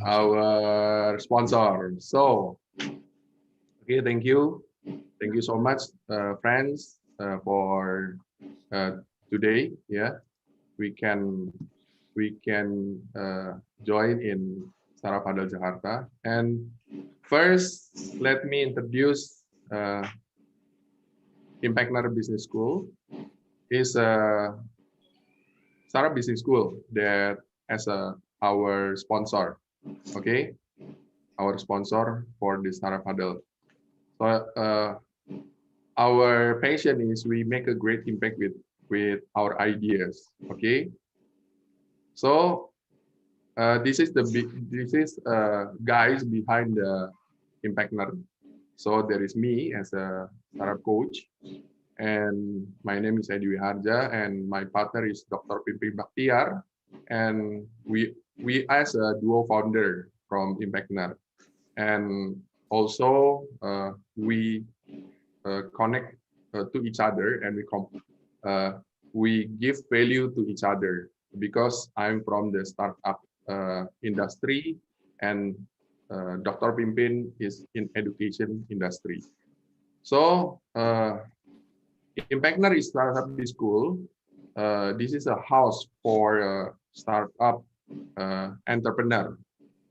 our sponsor. So, okay, thank you so much, friends, for today. Yeah, we can join in Startup Huddle Jakarta. And first, let me introduce Impactner Business School. Is a startup business school that as our sponsor. Okay, our sponsor for the Startup Huddle. So our passion is we make a great impact with our ideas. Okay, so this is guys behind the Impactner. So there is me as a startup coach, and my name is Edi Wiharja, and my partner is Dr. Pimpin Baktiar, and we as a duo founder from Impactner, and also we connect to each other, and we give value to each other because I'm from the startup industry, and Dr. Pimpin is in education industry. So Impactner is startup school. This is a house for startup entrepreneur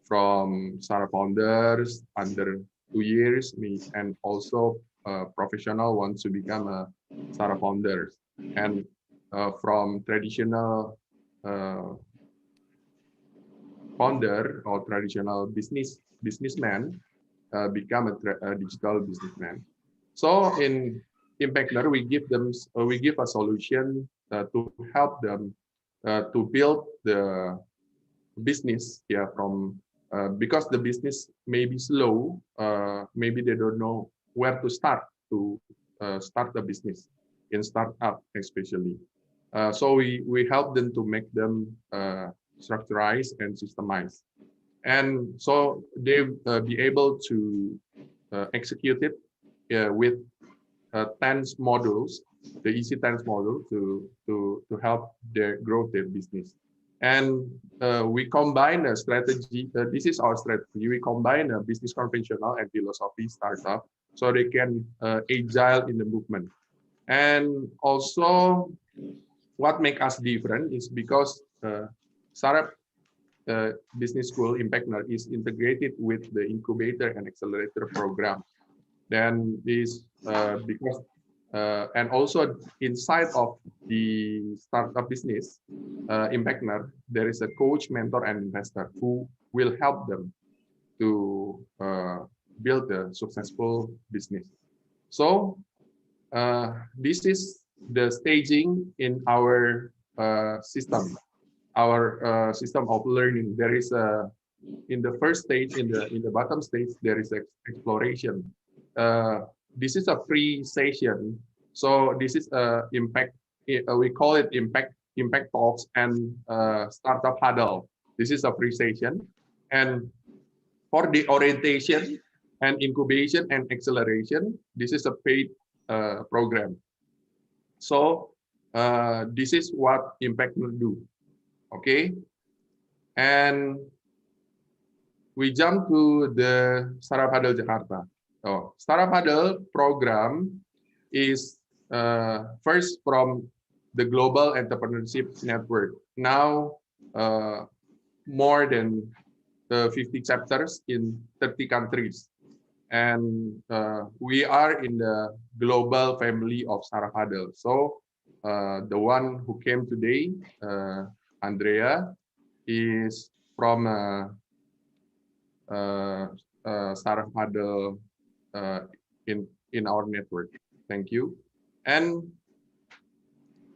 from startup founders under 2 years, and also professional wants to become a startup founder, and from traditional founder or traditional businessman become a digital businessman. So in Impactner, we give a solution to help them to build the business, yeah, from because the business may be slow, maybe they don't know where to start the business in startup especially. So we help them to make them structurized and systemized, and so they be able to execute it with 10 modules, the easy 10 module to help their growth their business. And we combine a strategy. This is our strategy. We combine a business conventional and philosophy startup, so they can agile in the movement. And also, what make us different is because startup business school Impactner is integrated with the incubator and accelerator program. Then this because and also inside of the startup business Impactner, there is a coach, mentor, and investor who will help them to build a successful business. So this is the staging in our system, our system of learning. There is a in the first stage, in the bottom stage, there is exploration. This is a free session, so this is impact. We call it impact talks and startup huddle. This is a free session, and for the orientation and incubation and acceleration, this is a paid program. So this is what Impact will do. Okay, and we jump to the Startup Huddle Jakarta. Oh, Startup Huddle program is first from the Global Entrepreneurship Network. Now more than 50 chapters in 30 countries. And we are in the global family of Startup Huddle. So the one who came today, Andrea, is from Startup Huddle in our network. Thank you. And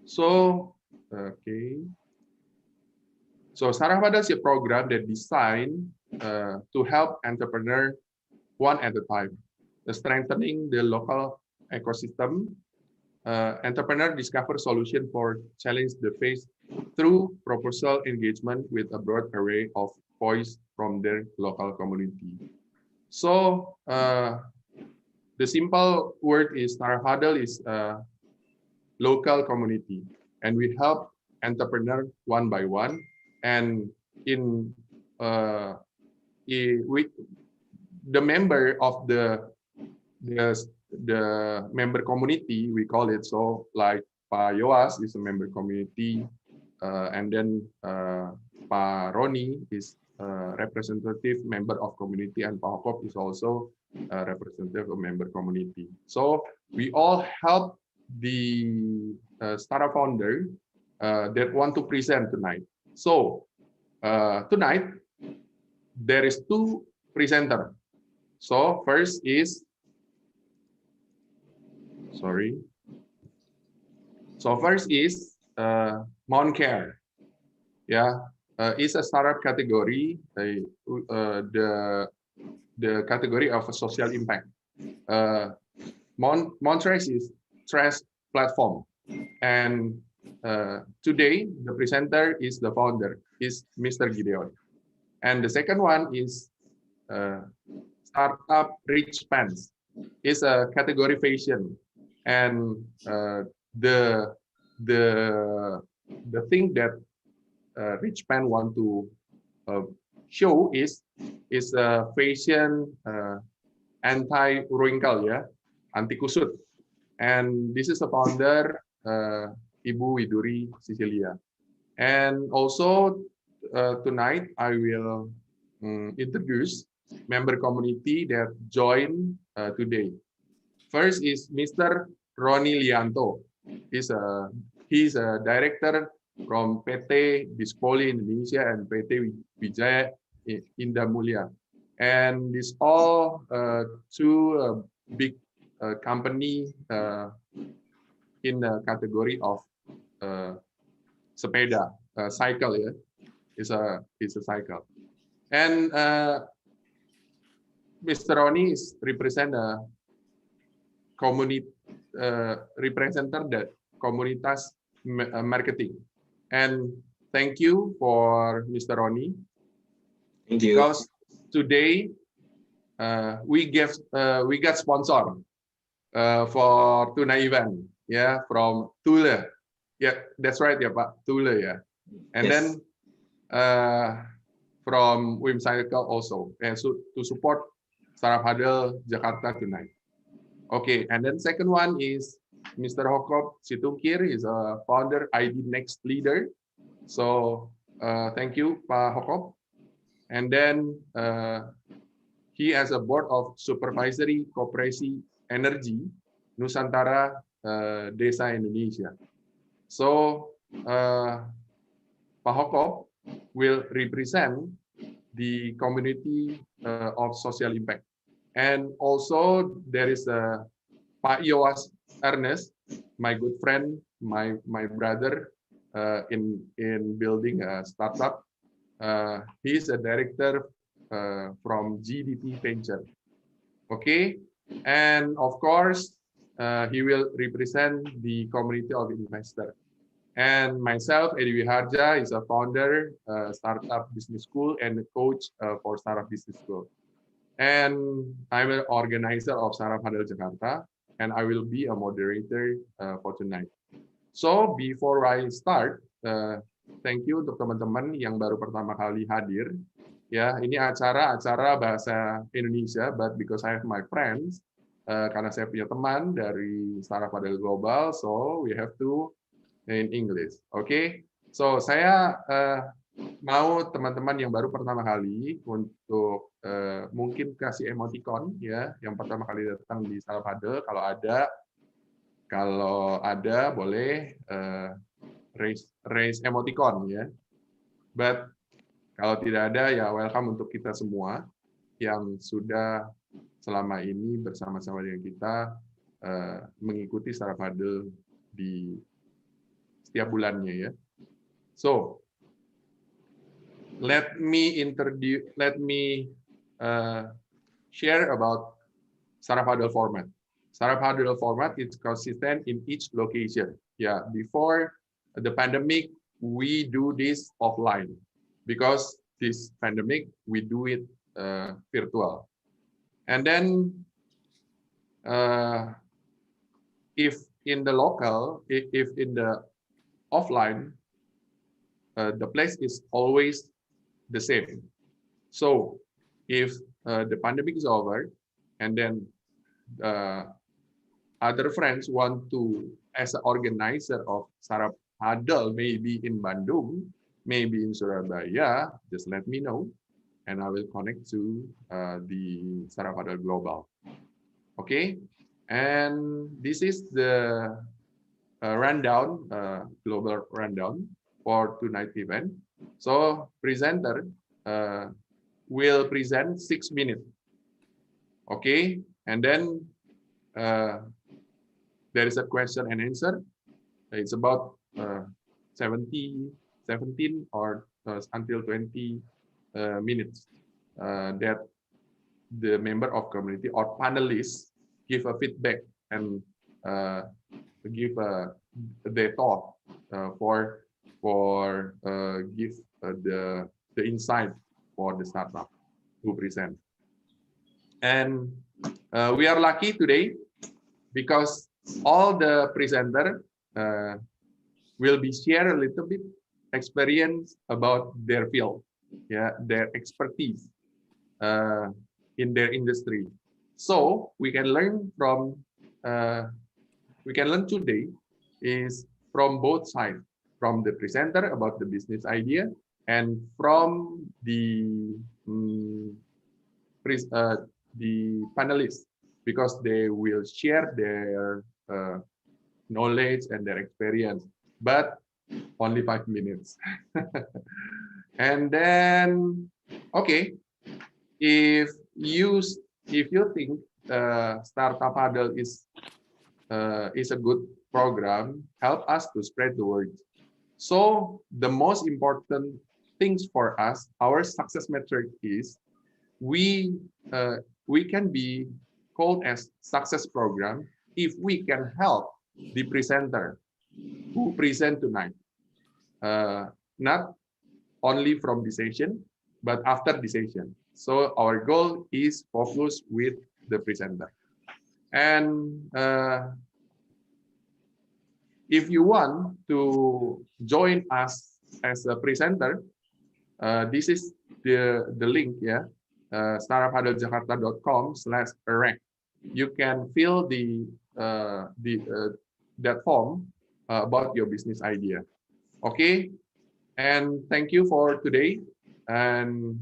so, okay. So Startup Huddle is a program that designed to help entrepreneurs one at a time, strengthening the local ecosystem. Entrepreneurs discover solution for challenge they face through proposal engagement with a broad array of voice from their local community. So the simple word is Startup Huddle is local community, and we help entrepreneurs one by one and in with the member of the the member community, we call it, so like Pak Yoas is a member community, and then Pak Roni is a representative member of community, and Pak Hokop is also a representative of member community. So we all help the startup founder that want to present tonight. So tonight there is two presenter. So first is, sorry. So first is Mount Care. Yeah, it's a startup category, the category of a social impact. Montress is Trash platform, and today the presenter is the founder, is Mr. Gideon, and the second one is Startup Rich Pants. Is a category fashion, and the the the thing that Rich Pan want to show is fashion anti wrinkle, ya, anti kusut, and this is a founder Ibu Widuri Cecilia, and also tonight I will introduce member community that join today. First is Mr. Roni Lianto. He's a director from PT Dispoli Indonesia and PT Wijaya Indah Mulia. And these all two big company in the category of sepeda, cycle, yeah, is a cycle. And Mr. Roni is represent a community, representer that komunitas marketing. And thank you for Mr. Roni. Thank you. Because today we got sponsor for Tuna event, yeah, from Thule. Yeah, that's right, yeah, Pak, Thule, yeah. And Yes. then from Wim Cycle also, and so to support Startup Huddle Jakarta tonight. Okay, and then second one is Mr. Hokop Situngkir, is a founder ID Next Leader. So thank you, Pak Hokop. And then he has a board of supervisory Koperasi Energi Nusantara Desa Indonesia. So Pak Hokop will represent the community of social impact. And also there is Pak Yoas Ernest, my good friend, my brother in building a startup. He is a director from GDP Venture. Okay, and of course he will represent the community of investors. And myself, Edi Wiharja, is a founder, Startup Business School, and a coach for Startup Business School. And I'm an organizer of Startup Huddle Jakarta, and I will be a moderator for tonight. So before I start, thank you untuk teman-teman yang baru pertama kali hadir. Ya, ini acara bahasa Indonesia, but because I have my friends, karena saya punya teman dari Startup Huddle Global, so we have to in English. Okay, so saya mau teman-teman yang baru pertama kali untuk mungkin kasih emoticon, ya, yang pertama kali datang di Startup Huddle. Kalau ada boleh raise emoticon, ya. But kalau tidak ada, ya welcome untuk kita semua yang sudah selama ini bersama-sama dengan kita mengikuti Startup Huddle di setiap bulannya, ya. So let me share about Startup Huddle format. Startup Huddle format is consistent in each location. Yeah, before the pandemic, we do this offline. Because this pandemic, we do it virtual. And then, if in the local, if in the offline, the place is always the same. So if the pandemic is over, and then other friends want to, as an organizer of Saraf Hadal, maybe in Bandung, maybe in Surabaya, just let me know, and I will connect to the Saraf Hadal Global. Okay, and this is the rundown, global rundown for tonight's event. So presenter will present 6 minutes. Okay, and then there is a question and answer. It's about 17 or until 20 minutes that the member of community or panelists give a feedback and give their thought for give the insight for the startup to present. And we are lucky today because all the presenter will be share a little bit experience about their field, yeah, their expertise in their industry. So we can learn from today is from both sides, from the presenter about the business idea and from the panelists, because they will share their knowledge and their experience, but only 5 minutes. And then, okay, if you think Startup Hadal is a good program, help us to spread the word. So the most important things for us, our success metric is we can be called as success program if we can help the presenter who present tonight, not only from the session, but after the session. So our goal is focus with the presenter. And if you want to join us as a presenter, this is the link, yeah, startuphadaljakarta.com/erect. You can fill that form about your business idea. Okay, and thank you for today. And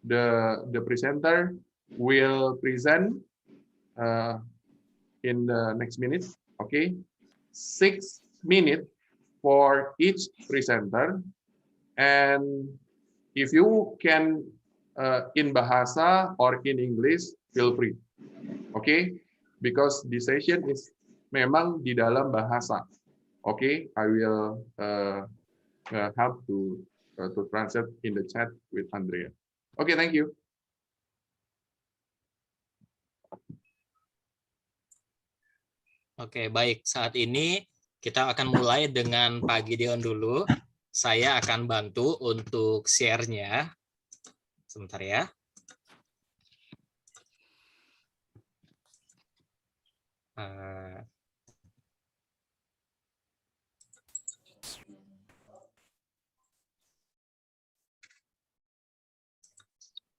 the presenter will present in the next minute. Okay, 6 minutes for each presenter. And if you can in Bahasa or in English, feel free. Okay, because the session is memang di dalam bahasa. Okay, I will help to translate in the chat with Andrea. Okay, thank you. Oke, baik. Saat ini kita akan mulai dengan Pak Gideon dulu. Saya akan bantu untuk share-nya. Sebentar ya.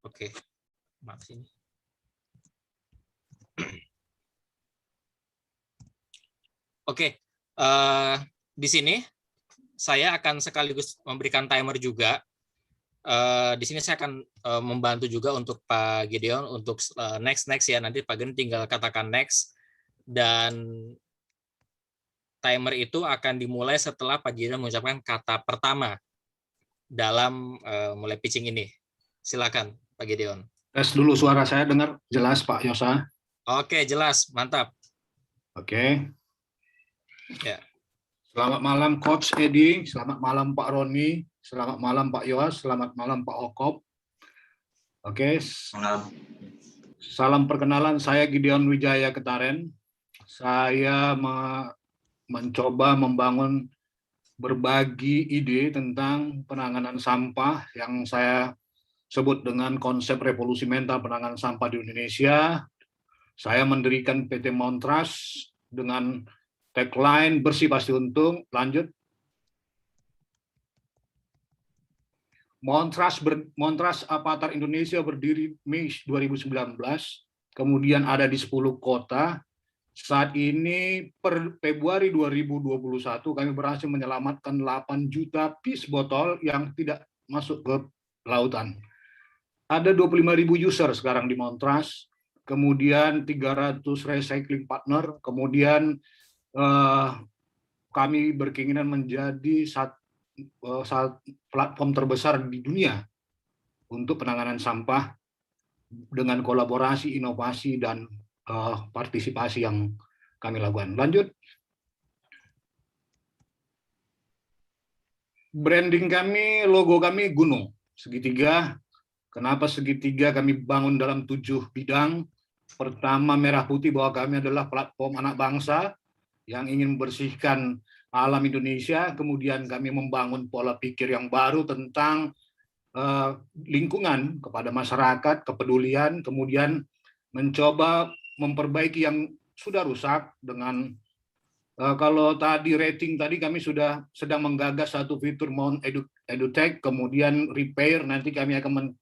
Oke, maaf sini. Oke, di sini saya akan sekaligus memberikan timer juga. Di sini saya akan membantu juga untuk Pak Gideon untuk next ya. Nanti Pak Gideon tinggal katakan next, dan timer itu akan dimulai setelah Pak Gideon mengucapkan kata pertama dalam mulai pitching ini. Silakan Pak Gideon. Tes dulu, suara saya dengar jelas Pak Yosa? Oke, jelas, mantap. Oke. Ya. Selamat malam Coach Edi, selamat malam Pak Roni, selamat malam Pak Yoas, selamat malam Pak Okop. Oke. Salam perkenalan, saya Gideon Wijaya Ketaren. Saya mencoba membangun berbagi ide tentang penanganan sampah yang saya sebut dengan konsep revolusi mental penanganan sampah di Indonesia. Saya mendirikan PT Montras dengan tagline bersih pasti untung. Lanjut. Montras Avatar Indonesia berdiri Mei 2019, kemudian ada di 10 kota. Saat ini per Februari 2021 kami berhasil menyelamatkan 8 juta piece botol yang tidak masuk ke lautan. Ada 25.000 user sekarang di Montras, kemudian 300 recycling partner, kemudian kami berkeinginan menjadi platform terbesar di dunia untuk penanganan sampah dengan kolaborasi, inovasi, dan partisipasi yang kami lakukan. Lanjut. Branding kami, logo kami gunung, segitiga. Kenapa segitiga? Kami bangun dalam 7 bidang. Pertama, merah putih, bahwa kami adalah platform anak bangsa yang ingin membersihkan alam Indonesia. Kemudian kami membangun pola pikir yang baru tentang lingkungan kepada masyarakat, kepedulian, kemudian mencoba memperbaiki yang sudah rusak dengan kalau tadi rating tadi kami sudah sedang menggagas satu fitur Mount EduTech, kemudian repair, nanti kami akan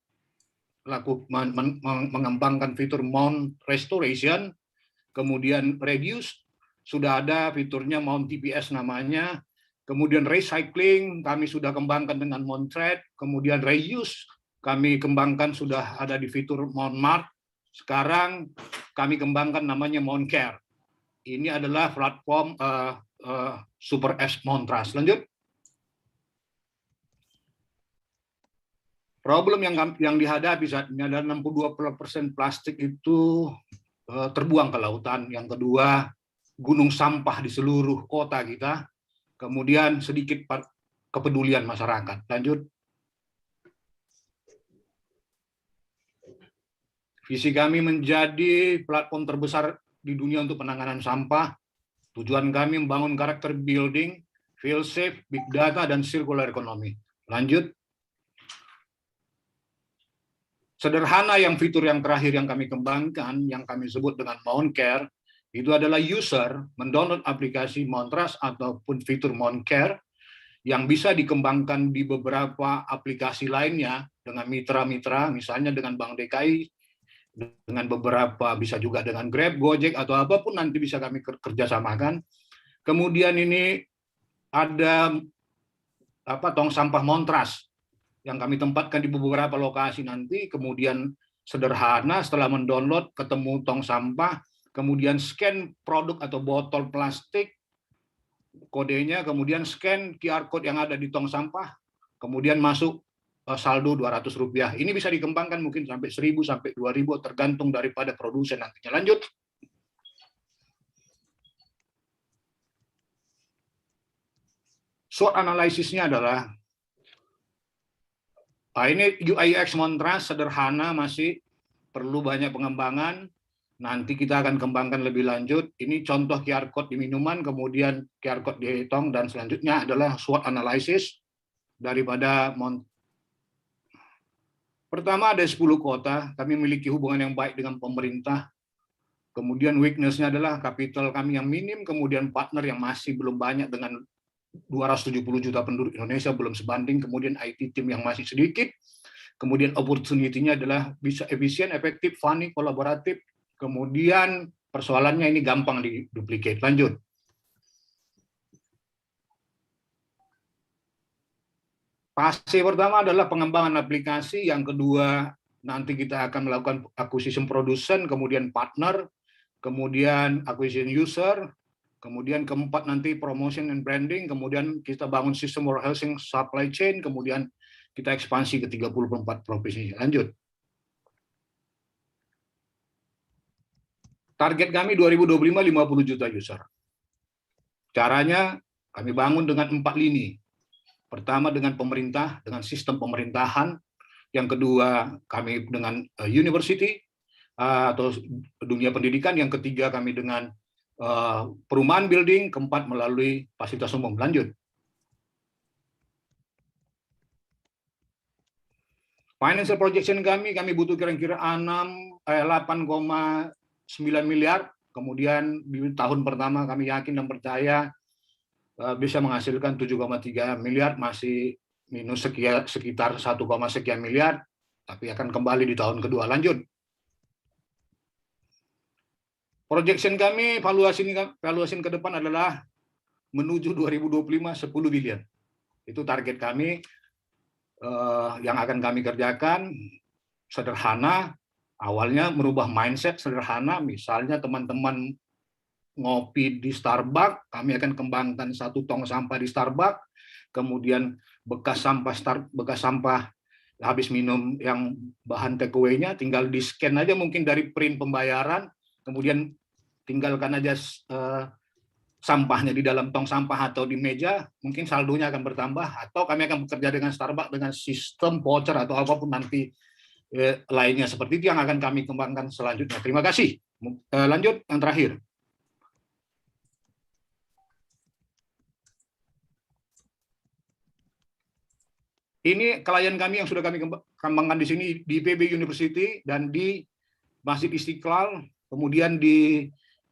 mengembangkan fitur Mount Restoration, kemudian reduce, sudah ada fiturnya Mount TPS namanya, kemudian recycling kami sudah kembangkan dengan Mount Trade, kemudian reuse kami kembangkan sudah ada di fitur Mount Mart, sekarang kami kembangkan namanya Mount Care. Ini adalah platform Super S Montras. Lanjut. Problem yang dihadapi saat ini adalah 62% plastik itu terbuang ke lautan. Yang kedua, gunung sampah di seluruh kota kita. Kemudian sedikit kepedulian masyarakat. Lanjut. Visi kami menjadi platform terbesar di dunia untuk penanganan sampah. Tujuan kami membangun karakter building, feel safe, big data, dan circular economy. Lanjut. Sederhana yang fitur yang terakhir yang kami kembangkan, yang kami sebut dengan Mount Care, itu adalah user mendownload aplikasi Montras ataupun fitur Mount Care yang bisa dikembangkan di beberapa aplikasi lainnya dengan mitra-mitra, misalnya dengan Bank DKI, dengan beberapa, bisa juga dengan Grab, Gojek, atau apapun nanti bisa kami kerjasamakan. Kemudian ini ada tong sampah Montras yang kami tempatkan di beberapa lokasi nanti, kemudian sederhana setelah mendownload ketemu tong sampah, kemudian scan produk atau botol plastik, kodenya, kemudian scan QR code yang ada di tong sampah, kemudian masuk saldo Rp200. Ini bisa dikembangkan mungkin sampai 1.000 sampai 2.000 tergantung daripada produsen nantinya. Lanjut. SWOT analisisnya adalah ini UI UX Montras sederhana, masih perlu banyak pengembangan. Nanti kita akan kembangkan lebih lanjut. Ini contoh QR code di minuman, kemudian QR code di tong, dan selanjutnya adalah SWOT analysis daripada Pertama, ada 10 kota, kami memiliki hubungan yang baik dengan pemerintah. Kemudian weakness-nya adalah kapital kami yang minim, kemudian partner yang masih belum banyak dengan 270 juta penduduk Indonesia belum sebanding, kemudian IT team yang masih sedikit, kemudian opportunity-nya adalah bisa efisien, efektif, funny, kolaboratif, kemudian persoalannya ini gampang diduplicate. Lanjut. Fase pertama adalah pengembangan aplikasi, yang kedua nanti kita akan melakukan acquisition produsen, kemudian partner, kemudian acquisition user, kemudian keempat nanti promotion and branding, kemudian kita bangun sistem warehousing supply chain, kemudian kita ekspansi ke 34 provinsi. Lanjut. Target kami 2025 50 juta user. Caranya kami bangun dengan 4 lini. Pertama dengan pemerintah, dengan sistem pemerintahan. Yang kedua kami dengan university atau dunia pendidikan. Yang ketiga kami dengan perumahan building. Keempat melalui fasilitas umum. Lanjut. Financial projection kami butuh kira-kira 8,9 miliar. Kemudian di tahun pertama kami yakin dan percaya bisa menghasilkan 7,3 miliar, masih minus sekitar 1, sekian miliar, tapi akan kembali di tahun kedua. Lanjut. Projection kami, valuasi ke depan adalah menuju 2025 10 billion. Itu target kami yang akan kami kerjakan. Sederhana, awalnya merubah mindset sederhana, misalnya teman-teman ngopi di Starbucks, kami akan kembangkan 1 tong sampah di Starbucks, kemudian bekas sampah habis minum yang bahan take away-nya tinggal di-scan aja mungkin dari print pembayaran, kemudian tinggalkan aja sampahnya di dalam tong sampah atau di meja, mungkin saldonya akan bertambah, atau kami akan bekerja dengan Starbucks dengan sistem voucher atau apapun nanti lainnya seperti itu yang akan kami kembangkan selanjutnya. Terima kasih. Lanjut yang terakhir. Ini klien kami yang sudah kami kembangkan di sini di IPB University dan di Masjid Istiqlal, kemudian di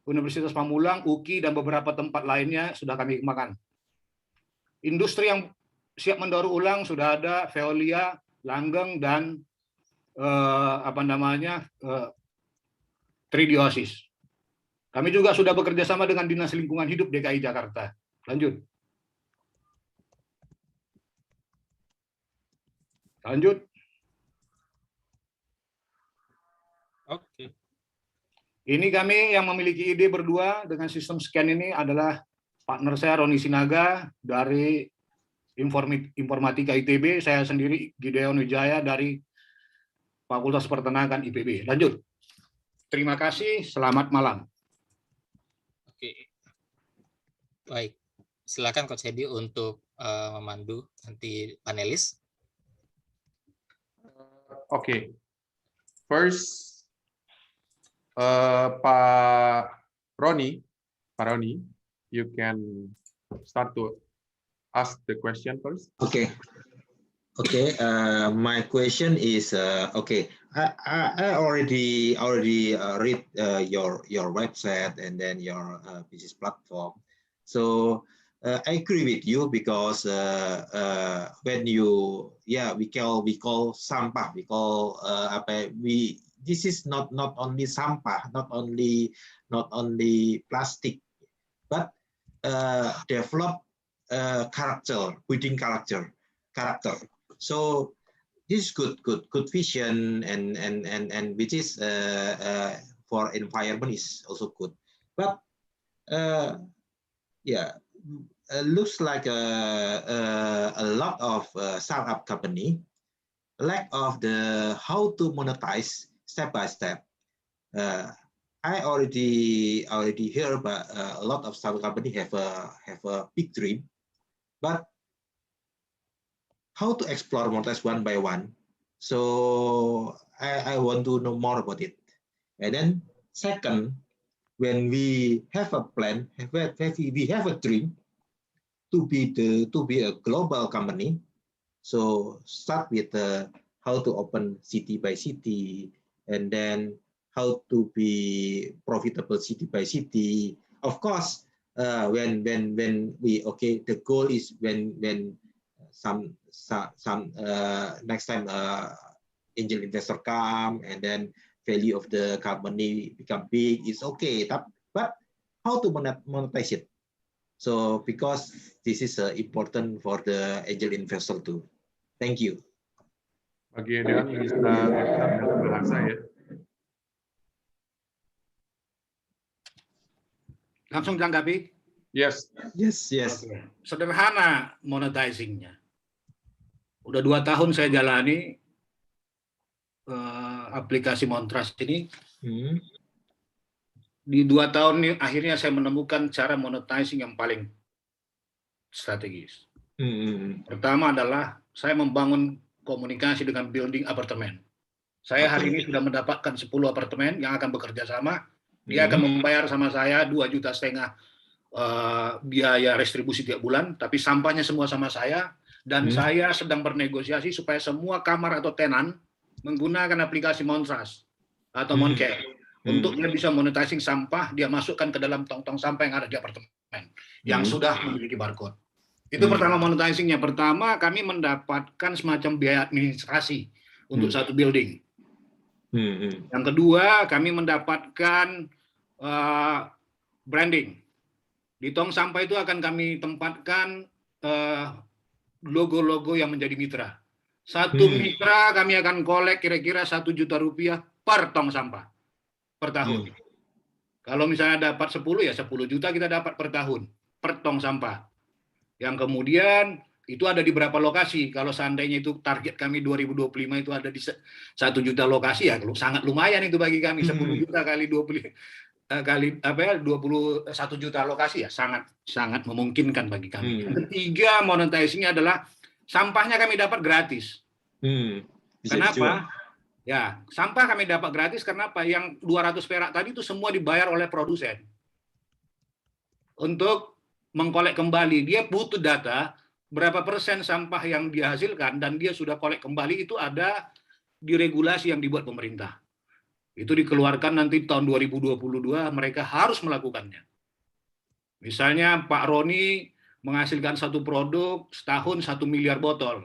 Universitas Pamulang, UKI, dan beberapa tempat lainnya sudah kami kembangkan. Industri yang siap mendaur ulang sudah ada Veolia, Langgeng, dan Tridiosis. Kami juga sudah bekerja sama dengan Dinas Lingkungan Hidup DKI Jakarta. Lanjut. Lanjut. Oke. Ini kami yang memiliki ide berdua dengan sistem scan ini adalah partner saya Roni Sinaga dari Informatika ITB, saya sendiri Gideon Wijaya dari Fakultas Peternakan IPB. Lanjut. Terima kasih, selamat malam. Oke. Baik. Silakan Coach Hedi untuk memandu nanti panelis. Okay. First, Pak Roni, you can start to ask the question first. Okay. Okay. My question is okay. I already read your website and then your business platform. So I agree with you because when you we call sampah, we call this is not only sampah, not only plastic, but develop character, building character. So this is good vision and which is for environment is also good. But looks like a lot of startup company lack of the how to monetize step by step. I already hear about a lot of startup company have a big dream, but how to explore monetize one by one. So I want to know more about it. And then second, when we have a plan, we have a dream to be a global company. So start with how to open city by city, and then how to be profitable city by city. Of course, when we the goal is when some next time angel investor come and then value of the company become big, it's okay. But how to monetize it? So because this is important for the angel investor too. Thank you. Pak Gideon bisa dalam bahasa ya. Langsung tanggapi? Yes. Okay. Sederhana monetizing-nya. Udah 2 tahun saya jalani aplikasi Montras ini. Di 2 tahun ini akhirnya saya menemukan cara monetizing yang paling strategis. Pertama adalah saya membangun komunikasi dengan building apartemen. Saya hari ini sudah mendapatkan 10 apartemen yang akan bekerja sama. Dia akan membayar sama saya 2,5 juta biaya restribusi tiap bulan, tapi sampahnya semua sama saya. Dan saya sedang bernegosiasi supaya semua kamar atau tenan menggunakan aplikasi Montras atau Moncare untuk dia bisa monetizing sampah, dia masukkan ke dalam tong-tong sampah yang ada di apartemen yang sudah memiliki barcode. Itu pertama monetizing-nya. Pertama kami mendapatkan semacam biaya administrasi untuk satu building. Yang kedua kami mendapatkan branding. Di tong sampah itu akan kami tempatkan logo-logo yang menjadi mitra. Satu mitra kami akan kolek kira-kira 1 juta rupiah per tong sampah per tahun. Kalau misalnya dapat 10 ya 10 juta kita dapat per tahun per tong sampah. Yang kemudian itu ada di berapa lokasi. Kalau seandainya itu target kami 2025 itu ada di 1 juta lokasi ya sangat lumayan itu bagi kami 10 juta kali 20 kali 21 juta lokasi ya sangat memungkinkan bagi kami. Yang ketiga monetizing-nya adalah sampahnya kami dapat gratis. Kenapa? Ya, sampah kami dapat gratis karena apa? Yang 200 perak tadi itu semua dibayar oleh produsen. Untuk mengkolek kembali, dia butuh data berapa persen sampah yang dia hasilkan dan dia sudah kolek kembali itu ada di regulasi yang dibuat pemerintah. Itu dikeluarkan nanti tahun 2022 mereka harus melakukannya. Misalnya Pak Roni menghasilkan satu produk setahun 1 miliar botol.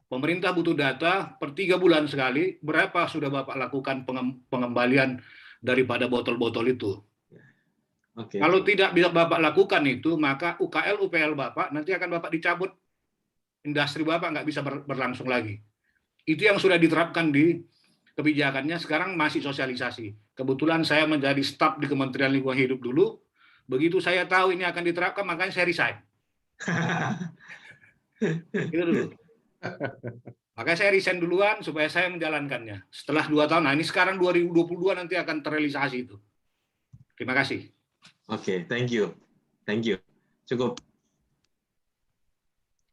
Pemerintah butuh data per 3 bulan sekali, berapa sudah Bapak lakukan pengembalian daripada botol-botol itu. Kalau tidak bisa Bapak lakukan itu, maka UKL, UPL Bapak nanti akan Bapak dicabut. Industri Bapak nggak bisa berlangsung lagi. Itu yang sudah diterapkan di kebijakannya, sekarang masih sosialisasi. Kebetulan saya menjadi staf di Kementerian Lingkungan Hidup dulu, begitu saya tahu ini akan diterapkan, makanya saya resign. Itu dulu. Makanya saya resign duluan supaya saya menjalankannya. Setelah 2 tahun, nah ini sekarang 2022 nanti akan terrealisasi itu. Terima kasih. Oke, thank you. Cukup.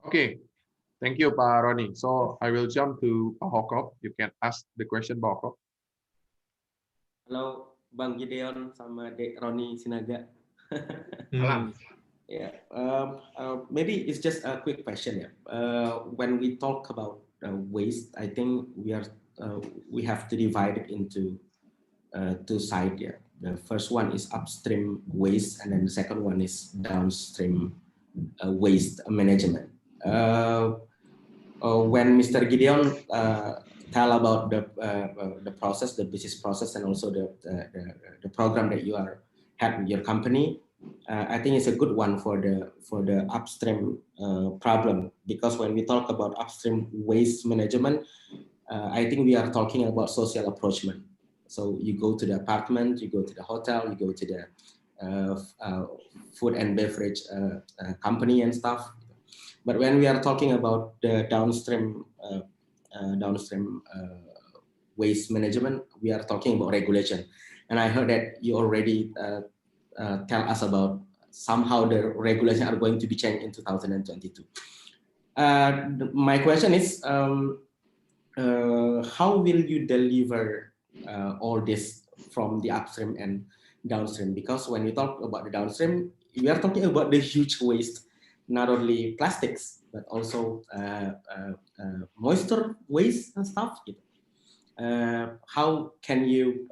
Okay, thank you, Pak Roni. So I will jump to Pak Hokop. You can ask the question, Pak Hokop. Halo, Bang Gideon sama Dek Roni Sinaga. Salam. Yeah, maybe it's just a quick question. When we talk about waste, I think we have to divide it into 2 sides. Yeah, the first one is upstream waste, and then the second one is downstream waste management. When Mr. Gideon tell about the process, the business process, and also the program that you have with your company. I think it's a good one for the upstream problem, because when we talk about upstream waste management, I think we are talking about social approachment. So you go to the apartment, you go to the hotel, you go to the food and beverage company and stuff. But when we are talking about the downstream waste management, we are talking about regulation. And I heard that you already tell us about somehow the regulations are going to be changed in 2022. My question is, how will you deliver all this from the upstream and downstream? Because when we talk about the downstream, we are talking about the huge waste, not only plastics, but also moisture waste and stuff. How can you,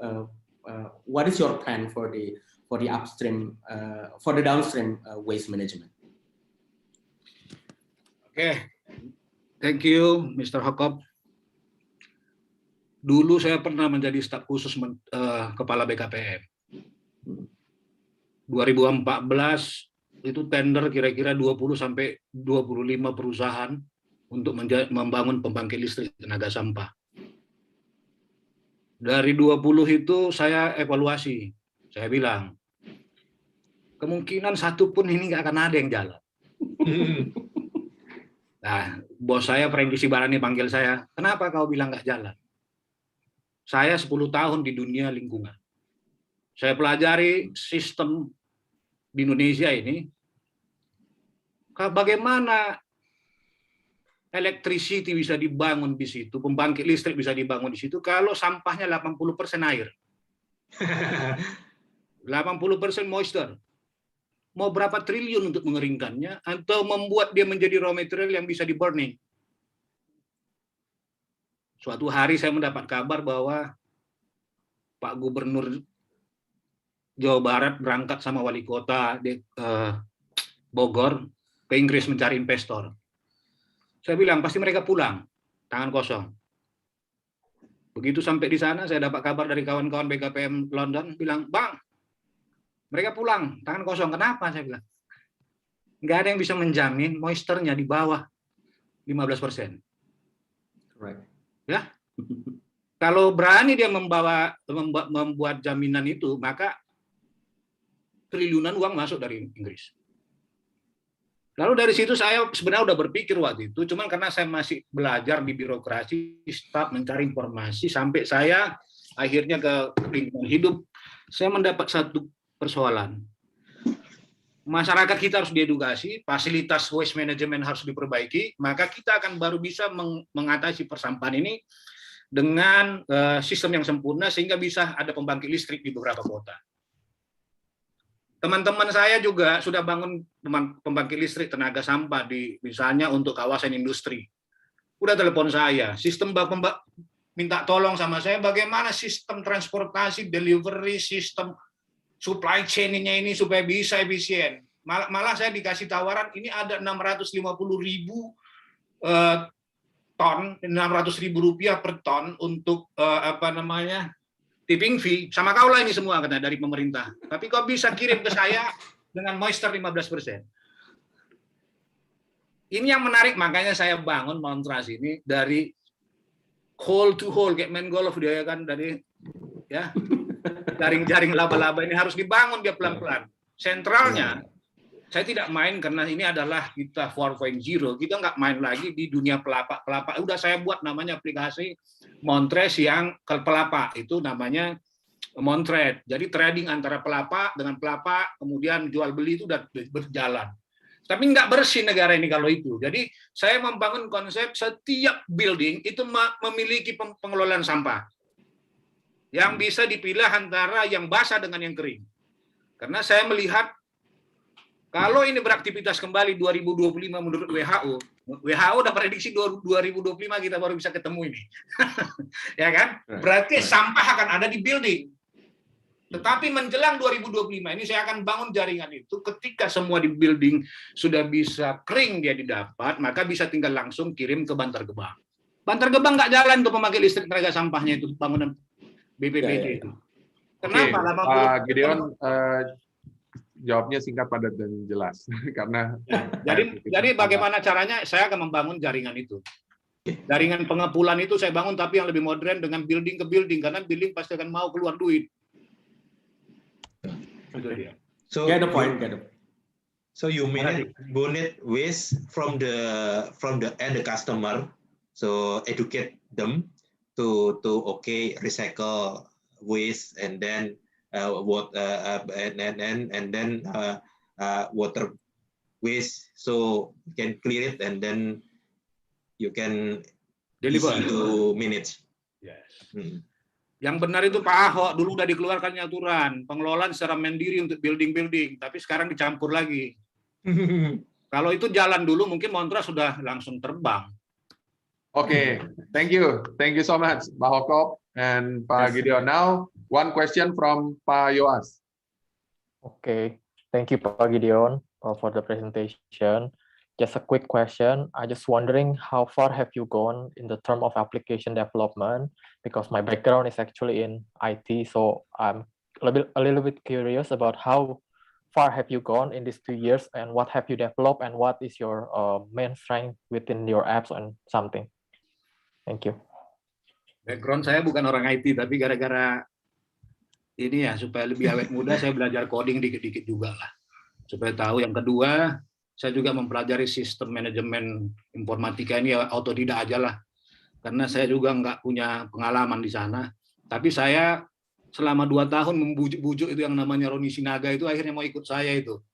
what is your plan for the upstream, for the downstream waste management? Oke, thank you, Mr. Hokop. Dulu saya pernah menjadi staf khusus kepala BKPM. 2014 itu tender kira-kira 20 sampai 25 perusahaan untuk membangun pembangkit listrik tenaga sampah. Dari 20 itu saya evaluasi. Saya bilang, kemungkinan satu pun ini nggak akan ada yang jalan. Nah, bos saya, Franky Sibarani, panggil saya, kenapa kau bilang nggak jalan? Saya 10 tahun di dunia lingkungan. Saya pelajari sistem di Indonesia ini, bagaimana electricity bisa dibangun di situ, pembangkit listrik bisa dibangun di situ, kalau sampahnya 80% air. 80% moisture. Mau berapa triliun untuk mengeringkannya atau membuat dia menjadi raw material yang bisa di-burning. Suatu hari saya mendapat kabar bahwa Pak Gubernur Jawa Barat berangkat sama wali kota Bogor ke Inggris mencari investor. Saya bilang pasti mereka pulang tangan kosong. Begitu sampai di sana, saya dapat kabar dari kawan-kawan BKPM London, bilang, Bang, mereka pulang tangan kosong. Kenapa? Saya bilang, nggak ada yang bisa menjamin moisturnya di bawah 15%. Right. Ya, kalau berani dia membuat jaminan itu, maka triliunan uang masuk dari Inggris. Lalu dari situ saya sebenarnya udah berpikir waktu itu, cuman karena saya masih belajar di birokrasi, staf mencari informasi, sampai saya akhirnya ke lingkungan hidup, saya mendapat satu persoalan. Masyarakat kita harus diedukasi, fasilitas waste management harus diperbaiki, maka kita akan baru bisa mengatasi persampahan ini dengan sistem yang sempurna sehingga bisa ada pembangkit listrik di beberapa kota. Teman-teman saya juga sudah bangun pembangkit listrik tenaga sampah di misalnya untuk kawasan industri. Udah telepon saya, sistem minta tolong sama saya bagaimana sistem transportasi, delivery, sistem supply chain-nya ini supaya bisa efisien. Malah saya dikasih tawaran ini ada 650.000 ton, 600.000 rupiah per ton untuk tipping fee, sama kaulah ini semua kata dari pemerintah. Tapi kok bisa kirim ke saya dengan moisture 15%. Ini yang menarik, makanya saya bangun Montras ini dari hole to hole kayak main golf dia kan, dari ya jaring-jaring laba-laba ini harus dibangun dia pelan-pelan. Sentralnya saya tidak main karena ini adalah kita 4.0, kita nggak main lagi di dunia pelapak. Udah saya buat namanya aplikasi Montres yang ke pelapak, itu namanya Montrade. Jadi trading antara pelapak dengan pelapak, kemudian jual beli itu udah berjalan. Tapi nggak bersih negara ini kalau itu. Jadi saya membangun konsep setiap building itu memiliki pengelolaan sampah yang bisa dipilih antara yang basah dengan yang kering. Karena saya melihat kalau ini beraktivitas kembali 2025 menurut WHO udah prediksi 2025 kita baru bisa ketemu ini. Ya kan? Berarti sampah akan ada di building. Tetapi menjelang 2025 ini saya akan bangun jaringan itu, ketika semua di building sudah bisa kering dia didapat, maka bisa tinggal langsung kirim ke Bantar Gebang. Bantar Gebang nggak jalan untuk memakai listrik tenaga sampahnya itu, bangunan BPBD itu. Kenapa? Pak Gideon, jawabnya singkat, padat, dan jelas. Karena jadi bagaimana caranya saya akan membangun jaringan itu. Jaringan pengepulan itu saya bangun, tapi yang lebih modern dengan building ke building, karena building pasti akan mau keluar duit. So Get the point. So you manage waste from the end customer. So educate them to recycle waste, and then water waste, so you can clear it and then you can deliver to manage. Yes. Yang benar itu Pak Ahok dulu udah dikeluarkan aturan pengelolaan secara mandiri untuk building, tapi sekarang dicampur lagi. Kalau itu jalan dulu mungkin Montras sudah langsung terbang. Okay, thank you so much, Pak Hokop and Pak Gideon. Now, one question from Pak Yoas. Okay, thank you, Pak Gideon, for the presentation. Just a quick question. I just wondering how far have you gone in the term of application development? Because my background is actually in IT, so I'm a little bit curious about how far have you gone in these 2 years, and what have you developed, and what is your main strength within your apps and something. Thank you. Background saya bukan orang IT, tapi gara-gara ini ya supaya lebih awet muda saya belajar coding dikit-dikit juga lah. Supaya tahu. Yang kedua, saya juga mempelajari sistem manajemen informatika ini ya autodidak aja lah. Karena saya juga nggak punya pengalaman di sana. Tapi saya selama 2 tahun membujuk-bujuk itu yang namanya Roni Sinaga itu akhirnya mau ikut saya itu.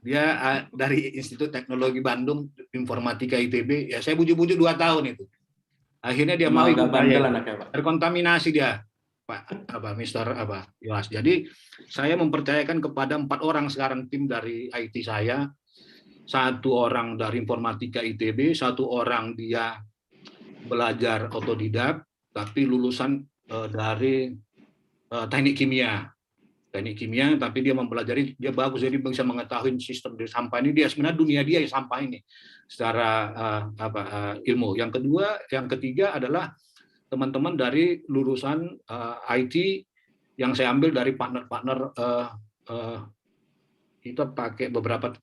Dia dari Institut Teknologi Bandung, Informatika ITB, ya saya bujuk-bujuk 2 tahun itu. Akhirnya dia mau ikut saya. Terkontaminasi dia, Pak Yoas. Jadi saya mempercayakan kepada 4 orang sekarang tim dari IT saya. 1 orang dari Informatika ITB, 1 orang dia belajar otodidak, tapi lulusan dari teknik kimia. teknik kimia, tapi dia mempelajari, dia bagus, jadi bisa mengetahui sistem di sampah ini, dia sebenarnya dunia dia yang sampah ini secara ilmu. Yang ketiga adalah teman-teman dari lulusan IT yang saya ambil dari partner-partner, kita pakai beberapa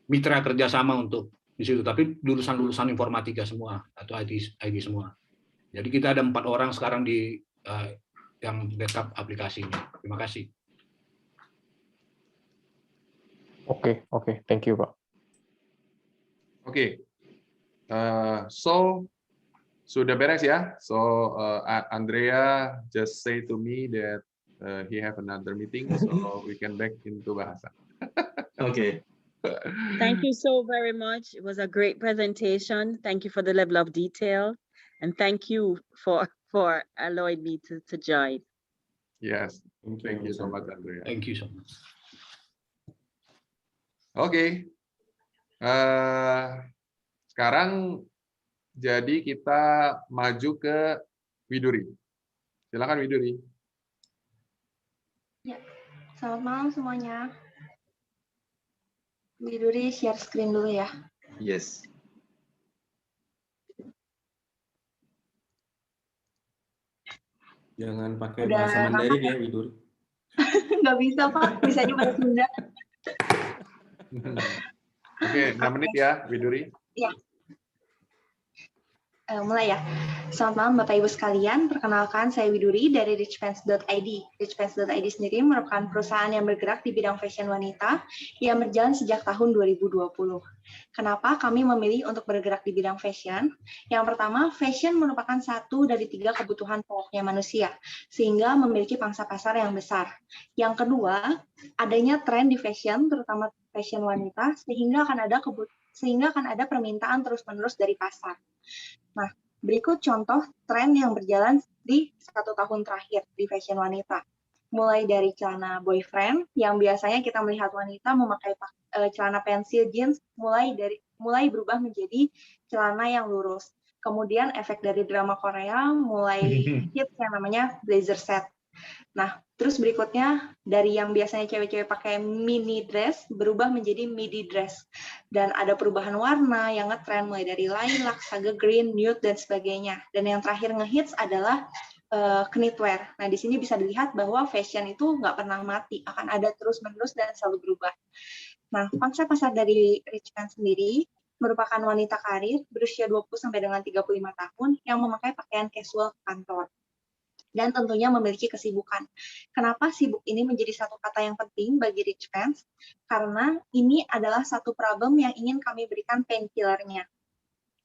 mitra kerjasama untuk di situ, tapi lulusan informatika semua atau IT semua. Jadi kita ada 4 orang sekarang di yang backup aplikasi ini. Terima kasih. Oke, thank you, Pak. Oke. So sudah beres ya. So Andrea just say to me that he have another meeting, so we can back into bahasa. Okay. Thank you so very much. It was a great presentation. Thank you for the level of detail, and thank you for allowing me to join. Yes, thank you so much, Andrea. Thank you so much. Oke. Sekarang jadi kita maju ke Widuri. Silakan Widuri. Ya, selamat malam semuanya. Widuri share screen dulu ya. Yes. Jangan pakai bahasa Mandarin ya, Widuri. Nggak bisa, Pak. Bisa aja bahasa Sunda. Oke, 6 menit ya, Widuri. Ya. Mulai ya. Selamat malam Bapak Ibu sekalian. Perkenalkan, saya Widuri dari richpants.id. Richpants.id sendiri merupakan perusahaan yang bergerak di bidang fashion wanita yang berjalan sejak tahun 2020. Kenapa kami memilih untuk bergerak di bidang fashion? Yang pertama, fashion merupakan satu dari 3 kebutuhan pokoknya manusia, sehingga memiliki pangsa pasar yang besar. Yang kedua, adanya tren di fashion, terutama fashion wanita, sehingga akan ada permintaan terus-menerus dari pasar. Nah, berikut contoh tren yang berjalan di 1 tahun terakhir di fashion wanita. Mulai dari celana boyfriend, yang biasanya kita melihat wanita memakai celana pensil jeans, mulai berubah menjadi celana yang lurus. Kemudian efek dari drama Korea mulai hits yang namanya blazer set. Nah, terus berikutnya dari yang biasanya cewek-cewek pakai mini dress berubah menjadi midi dress. Dan ada perubahan warna yang ngetrend mulai dari lilac, sage green, nude, dan sebagainya. Dan yang terakhir ngehits adalah knitwear. Nah, di sini bisa dilihat bahwa fashion itu nggak pernah mati, akan ada terus-menerus dan selalu berubah. Nah, pangsa pasar dari Richpants sendiri merupakan wanita karir berusia 20 sampai dengan 35 tahun yang memakai pakaian casual ke kantor. Dan tentunya memiliki kesibukan. Kenapa sibuk ini menjadi satu kata yang penting bagi Richpants? Karena ini adalah satu problem yang ingin kami berikan painkillernya.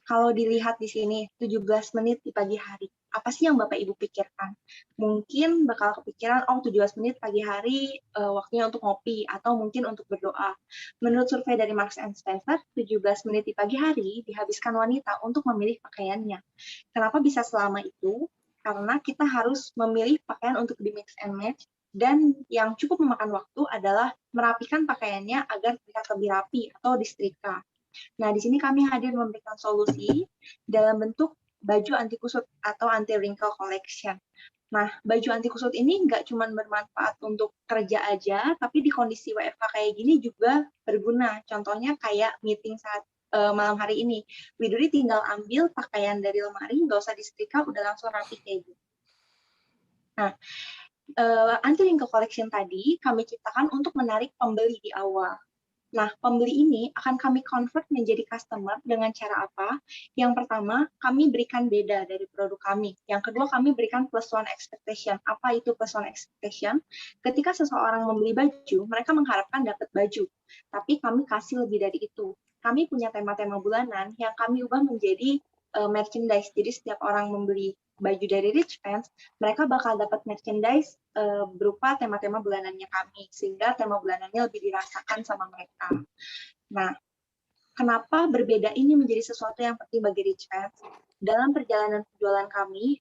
Kalau dilihat di sini, 17 menit di pagi hari. Apa sih yang Bapak Ibu pikirkan? Mungkin bakal kepikiran, 17 menit pagi hari waktunya untuk ngopi, atau mungkin untuk berdoa. Menurut survei dari Marks & Spencer, 17 menit di pagi hari dihabiskan wanita untuk memilih pakaiannya. Kenapa bisa selama itu? Karena kita harus memilih pakaian untuk di mix and match, dan yang cukup memakan waktu adalah merapikan pakaiannya agar terlihat lebih rapi atau disetrika. Nah, di sini kami hadir memberikan solusi dalam bentuk baju anti kusut atau anti wrinkle collection. Nah, baju anti kusut ini nggak cuma bermanfaat untuk kerja aja, tapi di kondisi WFH kayak gini juga berguna. Contohnya kayak meeting saat malam hari ini. Widuri tinggal ambil pakaian dari lemari, nggak usah disetrika, udah langsung rapi kayak gitu. Nah, anti wrinkle collection tadi kami ciptakan untuk menarik pembeli di awal. Nah, pembeli ini akan kami convert menjadi customer dengan cara apa? Yang pertama, kami berikan beda dari produk kami. Yang kedua, kami berikan plus one expectation. Apa itu plus one expectation? Ketika seseorang membeli baju, mereka mengharapkan dapat baju. Tapi kami kasih lebih dari itu. Kami punya tema-tema bulanan yang kami ubah menjadi merchandise. Jadi setiap orang membeli baju dari Richpants, mereka bakal dapat merchandise berupa tema-tema bulanannya kami, sehingga tema bulanannya lebih dirasakan sama mereka. Nah, kenapa berbeda ini menjadi sesuatu yang penting bagi Richpants? Dalam perjalanan penjualan kami,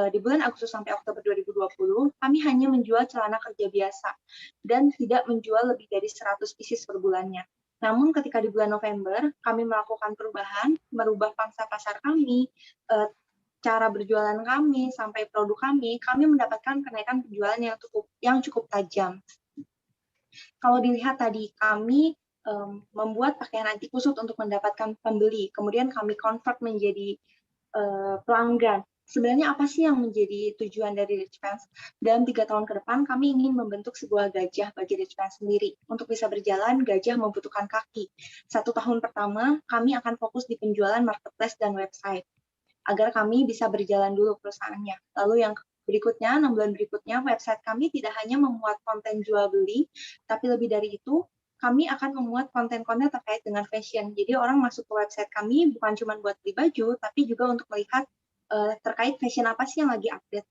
di bulan Agustus sampai Oktober 2020, kami hanya menjual celana kerja biasa, dan tidak menjual lebih dari 100 pieces per bulannya. Namun ketika di bulan November, kami melakukan perubahan, merubah pangsa pasar kami, cara berjualan kami sampai produk kami mendapatkan kenaikan penjualan yang cukup tajam. Kalau dilihat tadi, kami membuat pakaian anti kusut untuk mendapatkan pembeli, kemudian kami convert menjadi pelanggan. Sebenarnya apa sih yang menjadi tujuan dari Rich Pants? Dalam 3 tahun ke depan, kami ingin membentuk sebuah gajah bagi Rich Pants sendiri. Untuk bisa berjalan, gajah membutuhkan kaki. 1 tahun pertama, kami akan fokus di penjualan marketplace dan website, agar kami bisa berjalan dulu perusahaannya. Lalu yang berikutnya, 6 bulan berikutnya, website kami tidak hanya memuat konten jual beli, tapi lebih dari itu, kami akan memuat konten-konten terkait dengan fashion. Jadi orang masuk ke website kami bukan cuma buat beli baju, tapi juga untuk melihat terkait fashion apa sih yang lagi update.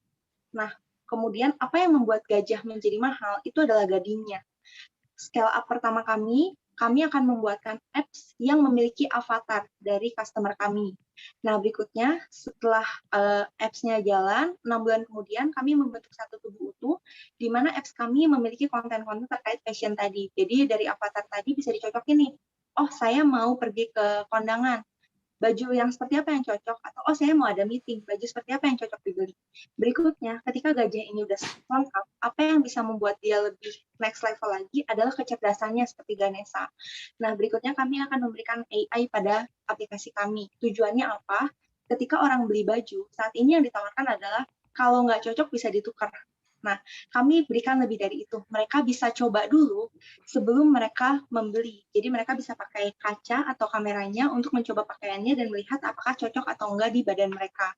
Nah, kemudian apa yang membuat gajah menjadi mahal, itu adalah gadingnya. Scale up pertama kami akan membuatkan apps yang memiliki avatar dari customer kami. Nah, berikutnya, setelah apps-nya jalan, 6 bulan kemudian kami membentuk satu tubuh utuh, di mana apps kami memiliki konten-konten terkait fashion tadi. Jadi dari avatar tadi bisa dicocokin nih, oh saya mau pergi ke kondangan, baju yang seperti apa yang cocok, atau oh saya mau ada meeting, baju seperti apa yang cocok dibeli. Berikutnya, ketika gajah ini udah lengkap, apa yang bisa membuat dia lebih next level lagi adalah kecerdasannya seperti Ganesha. Nah, berikutnya kami akan memberikan AI pada aplikasi kami. Tujuannya apa? Ketika orang beli baju, saat ini yang ditawarkan adalah kalau nggak cocok bisa ditukar. Nah, kami berikan lebih dari itu. Mereka bisa coba dulu sebelum mereka membeli. Jadi mereka bisa pakai kaca atau kameranya untuk mencoba pakaiannya dan melihat apakah cocok atau enggak di badan mereka.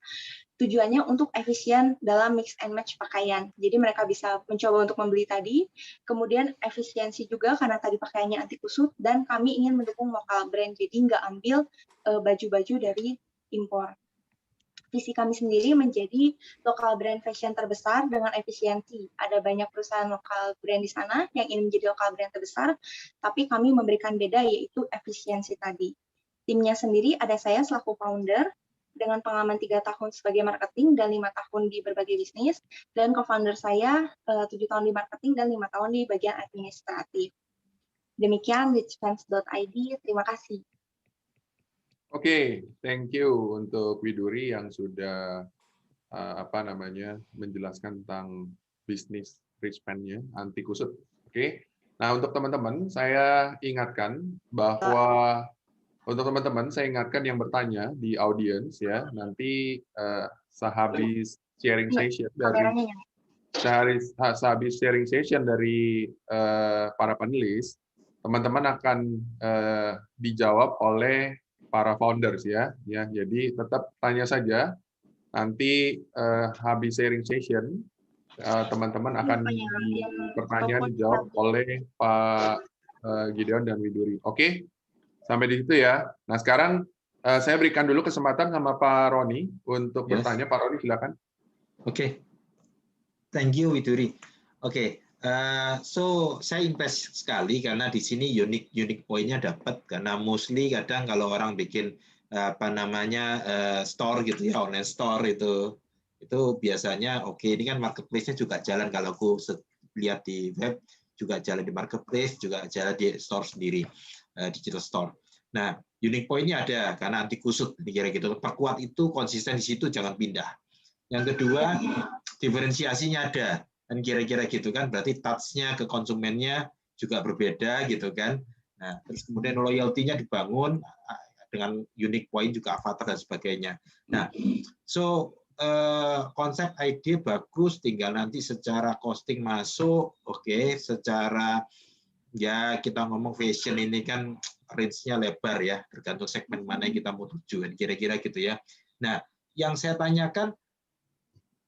Tujuannya untuk efisien dalam mix and match pakaian. Jadi mereka bisa mencoba untuk membeli tadi, kemudian efisiensi juga karena tadi pakaiannya anti kusut, dan kami ingin mendukung lokal brand. Jadi nggak ambil baju-baju dari impor. Visi kami sendiri menjadi lokal brand fashion terbesar dengan efisiensi. Ada banyak perusahaan lokal brand di sana yang ingin menjadi lokal brand terbesar, tapi kami memberikan beda, yaitu efisiensi tadi. Timnya sendiri ada saya selaku founder, dengan pengalaman 3 tahun sebagai marketing dan 5 tahun di berbagai bisnis, dan co-founder saya 7 tahun di marketing dan 5 tahun di bagian administratif. Demikian richpants.id, terima kasih. Oke, thank you untuk Widuri yang sudah menjelaskan tentang bisnis Rich Pants-nya, anti kusut. Oke. Nah, untuk teman-teman saya ingatkan bahwa yang bertanya di audience ya, nanti sehabis sharing session dari para panelis, teman-teman akan dijawab oleh para founders ya. Jadi tetap tanya saja. Nanti habis sharing session, teman-teman akan pertanyaan dijawab oleh Pak Gideon dan Widuri. Oke, sampai di situ ya. Nah sekarang saya berikan dulu kesempatan sama Pak Roni untuk bertanya. Pak Roni silakan. Oke, thank you Widuri. Oke. So saya impress sekali karena di sini unik poinnya dapat, karena mostly kadang kalau orang bikin store gitu ya, online store itu biasanya oke, ini kan marketplace-nya juga jalan, kalau aku lihat di web juga jalan di marketplace, juga jalan di store sendiri, digital store. Nah, unique point-nya ada karena anti kusut, kira gitu. Perkuat itu, konsisten di situ, jangan pindah. Yang kedua, diferensiasinya ada. Dan kira-kira gitu kan, berarti touch-nya ke konsumennya juga berbeda gitu kan. Nah, terus kemudian loyalty-nya dibangun dengan unique point juga avatar dan sebagainya. Nah, so konsep ide bagus, tinggal nanti secara costing masuk, oke, secara ya kita ngomong fashion ini kan range-nya lebar ya, tergantung segmen mana yang kita mau tuju, kira-kira gitu ya. Nah, yang saya tanyakan,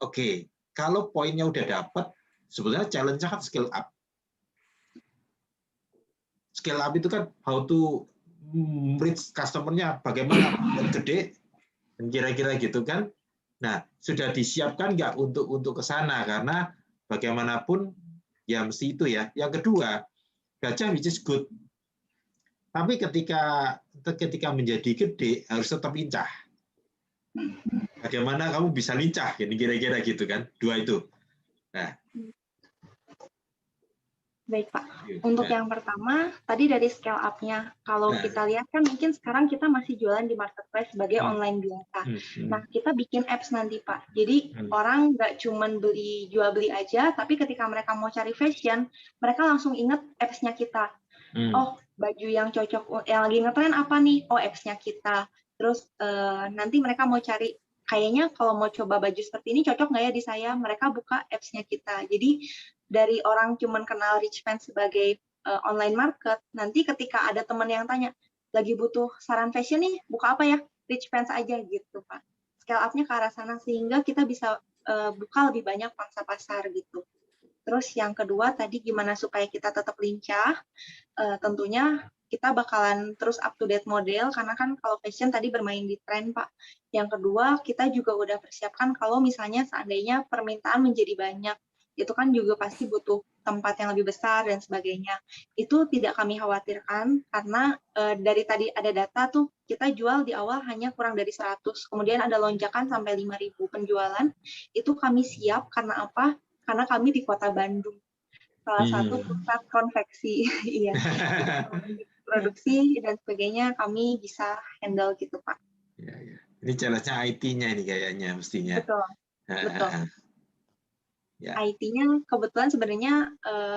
oke, kalau poinnya udah dapat, sebetulnya challenge-nya kan scale up. Scale up itu kan how to reach customer-nya, bagaimana gede, dan kira-kira gitu kan. Nah, sudah disiapkan nggak untuk ke sana, karena bagaimanapun ya mesti itu ya. Yang kedua, gajah which is good. Tapi ketika menjadi gede harus tetap lincah. Bagaimana kamu bisa lincah, kira-kira gitu kan, dua itu. Nah, Baik, Pak. Untuk yang pertama, tadi dari scale up-nya. Kalau kita lihat kan mungkin sekarang kita masih jualan di marketplace sebagai online biasa. Nah, kita bikin apps nanti, Pak. Jadi orang nggak cuman jual beli aja, tapi ketika mereka mau cari fashion, mereka langsung inget apps-nya kita. Oh, baju yang cocok, yang lagi ngetren apa nih? Oh, apps-nya kita. Terus nanti mereka mau cari, kayaknya kalau mau coba baju seperti ini cocok nggak ya di saya? Mereka buka apps-nya kita. Jadi dari orang cuman kenal Richpants sebagai online market, nanti ketika ada teman yang tanya, lagi butuh saran fashion nih, buka apa ya? Richpants aja gitu, Pak. Scale up-nya ke arah sana, sehingga kita bisa buka lebih banyak pangsa pasar gitu. Terus yang kedua tadi gimana supaya kita tetap lincah, tentunya kita bakalan terus up to date model, karena kan kalau fashion tadi bermain di tren, Pak. Yang kedua, kita juga udah persiapkan kalau misalnya seandainya permintaan menjadi banyak, itu kan juga pasti butuh tempat yang lebih besar dan sebagainya. Itu tidak kami khawatirkan, karena dari tadi ada data tuh, kita jual di awal hanya kurang dari 100, kemudian ada lonjakan sampai 5.000 penjualan. Itu kami siap, karena apa? Karena kami di kota Bandung, salah satu pusat konveksi, iya, produksi dan sebagainya, kami bisa handle gitu, Pak. Ya. Ini challenge-nya IT-nya ini kayaknya mestinya. Betul. Ya. IT-nya kebetulan sebenarnya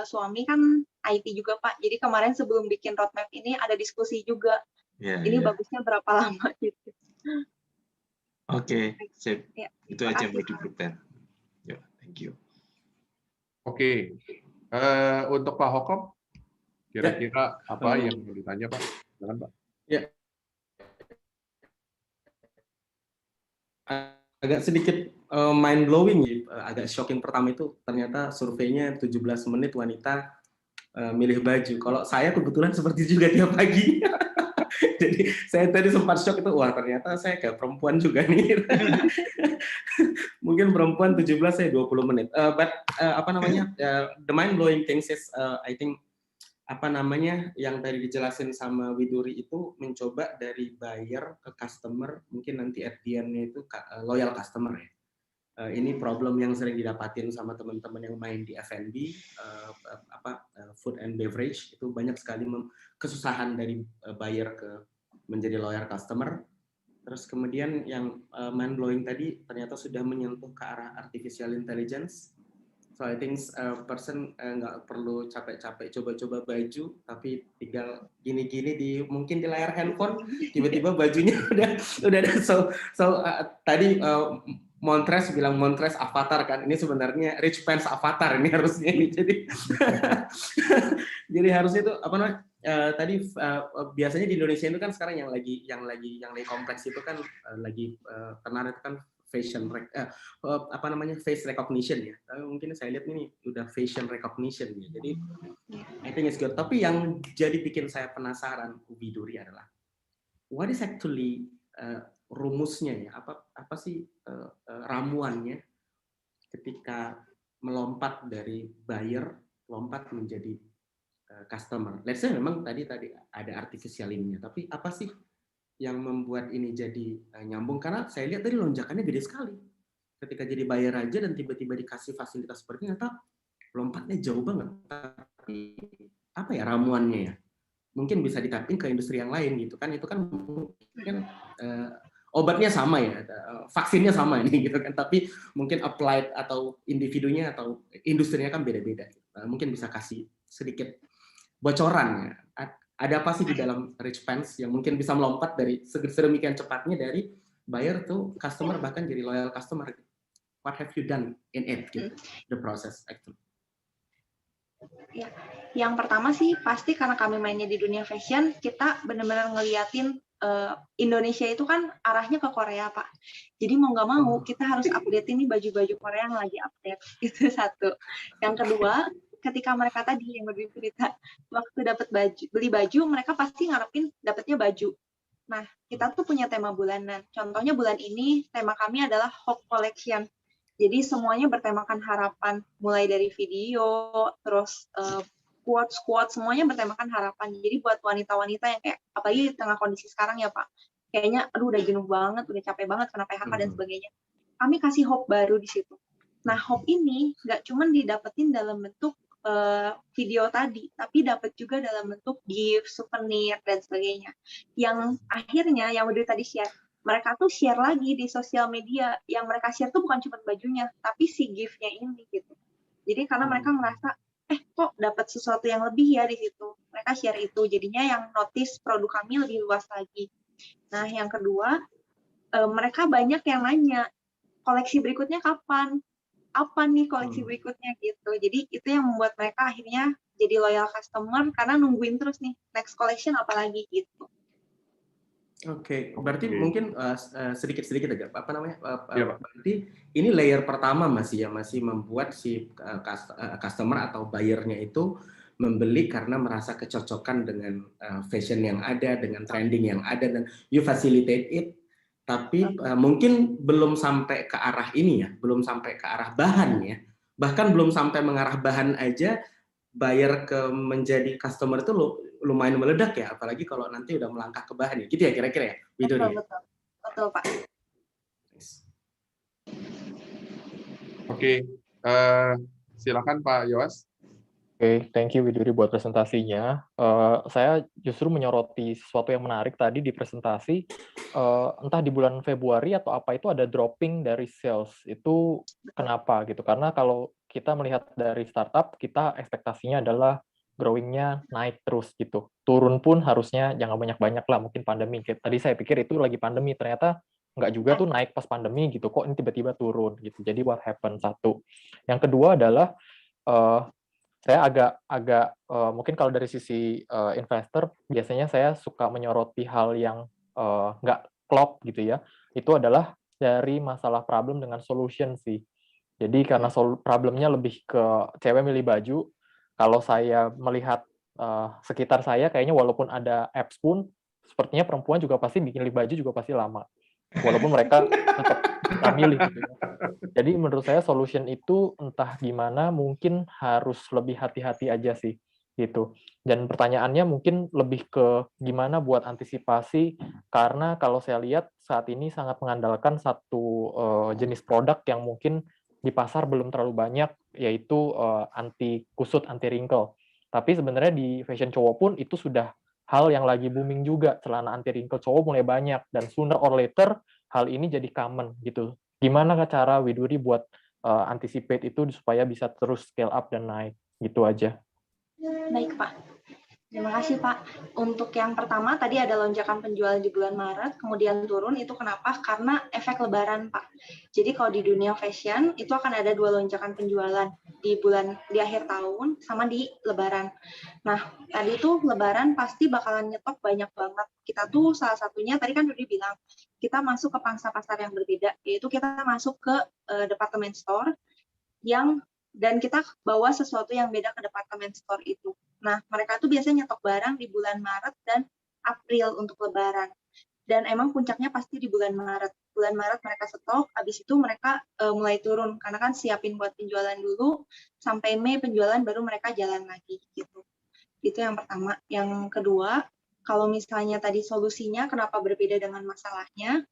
suami kan IT juga, Pak. Jadi kemarin sebelum bikin roadmap ini ada diskusi juga. Ini bagusnya berapa lama gitu. Oke, sip. Ya, itu aja yang perlu di-prepare. Thank you. Oke. Untuk Pak Hokom, kira-kira apa yang mau ditanya, Pak? Silakan, Pak. Ya. Agak sedikit mind blowing, agak shocking. Pertama itu ternyata surveinya 17 menit wanita milih baju. Kalau saya kebetulan seperti itu juga tiap pagi. Jadi saya tadi sempat shock itu, wah ternyata saya kayak perempuan juga nih. Mungkin perempuan 17, saya 20 menit. The mind blowing things is I think yang tadi dijelasin sama Widuri itu mencoba dari buyer ke customer, mungkin nanti at the end-nya itu loyal customer ya. Ini problem yang sering didapatin sama teman-teman yang main di F&B, food and beverage, itu banyak sekali kesusahan dari buyer ke menjadi loyal customer. Terus kemudian yang mind blowing tadi ternyata sudah menyentuh ke arah artificial intelligence. So I think person nggak perlu capek-capek coba-coba baju, tapi tinggal gini-gini mungkin di layar handphone, tiba-tiba bajunya udah ada. Tadi Montres bilang Montres avatar kan, ini sebenarnya Richpants avatar ini harusnya ini. Jadi harusnya itu tadi biasanya di Indonesia itu kan sekarang yang lagi kompleks itu kan lagi tenar itu kan facial face recognition ya. Mungkin saya lihat ini udah facial recognition ya. Jadi I think it's good. Tapi yang jadi bikin saya penasaran Widuri adalah what is actually rumusnya ya? Apa sih ramuannya ketika melompat dari buyer lompat menjadi customer. Let's say memang tadi ada artificial ini, tapi apa sih yang membuat ini jadi nyambung? Karena saya lihat tadi lonjakannya gede sekali. Ketika jadi buyer aja dan tiba-tiba dikasih fasilitas seperti ini, ternyata lompatnya jauh banget. Tapi apa ya ramuannya ya? Mungkin bisa ditapin ke industri yang lain gitu kan? Itu kan mungkin obatnya sama ya, vaksinnya sama ini gitu kan. Tapi mungkin applied atau individunya atau industrinya kan beda-beda. Mungkin bisa kasih sedikit bocoran ya. Ada apa sih di dalam Richpants yang mungkin bisa melompat dari sedemikian cepatnya dari buyer to customer bahkan jadi loyal customer? What have you done in it? Gitu, the process actually. Ya, yang pertama sih pasti karena kami mainnya di dunia fashion, kita benar-benar ngeliatin Indonesia itu kan arahnya ke Korea, Pak. Jadi mau nggak mau kita harus update ini baju-baju Korea yang lagi update. Itu satu. Yang kedua, ketika mereka tadi yang bercerita waktu dapat beli baju, mereka pasti ngarepin dapatnya baju. Nah, kita tuh punya tema bulanan. Contohnya bulan ini tema kami adalah Hope Collection. Jadi semuanya bertemakan harapan, mulai dari video, terus quotes semuanya bertemakan harapan. Jadi buat wanita-wanita yang kayak apalagi di tengah kondisi sekarang ya Pak, kayaknya aduh udah jenuh banget, udah capek banget kena PHK dan sebagainya. Kami kasih hope baru di situ. Nah, hope ini nggak cuma didapetin dalam bentuk video tadi, tapi dapat juga dalam bentuk gift, souvenir, dan sebagainya. Yang akhirnya yang udah tadi share, mereka tuh share lagi di sosial media. Yang mereka share tuh bukan cuma bajunya, tapi si gift-nya ini gitu. Jadi karena mereka merasa, kok dapat sesuatu yang lebih ya di situ. Mereka share itu, jadinya yang notice produk kami lebih luas lagi. Nah, yang kedua, mereka banyak yang nanya, koleksi berikutnya kapan? Apa nih koleksi berikutnya gitu. Jadi itu yang membuat mereka akhirnya jadi loyal customer karena nungguin terus nih, next collection apa lagi gitu. Oke, berarti mungkin sedikit-sedikit aja, apa namanya? Berarti ini layer pertama masih membuat si customer atau buyernya itu membeli karena merasa kecocokan dengan fashion yang ada, dengan trending yang ada, dan you facilitate it. Tapi mungkin belum sampai ke arah ini ya, belum sampai ke arah bahan ya. Bahkan belum sampai mengarah bahan aja, buyer ke menjadi customer itu lumayan meledak ya, apalagi kalau nanti udah melangkah ke bahan ya, gitu ya kira-kira ya, Widuri. Betul Pak. Oke, silakan Pak Yowas. Oke, thank you Widuri buat presentasinya. Saya justru menyoroti sesuatu yang menarik tadi di presentasi. Entah di bulan Februari atau apa itu ada dropping dari sales. Itu kenapa gitu? Karena kalau kita melihat dari startup, kita ekspektasinya adalah growing-nya naik terus gitu. Turun pun harusnya jangan banyak-banyak lah, mungkin pandemi. Tadi saya pikir itu lagi pandemi, ternyata nggak juga tuh naik pas pandemi gitu. Kok ini tiba-tiba turun gitu. Jadi what happened? Satu. Yang kedua adalah saya agak mungkin kalau dari sisi investor biasanya saya suka menyoroti hal yang nggak klop gitu ya. Itu adalah dari masalah problem dengan solution sih. Jadi karena problemnya lebih ke cewek milih baju. Kalau saya melihat sekitar saya kayaknya walaupun ada apps pun sepertinya perempuan juga pasti bikin baju juga pasti lama. Walaupun mereka tetap bisa milih gitu ya. Jadi menurut saya solution itu entah gimana mungkin harus lebih hati-hati aja sih gitu. Dan pertanyaannya mungkin lebih ke gimana buat antisipasi karena kalau saya lihat saat ini sangat mengandalkan satu jenis produk yang mungkin di pasar belum terlalu banyak yaitu anti kusut, anti wrinkle. Tapi sebenarnya di fashion cowok pun itu sudah hal yang lagi booming juga, celana anti wrinkle cowok mulai banyak dan sooner or later hal ini jadi common gitu. Gimana cara Widuri buat anticipate itu supaya bisa terus scale up dan naik gitu aja. Baik Pak. Terima kasih Pak. Untuk yang pertama tadi ada lonjakan penjualan di bulan Maret, kemudian turun, itu kenapa? Karena efek lebaran Pak. Jadi kalau di dunia fashion itu akan ada 2 lonjakan penjualan di akhir tahun sama di lebaran. Nah, tadi tuh lebaran pasti bakalan nyetok banyak banget. Kita tuh salah satunya tadi kan Rudi bilang, kita masuk ke pangsa pasar yang berbeda, yaitu kita masuk ke department store dan kita bawa sesuatu yang beda ke department store itu. Nah, mereka tuh biasanya nyetok barang di bulan Maret dan April untuk lebaran. Dan emang puncaknya pasti di bulan Maret. Bulan Maret mereka stok, habis itu mereka mulai turun. Karena kan siapin buat penjualan dulu, sampai Mei penjualan baru mereka jalan lagi. Gitu. Itu yang pertama. Yang kedua, kalau misalnya tadi solusinya kenapa berbeda dengan masalahnya,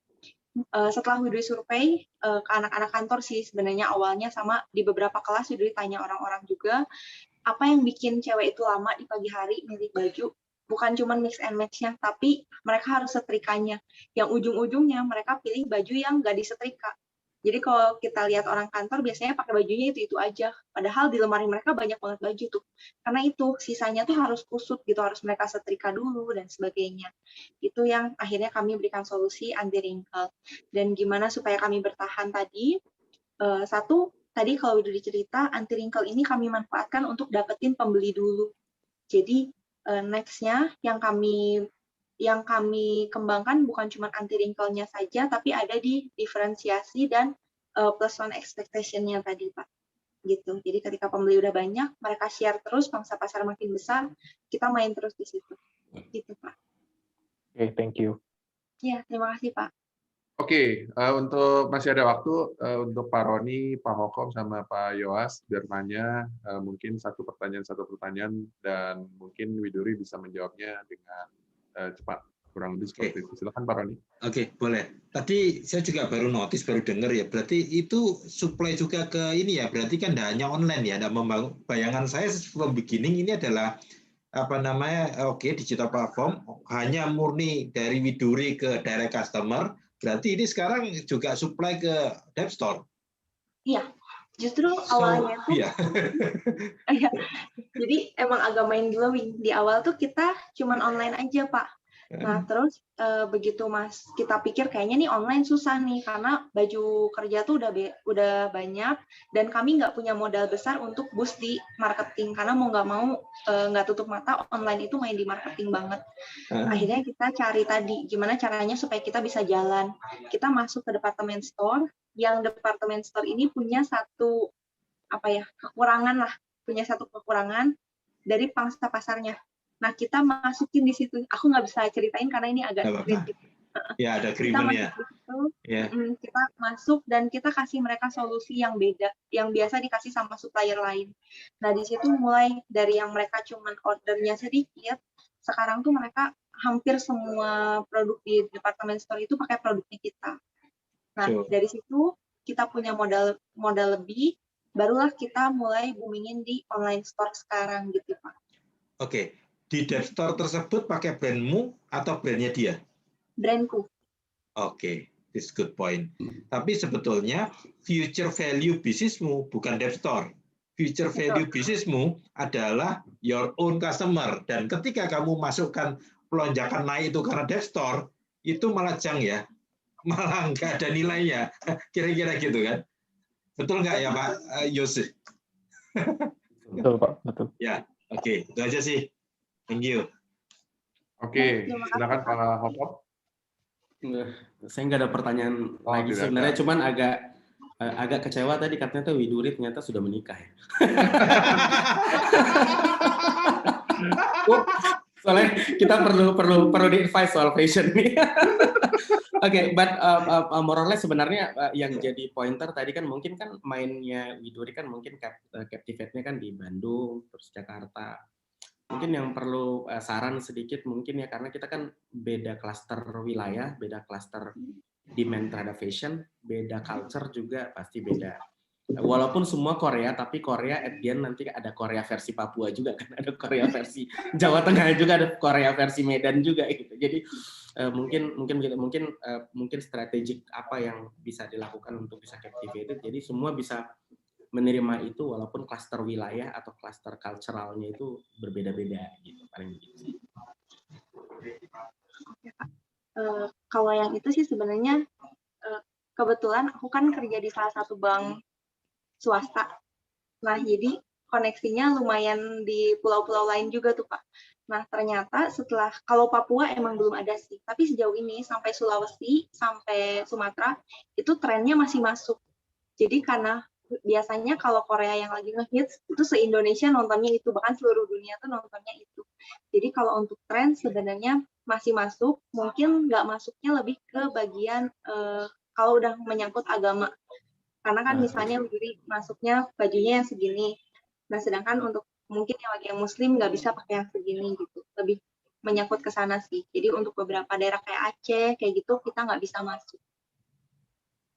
setelah Widuri survei ke anak-anak kantor sih sebenarnya awalnya sama di beberapa kelas Widuri tanya orang-orang juga apa yang bikin cewek itu lama di pagi hari milih baju, bukan cuma mix and match-nya, tapi mereka harus setrikanya. Yang ujung-ujungnya mereka pilih baju yang nggak disetrika. Jadi kalau kita lihat orang kantor biasanya pakai bajunya itu aja, padahal di lemari mereka banyak banget baju tuh. Karena itu sisanya tuh harus kusut gitu, harus mereka setrika dulu dan sebagainya. Itu yang akhirnya kami berikan solusi anti wrinkle. Dan gimana supaya kami bertahan tadi? Satu, tadi kalau udah dicerita, anti wrinkle ini kami manfaatkan untuk dapetin pembeli dulu. Jadi next-nya yang kami kembangkan bukan cuma anti wrinkle-nya saja, tapi ada di diferensiasi dan plus one expectation-nya tadi, Pak. Gitu. Jadi ketika pembeli udah banyak, mereka share terus, pangsa pasar makin besar, kita main terus di situ. Gitu, Pak. Oke, thank you. Ya, terima kasih, Pak. Oke, untuk masih ada waktu untuk Pak Roni, Pak Hokom, sama Pak Yowas bertanya mungkin satu pertanyaan dan mungkin Widuri bisa menjawabnya dengan cepat. kurang lebih seperti itu. Silakan Pak Roni. Oke, boleh. Tadi saya juga baru notice, baru dengar ya. Berarti itu supply juga ke ini ya. Berarti kan tidak hanya online ya. Membangun bayangan saya from beginning ini adalah apa namanya? Oke, digital platform hanya murni dari Widuri ke direct customer. Berarti ini sekarang juga supply ke Dev Store. Iya, justru awalnya tuh, iya. ya, jadi emang agak mind blowing. Di awal tuh kita cuman online aja, Pak. Nah, terus begitu kita pikir kayaknya nih online susah nih karena baju kerja tuh udah banyak dan kami nggak punya modal besar untuk boost di marketing karena mau nggak mau nggak tutup mata online itu main di marketing banget. Akhirnya kita cari tadi gimana caranya supaya kita bisa jalan. Kita masuk ke department store, yang department store ini punya satu kekurangan dari pangsa pasarnya. Nah, kita masukin di situ. Aku nggak bisa ceritain karena ini agak kritis. Ya, ada agreement ya. Kita masuk dan kita kasih mereka solusi yang beda, yang biasa dikasih sama supplier lain. Nah, di situ mulai dari yang mereka cuman ordernya sedikit, sekarang tuh mereka hampir semua produk di department store itu pakai produknya kita. Nah, dari situ kita punya modal lebih, barulah kita mulai boomingin di online store sekarang gitu, Pak. Oke. Di Dev Store tersebut pakai brandmu atau brandnya dia? Brandku. Oke, this good point. Tapi sebetulnya future value bisnismu bukan Dev Store. Future value bisnismu adalah your own customer. Dan ketika kamu masukkan pelonjakan naik itu karena Dev Store, itu malah jang ya. Malah nggak ada nilainya. Kira-kira gitu kan? Betul nggak ya Pak Yosef? Betul Pak, betul. Ya, oke. Itu aja sih. Thank you. Oke, silakan Pak Hokop. Saya nggak ada pertanyaan lagi sebenarnya, cuman agak kecewa tadi katanya tuh Widuri ternyata sudah menikah ya. Soalnya kita perlu di-advise soal fashion nih. Oke, but more or less sebenarnya yang jadi pointer tadi kan mungkin kan mainnya Widuri kan mungkin Captivate-nya kan di Bandung, terus Jakarta. Mungkin yang perlu saran sedikit mungkin ya karena kita kan beda klaster wilayah, beda klaster demand terhadap fashion, beda culture juga pasti beda. Walaupun semua Korea, tapi Korea at the end nanti ada Korea versi Papua juga kan, ada Korea versi Jawa Tengah juga, ada Korea versi Medan juga gitu. Jadi mungkin strategik apa yang bisa dilakukan untuk bisa captivated. Jadi semua bisa menerima itu walaupun klaster wilayah atau klaster culturalnya itu berbeda-beda gitu paling begitu. Kalau yang itu sih sebenarnya kebetulan aku kan kerja di salah satu bank swasta. Nah, jadi koneksinya lumayan di pulau-pulau lain juga tuh Pak. Nah, ternyata setelah kalau Papua emang belum ada sih, tapi sejauh ini sampai Sulawesi, sampai Sumatera itu trennya masih masuk. Jadi karena biasanya kalau Korea yang lagi ngehits itu se-Indonesia nontonnya itu, bahkan seluruh dunia tuh nontonnya itu. Jadi kalau untuk tren sebenarnya masih masuk, mungkin nggak masuknya lebih ke bagian kalau udah menyangkut agama. Karena kan misalnya Widuri masuknya bajunya yang segini, nah sedangkan untuk mungkin yang lagi yang Muslim nggak bisa pakai yang segini gitu, lebih menyangkut ke sana sih. Jadi untuk beberapa daerah kayak Aceh kayak gitu kita nggak bisa masuk.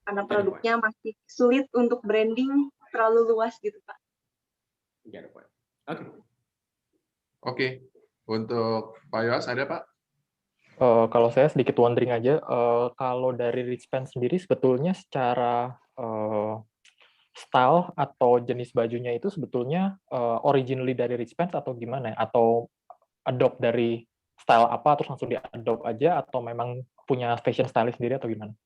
Karena produknya masih sulit untuk branding terlalu luas gitu Pak. Oke. Untuk Pak Yos ada Pak? Kalau saya sedikit wondering aja, kalau dari Richpants sendiri sebetulnya secara style atau jenis bajunya itu sebetulnya originally dari Richpants atau gimana? Atau adopt dari style apa terus langsung di-adopt aja atau memang punya fashion stylist sendiri atau gimana?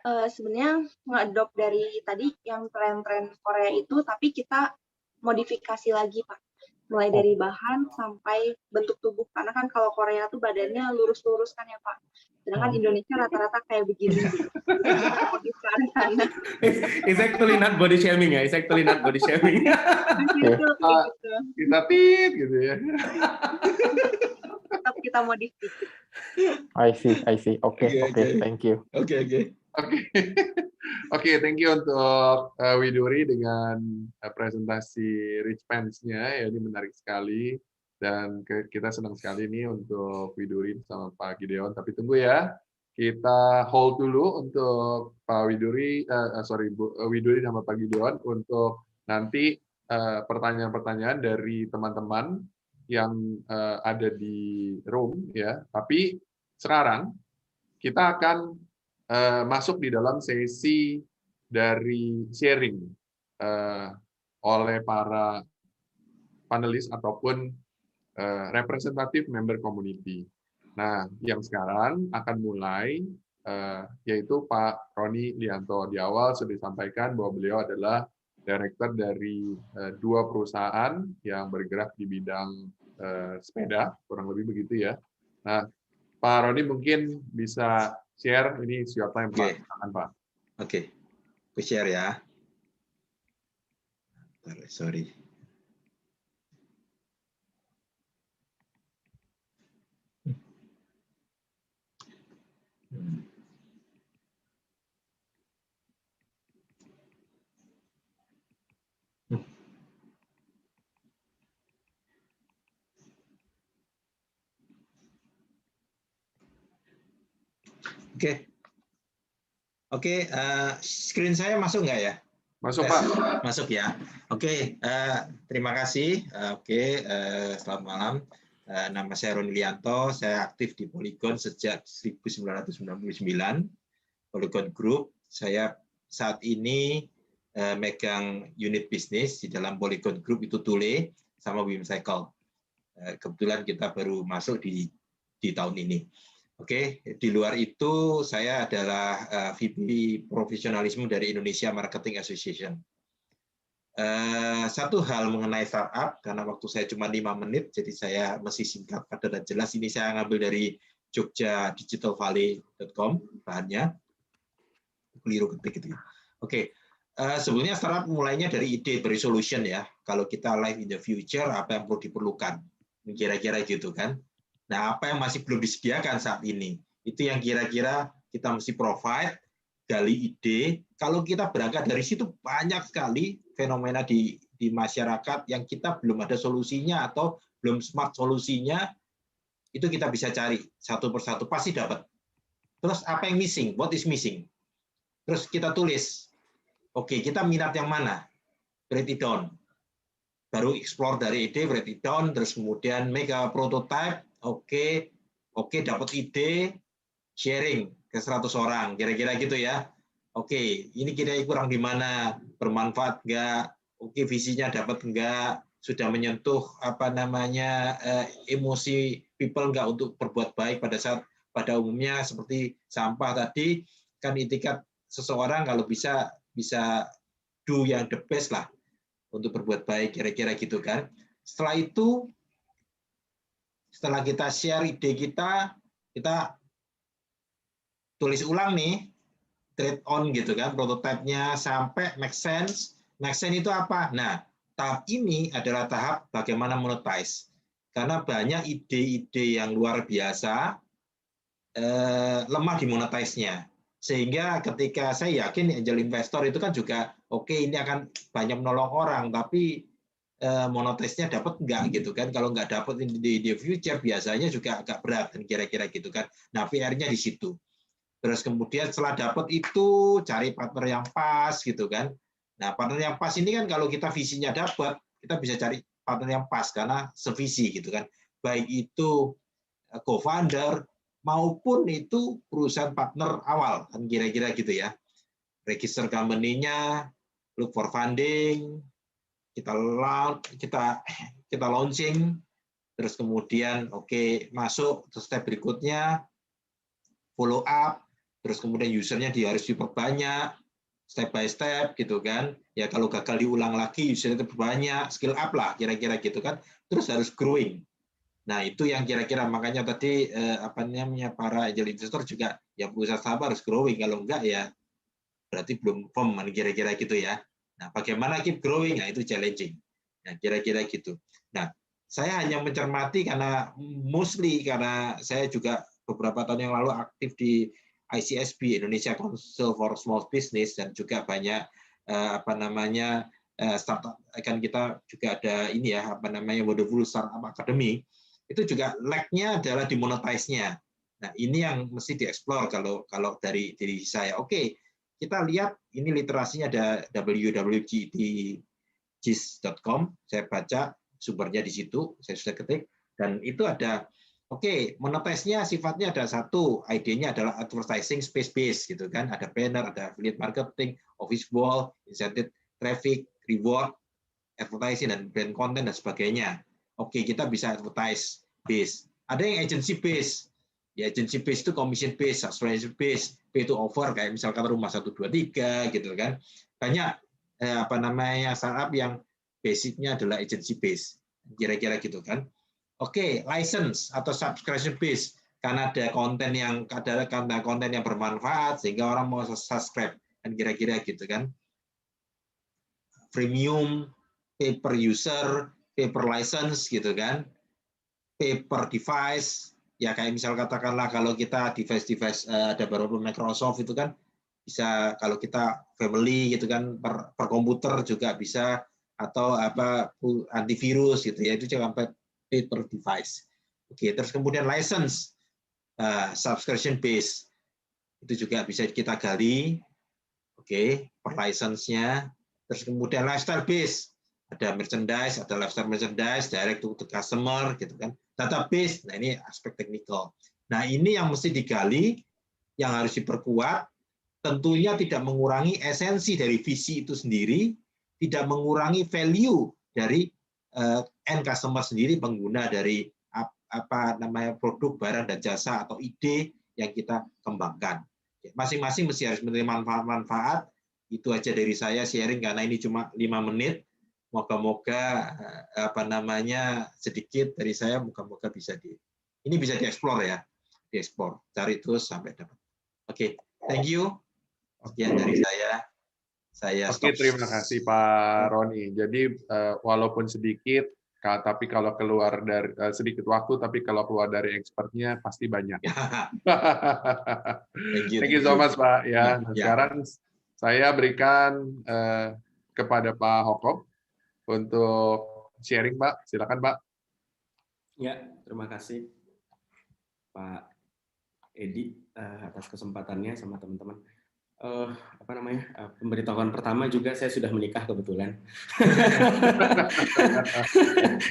Sebenarnya nge-adopt dari tadi yang tren-tren Korea itu, tapi kita modifikasi lagi Pak. Mulai dari bahan sampai bentuk tubuh. Karena kan kalau Korea tuh badannya lurus-lurus kan ya Pak. Sedangkan Indonesia rata-rata kayak begini. It's actually not body shaming ya. It's actually not body shaming. Kita tit gitu ya. Tetap kita modif. I see. Oke, thank you. Oke, thank you untuk Widuri dengan presentasi Richpants-nya, ya ini menarik sekali. Dan kita senang sekali nih untuk Widuri sama Pak Gideon. Tapi tunggu ya, kita hold dulu untuk Pak Widuri, Widuri sama Pak Gideon untuk nanti pertanyaan-pertanyaan dari teman-teman yang ada di room ya. Tapi sekarang kita akan masuk di dalam sesi dari sharing oleh para panelis ataupun representatif member community. Nah, yang sekarang akan mulai yaitu Pak Roni Lianto. Di awal sudah disampaikan bahwa beliau adalah direktur dari 2 perusahaan yang bergerak di bidang sepeda, kurang lebih begitu ya. Nah, Pak Roni mungkin bisa share, ini your time, Pak. Silakan, Pak. Oke, aku share ya. Sorry. Oke, screen saya masuk nggak ya? Masuk, Pak. Masuk ya. Oke, terima kasih. Oke, selamat malam. Nama saya Roni Lianto. Saya aktif di Polygon sejak 1999. Polygon Group. Saya saat ini megang unit bisnis di dalam Polygon Group itu Thule sama Wimcycle. Kebetulan kita baru masuk di tahun ini. Oke, di luar itu saya adalah VP profesionalisme dari Indonesia Marketing Association. Satu hal mengenai startup, karena waktu saya cuma 5 menit, jadi saya mesti singkat, padat dan jelas. Ini saya ngambil dari jogjadigitalvalley.com bahannya. Keliru ketik gitu ya. Oke, sebetulnya startup mulainya dari ide bersolution ya. Kalau kita live in the future, apa yang perlu diperlukan? Kira-kira gitu kan. Nah, apa yang masih belum disediakan saat ini? Itu yang kira-kira kita mesti provide, gali ide. Kalau kita berangkat dari situ, banyak sekali fenomena di masyarakat yang kita belum ada solusinya atau belum smart solusinya, itu kita bisa cari satu persatu, pasti dapat. Terus apa yang missing? What is missing? Terus kita tulis, oke, kita minat yang mana? Break it down. Baru explore dari ide, break it down, terus kemudian make a prototype. Oke, dapat ide, sharing ke 100 orang, kira-kira gitu ya. Oke, ini kira-kira kurang di mana, bermanfaat enggak? Oke, visinya dapat enggak? Sudah menyentuh apa namanya emosi people enggak untuk berbuat baik pada umumnya seperti sampah tadi, kan itikat seseorang kalau bisa do yang the best lah untuk berbuat baik, kira-kira gitu kan. Setelah itu, setelah kita share ide kita tulis ulang nih, trade on gitu kan, prototipenya sampai make sense. Make sense itu apa? Nah, tahap ini adalah tahap bagaimana monetize. Karena banyak ide-ide yang luar biasa, lemah di monetize-nya. Sehingga ketika saya yakin angel investor itu kan juga, oke, ini akan banyak menolong orang, tapi monetize-nya dapat enggak gitu kan. Kalau enggak dapat di future biasanya juga agak berat kan, kira-kira gitu kan. Nah, PR-nya di situ. Terus kemudian setelah dapat itu cari partner yang pas gitu kan. Nah, partner yang pas ini kan kalau kita visinya dapat, kita bisa cari partner yang pas karena sevisi gitu kan. Baik itu co-founder maupun itu perusahaan partner awal kan, kira-kira gitu ya. Register company-nya, look for funding, kita launching, terus kemudian oke, masuk ke step berikutnya, follow up, terus kemudian usernya harus diperbanyak, step by step gitu kan. Ya kalau gagal diulang lagi, usernya terbanyak, skill up lah kira-kira gitu kan. Terus harus growing. Nah itu yang kira-kira makanya tadi apa namanya para angel investor juga ya perusahaan sahabat harus growing, kalau enggak ya berarti belum firm kira-kira gitu ya. Nah, bagaimana keep growing? Nah, itu challenging. Nah, kira-kira gitu. Nah, saya hanya mencermati karena saya juga beberapa tahun yang lalu aktif di ICSB, Indonesia Council for Small Business, dan juga banyak startup, kan kita juga ada ini ya, apa namanya, Wonderful Startup Academy, itu juga lag-nya adalah di monetize-nya. Nah, ini yang mesti dieksplor kalau dari diri saya. Oke, kita lihat ini literasinya ada www.gis.com, saya baca sumbernya di situ, saya sudah ketik, dan itu ada, oke, monetize-nya sifatnya ada satu, ID-nya adalah advertising space-based, gitu kan, ada banner, ada affiliate marketing, office wall, incentive traffic, reward, advertising, dan brand content, dan sebagainya. Oke, kita bisa advertise base. Ada yang agency base. Ya, agency base itu commission base, subscription base, pay to offer, kayak misalkan Rumah 123, gitu kan. Banyak apa namanya startup yang basicnya adalah agency base, kira-kira gitu kan. Oke, license atau subscription base, karena ada konten yang bermanfaat sehingga orang mau subscribe, kan kira-kira gitu kan. Premium, pay per user, pay per license, gitu kan, pay per device, ya kayak misal katakanlah kalau kita device ada beberapa Microsoft itu kan bisa, kalau kita family gitu kan per komputer juga bisa, atau apa antivirus gitu ya, itu juga sampai pay per device. Oke, terus kemudian license, subscription base, itu juga bisa kita gali. Oke, per license-nya. Terus kemudian lifestyle base, ada merchandise, ada lifestyle merchandise, direct to customer, gitu kan. Database, nah ini aspek teknikal. Nah ini yang mesti digali, yang harus diperkuat, tentunya tidak mengurangi esensi dari visi itu sendiri, tidak mengurangi value dari end customer sendiri, pengguna dari apa namanya produk, barang, dan jasa atau ide yang kita kembangkan. Masing-masing mesti harus menerima manfaat. Itu aja dari saya sharing karena ini cuma 5 menit. Moga-moga apa namanya sedikit dari saya, moga-moga bisa ini bisa dieksplor ya, dieksplor, cari terus sampai dapat. Oke, thank you. Sekian dari saya. Oke, terima kasih Pak Roni. Jadi walaupun sedikit, tapi kalau keluar dari sedikit waktu, tapi kalau keluar dari expertnya pasti banyak. Thank you so much Pak. Ya, sekarang saya berikan kepada Pak Hokop untuk sharing, Pak. Silakan, Pak. Ya, terima kasih Pak Edi atas kesempatannya sama teman-teman. Apa namanya? Pemberitahuan pertama juga saya sudah menikah kebetulan.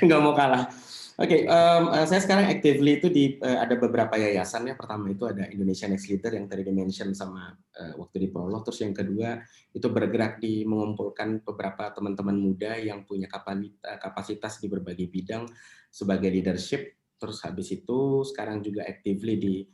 Nggak mau kalah. Oke, saya sekarang actively itu ada beberapa yayasan ya. Pertama itu ada Indonesia Next Leader yang tadi di-mention sama waktu di prolog. Terus yang kedua itu bergerak di mengumpulkan beberapa teman-teman muda yang punya kapasitas di berbagai bidang sebagai leadership. Terus habis itu sekarang juga actively di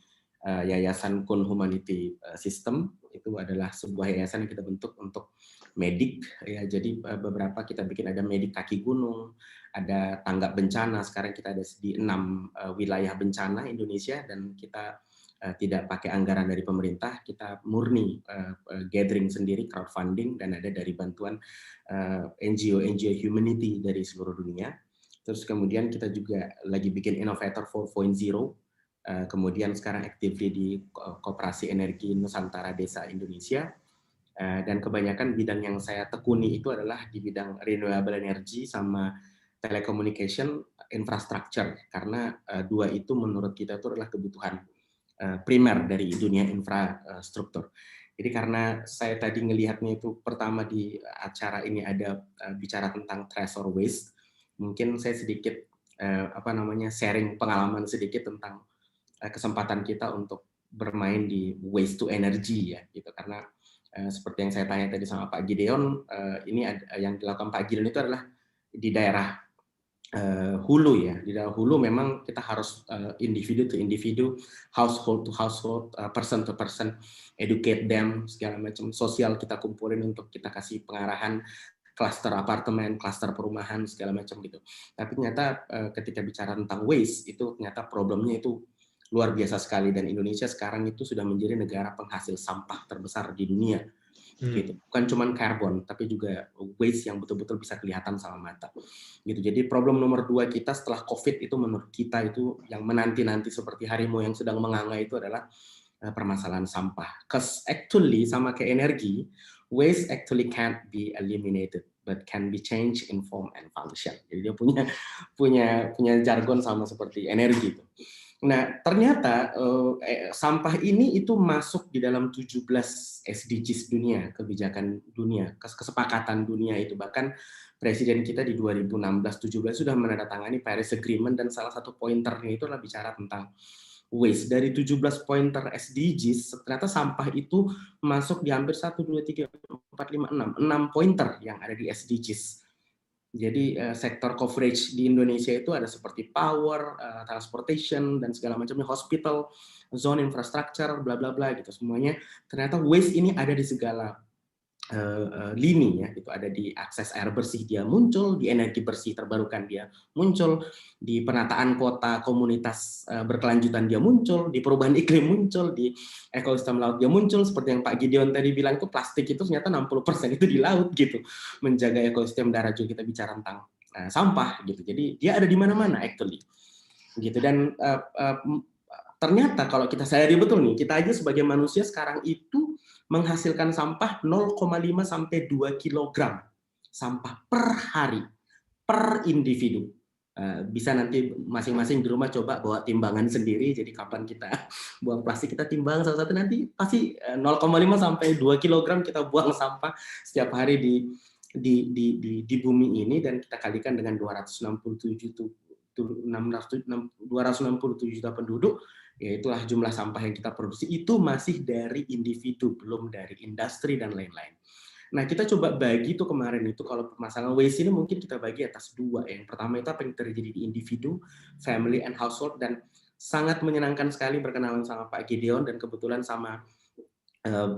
Yayasan Kun Humanity System. Itu adalah sebuah yayasan yang kita bentuk untuk medik ya. Jadi beberapa kita bikin, ada medik kaki gunung, ada tanggap bencana. Sekarang kita ada di 6 wilayah bencana Indonesia, dan kita tidak pakai anggaran dari pemerintah, kita murni gathering sendiri, crowdfunding, dan ada dari bantuan NGO humanity dari seluruh dunia. Terus kemudian kita juga lagi bikin Innovator 4.0, kemudian sekarang actively di Koperasi Energi Nusantara Desa Indonesia, dan kebanyakan bidang yang saya tekuni itu adalah di bidang renewable energy sama telecommunication infrastructure, karena dua itu menurut kita itu adalah kebutuhan primer dari dunia infrastruktur. Jadi karena saya tadi ngelihatnya itu pertama di acara ini ada bicara tentang trash or waste, mungkin saya sedikit sharing pengalaman sedikit tentang kesempatan kita untuk bermain di waste to energy ya gitu. Karena seperti yang saya tanya tadi sama Pak Gideon, ini yang dilakukan Pak Gideon itu adalah di daerah hulu ya. Di daerah hulu memang kita harus individu to individu, household to household, person to person, educate them, segala macam sosial kita kumpulin untuk kita kasih pengarahan, klaster apartemen, klaster perumahan, segala macam gitu. Tapi ternyata ketika bicara tentang waste, itu ternyata problemnya itu luar biasa sekali, dan Indonesia sekarang itu sudah menjadi negara penghasil sampah terbesar di dunia. Gitu. Bukan cuma karbon, tapi juga waste yang betul-betul bisa kelihatan sama mata. Gitu. Jadi problem nomor 2 kita setelah COVID itu menurut kita itu yang menanti-nanti seperti harimau yang sedang menganga itu adalah permasalahan sampah. Because actually sama kayak energi, waste actually can't be eliminated. but can be changed in form and function. Jadi dia punya jargon sama seperti energi itu. Nah, ternyata sampah ini itu masuk di dalam 17 SDGs dunia, kebijakan dunia, kesepakatan dunia itu. Bahkan Presiden kita di 2016-17 sudah menandatangani Paris Agreement, dan salah satu pointernya itu adalah bicara tentang waste. Dari 17 pointer SDGs, ternyata sampah itu masuk di hampir 1, 2, 3, 4, 5, 6 pointer yang ada di SDGs. Jadi sektor coverage di Indonesia itu ada seperti power, transportation, dan segala macamnya, hospital, zone infrastructure, bla bla bla gitu. Semuanya ternyata waste ini ada di segala lini ya. Itu ada di akses air bersih dia muncul, di energi bersih terbarukan dia muncul, di penataan kota komunitas berkelanjutan dia muncul, di perubahan iklim muncul, di ekosistem laut dia muncul. Seperti yang Pak Gideon tadi bilang, itu plastik itu ternyata 60% itu di laut gitu. Menjaga ekosistem darat juga kita bicara tentang sampah gitu. Jadi dia ada di mana-mana actually. Gitu. Dan ternyata kalau kita sadari betul nih, kita aja sebagai manusia sekarang itu menghasilkan sampah 0,5 sampai 2 kg sampah per hari, per individu. Bisa nanti masing-masing di rumah coba bawa timbangan sendiri, jadi kapan kita buang plastik kita timbang satu-satu, nanti pasti 0,5 sampai 2 kg kita buang sampah setiap hari di bumi ini, dan kita kalikan dengan 267 juta penduduk, yaitulah jumlah sampah yang kita produksi. Itu masih dari individu, belum dari industri dan lain-lain. Nah, kita coba bagi itu kemarin itu, kalau masalah waste ini mungkin kita bagi atas 2. Yang pertama itu apa yang terjadi di individu, family and household, dan sangat menyenangkan sekali berkenalan sama Pak Gideon, dan kebetulan sama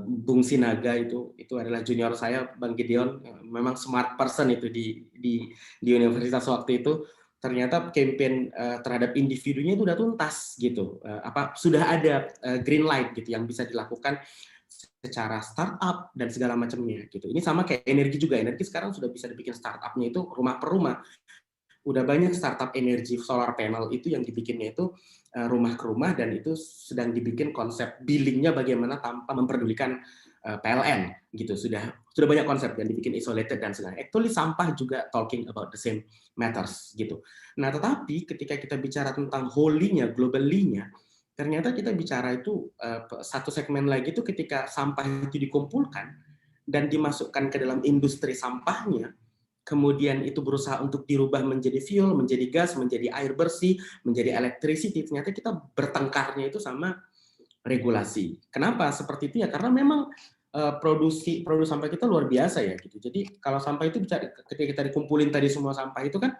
Bung Sinaga itu adalah junior saya, Bang Gideon, memang smart person itu di universitas waktu itu. Ternyata campaign terhadap individunya itu udah tuntas gitu. Sudah ada green light gitu yang bisa dilakukan secara startup dan segala macamnya gitu. Ini sama kayak energi juga. Energi sekarang sudah bisa dibikin startupnya itu rumah per rumah. Udah banyak startup energi solar panel itu yang dibikinnya itu rumah ke rumah, dan itu sedang dibikin konsep billingnya bagaimana tanpa memperdulikan PLN gitu. Sudah banyak konsep yang dibikin isolated dan segala. Actually sampah juga talking about the same matters gitu. Nah, tetapi ketika kita bicara tentang whole-nya, globally-nya, ternyata kita bicara itu satu segmen lagi itu ketika sampah itu dikumpulkan dan dimasukkan ke dalam industri sampahnya, kemudian itu berusaha untuk dirubah menjadi fuel, menjadi gas, menjadi air bersih, menjadi electricity, ternyata kita bertengkarnya itu sama regulasi. Kenapa seperti itu ya? Karena memang produksi sampah kita luar biasa ya gitu. Jadi kalau sampah itu ketika kita dikumpulin tadi semua sampah itu kan,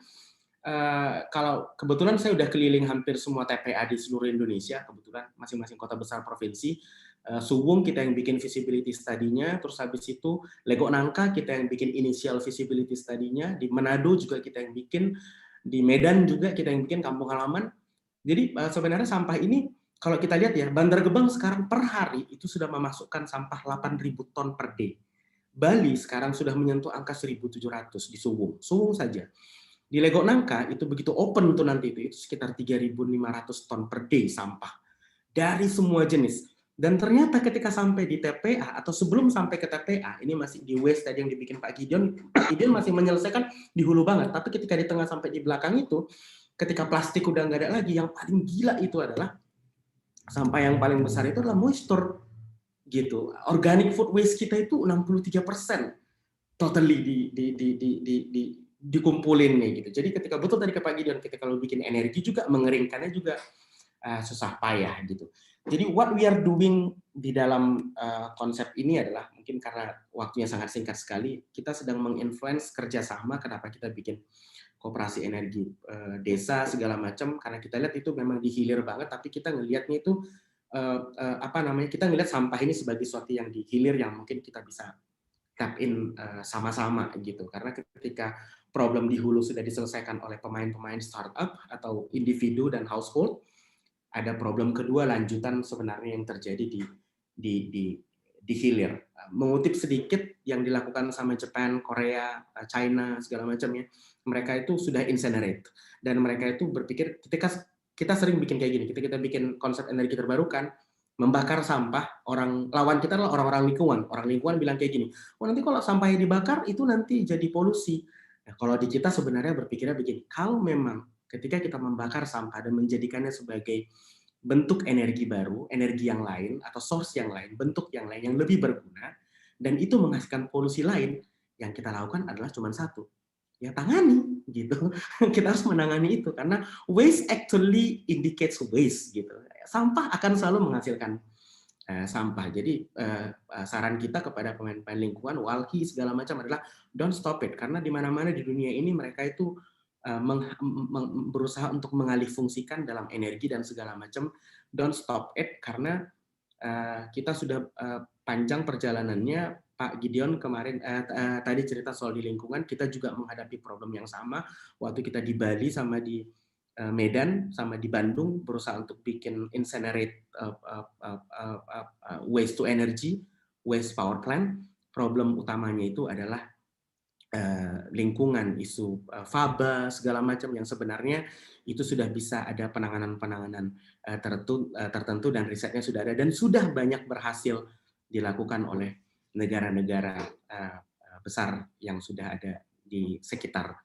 kalau kebetulan saya udah keliling hampir semua TPA di seluruh Indonesia, kebetulan masing-masing kota besar provinsi. Suwung kita yang bikin feasibility study-nya, terus habis itu Legok Nangka kita yang bikin initial feasibility study-nya, di Manado juga kita yang bikin, di Medan juga kita yang bikin kampung halaman. Jadi sebenarnya sampah ini kalau kita lihat ya, Bantar Gebang sekarang per hari itu sudah memasukkan sampah 8.000 ton per day. Bali sekarang sudah menyentuh angka 1.700 di Suwung saja. Di Legok Nangka itu begitu open tuh nanti itu sekitar 3.500 ton per day sampah dari semua jenis. Dan ternyata ketika sampai di TPA atau sebelum sampai ke TPA, ini masih di waste tadi yang dibikin Pak Gideon masih menyelesaikan di hulu banget. Tapi ketika di tengah sampai di belakang itu, ketika plastik udah nggak ada lagi, yang paling gila itu adalah sampah yang paling besar itu adalah moisture gitu. Organic food waste kita itu 63% totally dikumpulin nih gitu. Jadi ketika betul tadi ke Pak Gideon, ketika kalau bikin energi juga mengeringkannya juga susah payah gitu. Jadi what we are doing di dalam konsep ini adalah, mungkin karena waktunya sangat singkat sekali, kita sedang menginfluence kerjasama. Kenapa kita bikin koperasi energi desa segala macam, karena kita lihat itu memang dihilir banget, tapi kita ngelihatnya itu kita ngelihat sampah ini sebagai sesuatu yang dihilir yang mungkin kita bisa tap in sama-sama gitu. Karena ketika problem di hulu sudah diselesaikan oleh pemain-pemain startup atau individu dan household, ada problem kedua lanjutan sebenarnya yang terjadi di hilir. Mengutip sedikit yang dilakukan sama Jepang, Korea, China segala macamnya, mereka itu sudah incinerate, dan mereka itu berpikir ketika kita sering bikin kayak gini, kita bikin konsep energi terbarukan, membakar sampah, lawan kita adalah orang-orang lingkungan. Orang lingkungan bilang kayak gini, oh nanti kalau sampahnya dibakar itu nanti jadi polusi. Nah, kalau di kita sebenarnya berpikirnya begini, kalau memang ketika kita membakar sampah dan menjadikannya sebagai bentuk energi baru, energi yang lain atau source yang lain, bentuk yang lain yang lebih berguna, dan itu menghasilkan polusi lain, yang kita lakukan adalah cuma satu, ya tangani gitu. Kita harus menangani itu karena waste actually indicates waste gitu. Sampah akan selalu menghasilkan sampah. Jadi saran kita kepada pemain-pemain lingkungan, walhi segala macam adalah don't stop it, karena di mana-mana di dunia ini mereka itu berusaha untuk mengalihfungsikan dalam energi dan segala macam. Don't stop it karena kita sudah panjang perjalanannya. Pak Gideon kemarin tadi cerita soal di lingkungan, kita juga menghadapi problem yang sama waktu kita di Bali sama di Medan sama di Bandung berusaha untuk bikin incinerate waste to energy, waste power plant. Problem utamanya itu adalah lingkungan, isu faba segala macam yang sebenarnya itu sudah bisa ada penanganan-penanganan tertentu dan risetnya sudah ada dan sudah banyak berhasil dilakukan oleh negara-negara besar yang sudah ada di sekitar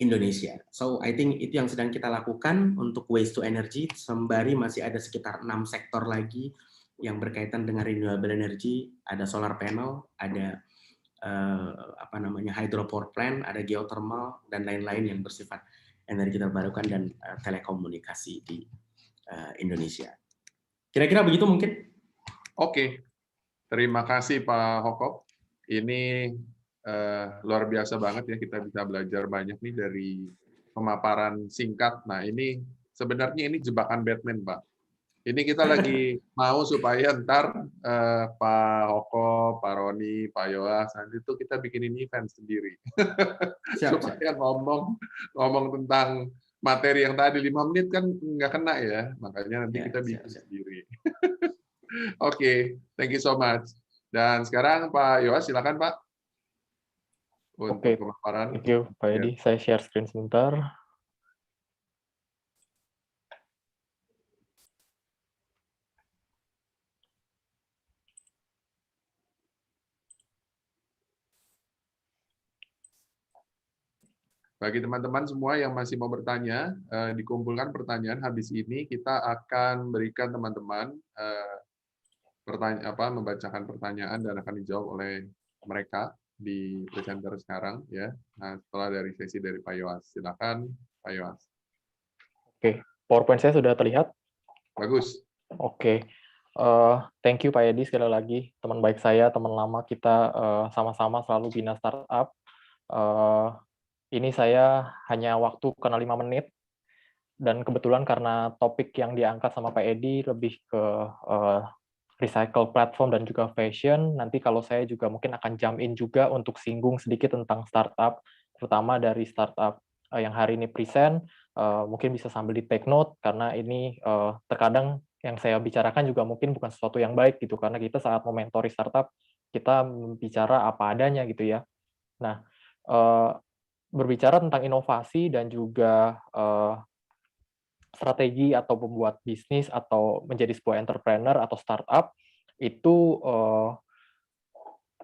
Indonesia. So I think itu yang sedang kita lakukan untuk waste to energy. Sembari masih ada sekitar 6 sektor lagi yang berkaitan dengan renewable energy. Ada solar panel, ada hydro power plant, ada geothermal dan lain-lain yang bersifat energi terbarukan dan telekomunikasi di Indonesia. Kira-kira begitu mungkin? Oke, terima kasih Pak Hokop. Ini luar biasa banget ya, kita bisa belajar banyak nih dari pemaparan singkat. Nah ini sebenarnya ini jebakan Batman Pak. Ini kita lagi mau supaya ntar Pak Hoko, Pak Roni, Pak Yoas, nanti itu kita bikin event sendiri. Supaya ngomong tentang materi yang tadi 5 menit kan nggak kena ya, makanya nanti kita bikin sendiri. Oke, thank you so much. Dan sekarang Pak Yoas, silakan Pak. Untuk pemaparan. Thank you Pak Edi. Saya share screen sebentar. Bagi teman-teman semua yang masih mau bertanya, dikumpulkan pertanyaan. Habis ini kita akan berikan teman-teman membacakan pertanyaan dan akan dijawab oleh mereka di presenter sekarang ya. Nah, setelah dari sesi dari Pak Yoas, silakan Pak Yoas. Oke, PowerPoint saya sudah terlihat. Bagus. Oke, thank you Pak Edi sekali lagi, teman baik saya, teman lama kita sama-sama selalu bina startup. Ini saya hanya waktu kena 5 menit, dan kebetulan karena topik yang diangkat sama Pak Edi lebih ke recycle platform dan juga fashion, nanti kalau saya juga mungkin akan jump in juga untuk singgung sedikit tentang startup, terutama dari startup yang hari ini present, mungkin bisa sambil di take note, karena ini terkadang yang saya bicarakan juga mungkin bukan sesuatu yang baik gitu, karena kita saat mementori startup, kita bicara apa adanya gitu ya. Nah, berbicara tentang inovasi dan juga strategi atau membuat bisnis atau menjadi sebuah entrepreneur atau startup itu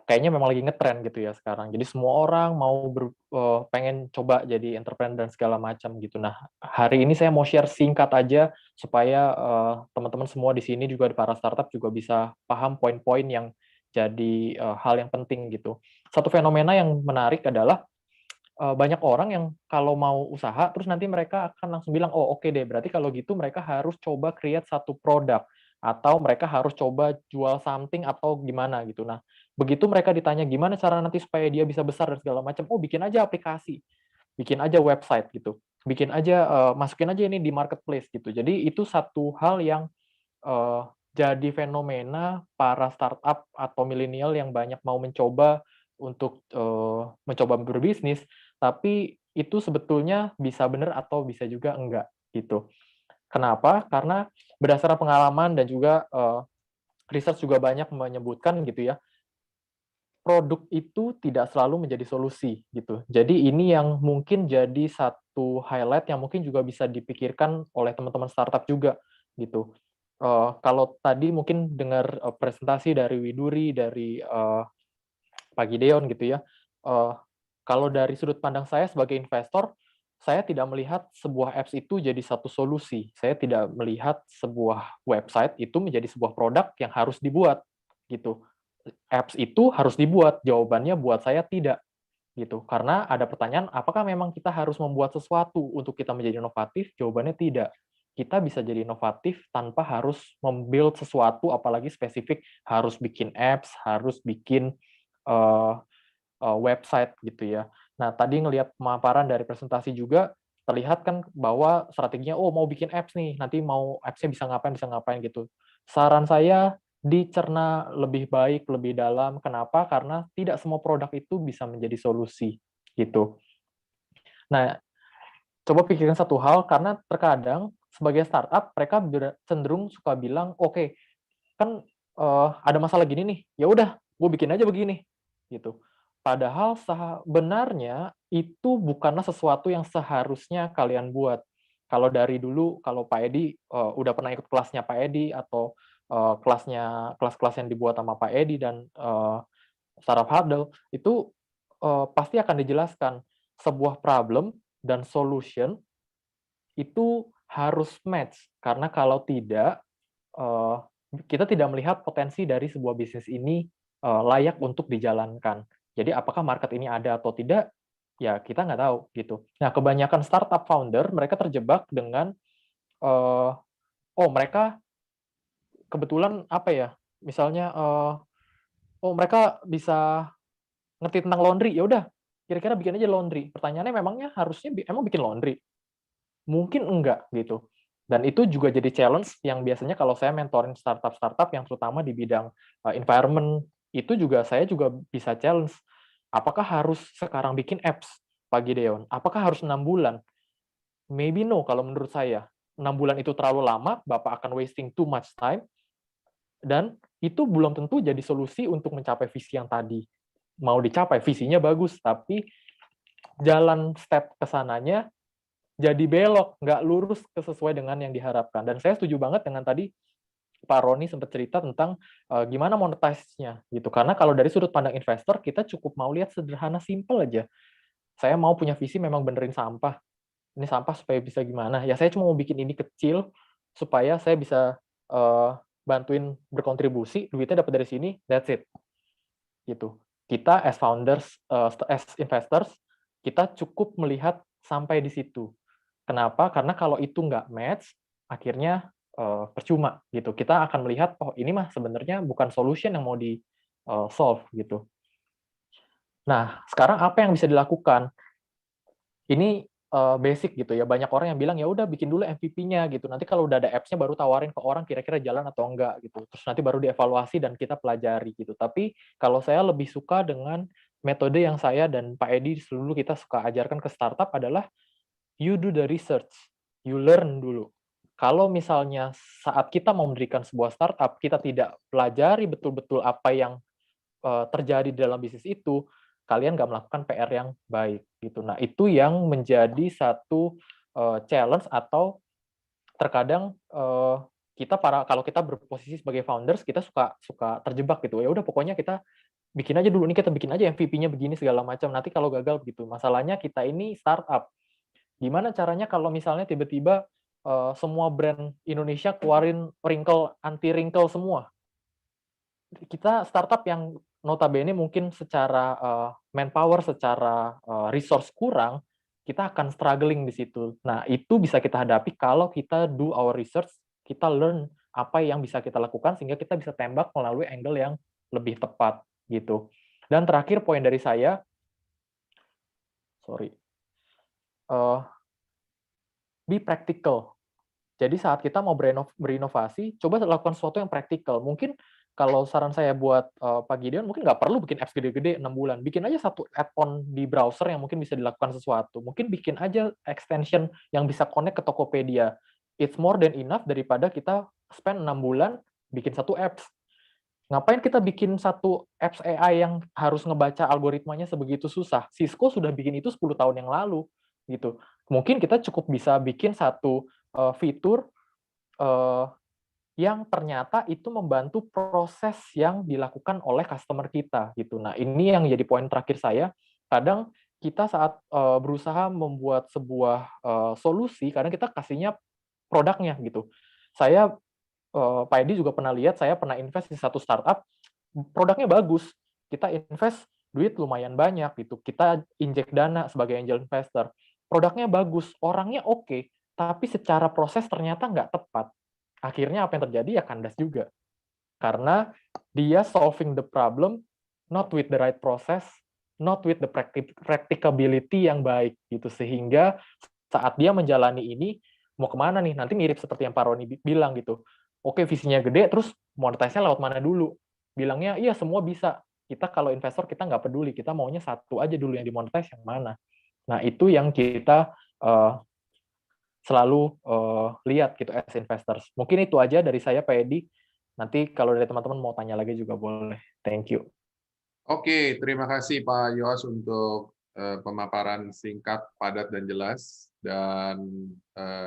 kayaknya memang lagi ngetren gitu ya sekarang. Jadi semua orang mau pengen coba jadi entrepreneur dan segala macam gitu. Nah, hari ini saya mau share singkat aja supaya teman-teman semua di sini juga para startup juga bisa paham poin-poin yang jadi hal yang penting gitu. Satu fenomena yang menarik adalah banyak orang yang kalau mau usaha, terus nanti mereka akan langsung bilang, oh oke deh, berarti kalau gitu mereka harus coba create satu produk, atau mereka harus coba jual something atau gimana gitu. Nah, begitu mereka ditanya gimana cara nanti supaya dia bisa besar dan segala macam, oh bikin aja aplikasi, bikin aja website gitu, bikin aja, masukin aja ini di marketplace gitu. Jadi itu satu hal yang jadi fenomena para startup atau milenial yang banyak mau mencoba untuk mencoba berbisnis, tapi itu sebetulnya bisa benar atau bisa juga enggak gitu. Kenapa? Karena berdasarkan pengalaman dan juga research juga banyak menyebutkan gitu ya, produk itu tidak selalu menjadi solusi gitu. Jadi ini yang mungkin jadi satu highlight yang mungkin juga bisa dipikirkan oleh teman-teman startup juga gitu. kalau tadi mungkin dengar presentasi dari Widuri, dari Pak Gideon gitu ya, kalau dari sudut pandang saya sebagai investor, saya tidak melihat sebuah apps itu jadi satu solusi. Saya tidak melihat sebuah website itu menjadi sebuah produk yang harus dibuat gitu. Apps itu harus dibuat, jawabannya buat saya tidak gitu. Karena ada pertanyaan, apakah memang kita harus membuat sesuatu untuk kita menjadi inovatif? Jawabannya tidak. Kita bisa jadi inovatif tanpa harus membuild sesuatu, apalagi spesifik harus bikin apps, harus bikin website gitu ya. Nah, tadi ngelihat pemaparan dari presentasi juga terlihat kan bahwa strateginya, oh mau bikin apps nih, nanti mau apps-nya bisa ngapain gitu. Saran saya dicerna lebih baik, lebih dalam. Kenapa? Karena tidak semua produk itu bisa menjadi solusi gitu. Nah, coba pikirkan satu hal, karena terkadang sebagai startup mereka cenderung suka bilang, oke, kan ada masalah gini nih, ya udah, gue bikin aja begini gitu. Padahal sebenarnya itu bukanlah sesuatu yang seharusnya kalian buat. Kalau dari dulu, kalau Pak Edi udah pernah ikut kelasnya Pak Edi atau kelas-kelas yang dibuat sama Pak Edi dan Startup Huddle, itu pasti akan dijelaskan sebuah problem dan solution itu harus match. Karena kalau tidak, kita tidak melihat potensi dari sebuah bisnis ini layak untuk dijalankan. Jadi apakah market ini ada atau tidak, ya kita nggak tahu gitu. Nah, kebanyakan startup founder mereka terjebak dengan mereka kebetulan apa ya, misalnya mereka bisa ngerti tentang laundry, ya udah kira-kira bikin aja laundry. Pertanyaannya memangnya harusnya emang bikin laundry? Mungkin enggak gitu. Dan itu juga jadi challenge yang biasanya kalau saya mentoring startup-startup yang terutama di bidang environment, itu juga saya juga bisa challenge. Apakah harus sekarang bikin apps, Pak Gideon? Apakah harus 6 bulan? Maybe no kalau menurut saya. 6 bulan itu terlalu lama, Bapak akan wasting too much time, dan itu belum tentu jadi solusi untuk mencapai visi yang tadi mau dicapai. Visinya bagus, tapi jalan step ke sananya jadi belok, nggak lurus sesuai dengan yang diharapkan. Dan saya setuju banget dengan tadi Pak Roni sempat cerita tentang gimana monetize-nya gitu. Karena kalau dari sudut pandang investor, kita cukup mau lihat sederhana, simple aja. Saya mau punya visi memang benerin sampah. Ini sampah supaya bisa gimana? Ya saya cuma mau bikin ini kecil supaya saya bisa bantuin berkontribusi, duitnya dapat dari sini, that's it. Gitu. Kita as founders, as investors, kita cukup melihat sampai di situ. Kenapa? Karena kalau itu nggak match, akhirnya percuma gitu. Kita akan melihat, oh ini mah sebenarnya bukan solution yang mau di solve gitu. Nah, sekarang apa yang bisa dilakukan? Ini basic gitu ya. Banyak orang yang bilang ya udah bikin dulu MVP-nya gitu. Nanti kalau udah ada apps-nya baru tawarin ke orang kira-kira jalan atau enggak gitu. Terus nanti baru dievaluasi dan kita pelajari gitu. Tapi kalau saya lebih suka dengan metode yang saya dan Pak Edi dulu kita suka ajarkan ke startup adalah you do the research, you learn dulu. Kalau misalnya saat kita mau mendirikan sebuah startup, kita tidak pelajari betul-betul apa yang terjadi di dalam bisnis itu, kalian nggak melakukan PR yang baik gitu. Nah, itu yang menjadi satu challenge atau terkadang kalau kita berposisi sebagai founders, kita suka terjebak gitu. Ya udah pokoknya kita bikin aja dulu, ini kita bikin aja MVP-nya begini segala macam. Nanti kalau gagal begitu. Masalahnya kita ini startup. Gimana caranya kalau misalnya tiba-tiba semua brand Indonesia keluarin anti wrinkle semua? Kita startup yang notabene mungkin secara manpower, secara resource kurang, kita akan struggling di situ. Nah, itu bisa kita hadapi kalau kita do our research, kita learn apa yang bisa kita lakukan sehingga kita bisa tembak melalui angle yang lebih tepat gitu. Dan terakhir poin dari saya, be practical. Jadi saat kita mau berinovasi, coba lakukan sesuatu yang praktikal. Mungkin kalau saran saya buat Pak Gideon, mungkin nggak perlu bikin apps gede-gede 6 bulan. Bikin aja satu add-on di browser yang mungkin bisa dilakukan sesuatu. Mungkin bikin aja extension yang bisa connect ke Tokopedia. It's more than enough daripada kita spend 6 bulan bikin satu apps. Ngapain kita bikin satu apps AI yang harus ngebaca algoritmanya sebegitu susah? Cisco sudah bikin itu 10 tahun yang lalu. Gitu. Mungkin kita cukup bisa bikin satu fitur yang ternyata itu membantu proses yang dilakukan oleh customer kita gitu. Nah, ini yang jadi poin terakhir saya. Kadang kita saat berusaha membuat sebuah solusi, kadang kita kasihnya produknya gitu. Saya Pak Edi juga pernah lihat, saya pernah invest di satu startup, produknya bagus. Kita invest duit lumayan banyak gitu. Kita injek dana sebagai angel investor. Produknya bagus, orangnya oke, tapi secara proses ternyata nggak tepat. Akhirnya apa yang terjadi ya kandas juga. Karena dia solving the problem not with the right process, not with the practicability yang baik gitu. Sehingga saat dia menjalani ini, mau kemana nih? Nanti mirip seperti yang Pak Roni bilang gitu. Oke, visinya gede, terus monetize-nya lewat mana dulu? Bilangnya, iya semua bisa. Kita kalau investor, kita nggak peduli. Kita maunya satu aja dulu yang dimonetize yang mana. Nah, itu yang kita selalu lihat gitu as investors. Mungkin itu aja dari saya, Pak Edi. Nanti kalau dari teman-teman mau tanya lagi juga boleh. Thank you. Oke, terima kasih Pak Yos untuk pemaparan singkat, padat, dan jelas. Dan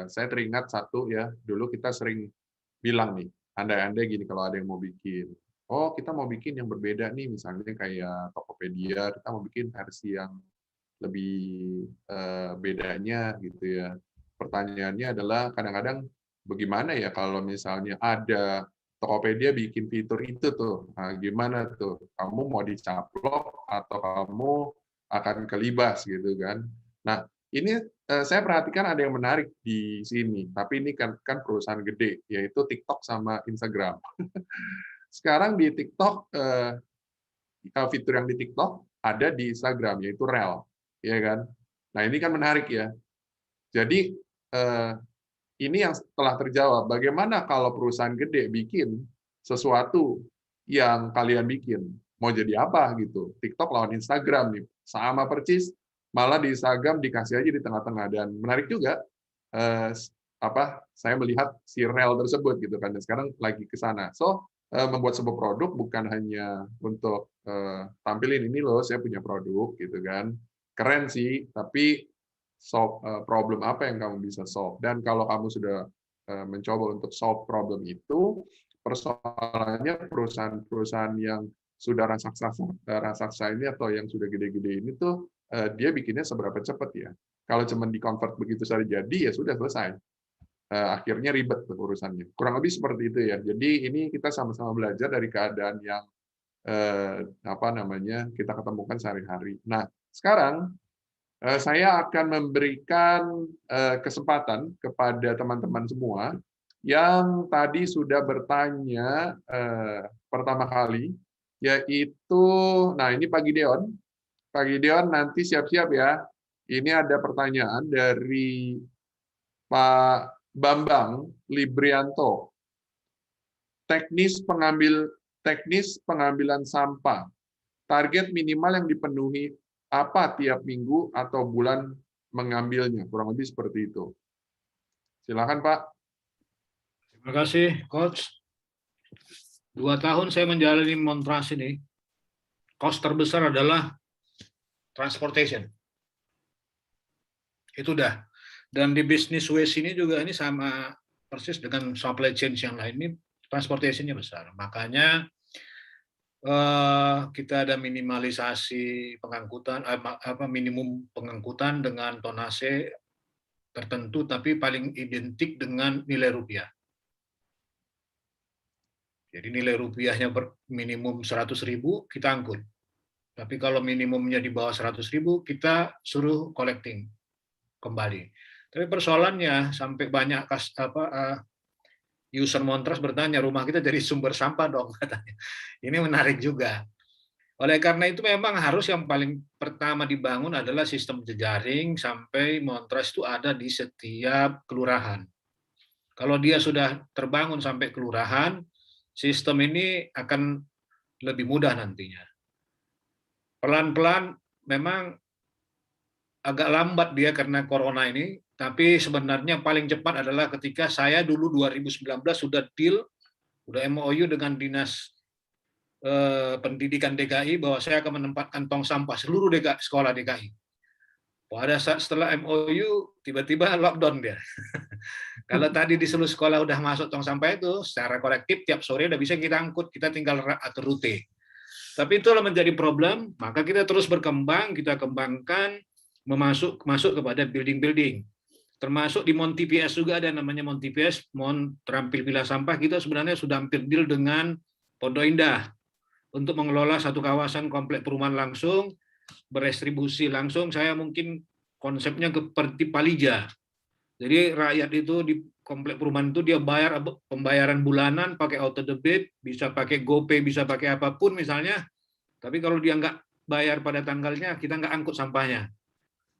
saya teringat satu ya, dulu kita sering bilang nih, andai-andai gini kalau ada yang mau bikin. Oh, kita mau bikin yang berbeda nih, misalnya kayak Tokopedia, kita mau bikin versi yang lebih bedanya gitu ya. Pertanyaannya adalah kadang-kadang bagaimana ya kalau misalnya ada Tokopedia bikin fitur itu tuh, nah, gimana tuh? Kamu mau dicaplok atau kamu akan kelibas gitu kan? Nah, ini saya perhatikan ada yang menarik di sini, tapi ini kan perusahaan gede, yaitu TikTok sama Instagram. Sekarang di TikTok, fitur yang di TikTok ada di Instagram, yaitu Reel, ya kan? Nah, ini kan menarik ya. Jadi ini yang telah terjawab. Bagaimana kalau perusahaan gede bikin sesuatu yang kalian bikin? Mau jadi apa gitu? TikTok lawan Instagram nih, sama persis. Malah di Instagram dikasih aja di tengah-tengah, dan menarik juga. Saya melihat si Reel tersebut gitu kan. Dan sekarang lagi ke sana. So membuat sebuah produk bukan hanya untuk tampilin ini loh, saya punya produk gitu kan. Keren sih, tapi solve problem apa yang kamu bisa solve. Dan kalau kamu sudah mencoba untuk solve problem itu, persoalannya perusahaan-perusahaan yang sudah raksasa ini atau yang sudah gede-gede ini tuh dia bikinnya seberapa cepat ya. Kalau cuma di-convert begitu saja jadi ya sudah selesai. Akhirnya ribet tuh urusannya. Kurang lebih seperti itu ya. Jadi ini kita sama-sama belajar dari keadaan yang kita ketemukan sehari-hari. Nah, sekarang saya akan memberikan kesempatan kepada teman-teman semua yang tadi sudah bertanya pertama kali, yaitu, nah ini Pak Gideon. Pak Gideon nanti siap-siap ya. Ini ada pertanyaan dari Pak Bambang Librianto. Teknis pengambilan sampah. Target minimal yang dipenuhi apa tiap minggu atau bulan mengambilnya, kurang lebih seperti itu. Silakan Pak. Terima kasih Coach. 2 tahun saya menjalani Montras ini, cost terbesar adalah transportation. Itu dah. Dan di business waste ini juga ini sama persis dengan supply chain yang lain, ini transportation-nya besar. Makanya kita ada minimalisasi pengangkutan, minimum pengangkutan dengan tonase tertentu, tapi paling identik dengan nilai rupiah. Jadi nilai rupiahnya minimum 100.000 kita angkut. Tapi kalau minimumnya di bawah 100.000 kita suruh collecting kembali. Tapi persoalannya sampai banyak user Montras bertanya, rumah kita jadi sumber sampah dong katanya. Ini menarik juga. Oleh karena itu memang harus yang paling pertama dibangun adalah sistem jejaring sampai Montras itu ada di setiap kelurahan. Kalau dia sudah terbangun sampai kelurahan, sistem ini akan lebih mudah nantinya. Pelan-pelan memang agak lambat dia karena corona ini, tapi sebenarnya paling cepat adalah ketika saya dulu 2019 sudah deal, sudah MOU dengan Dinas Pendidikan DKI bahwa saya akan menempatkan tong sampah seluruh sekolah DKI. Pada saat setelah MOU, tiba-tiba lockdown dia. Kalau tadi di seluruh sekolah udah masuk tong sampah itu, secara kolektif tiap sore udah bisa kita angkut, kita tinggal atur rute. Tapi itu menjadi problem, maka kita terus berkembang, kita kembangkan, masuk kepada building-building. Termasuk di Mon TPS juga ada namanya Mon TPS, Mon Terampil Pilah Sampah, kita sebenarnya sudah hampir deal dengan Pondok Indah untuk mengelola satu kawasan komplek perumahan langsung, berestribusi langsung. Saya mungkin konsepnya seperti Palija. Jadi rakyat itu di komplek perumahan itu dia bayar pembayaran bulanan pakai auto debit, bisa pakai GoPay, bisa pakai apapun misalnya. Tapi kalau dia nggak bayar pada tanggalnya, kita nggak angkut sampahnya.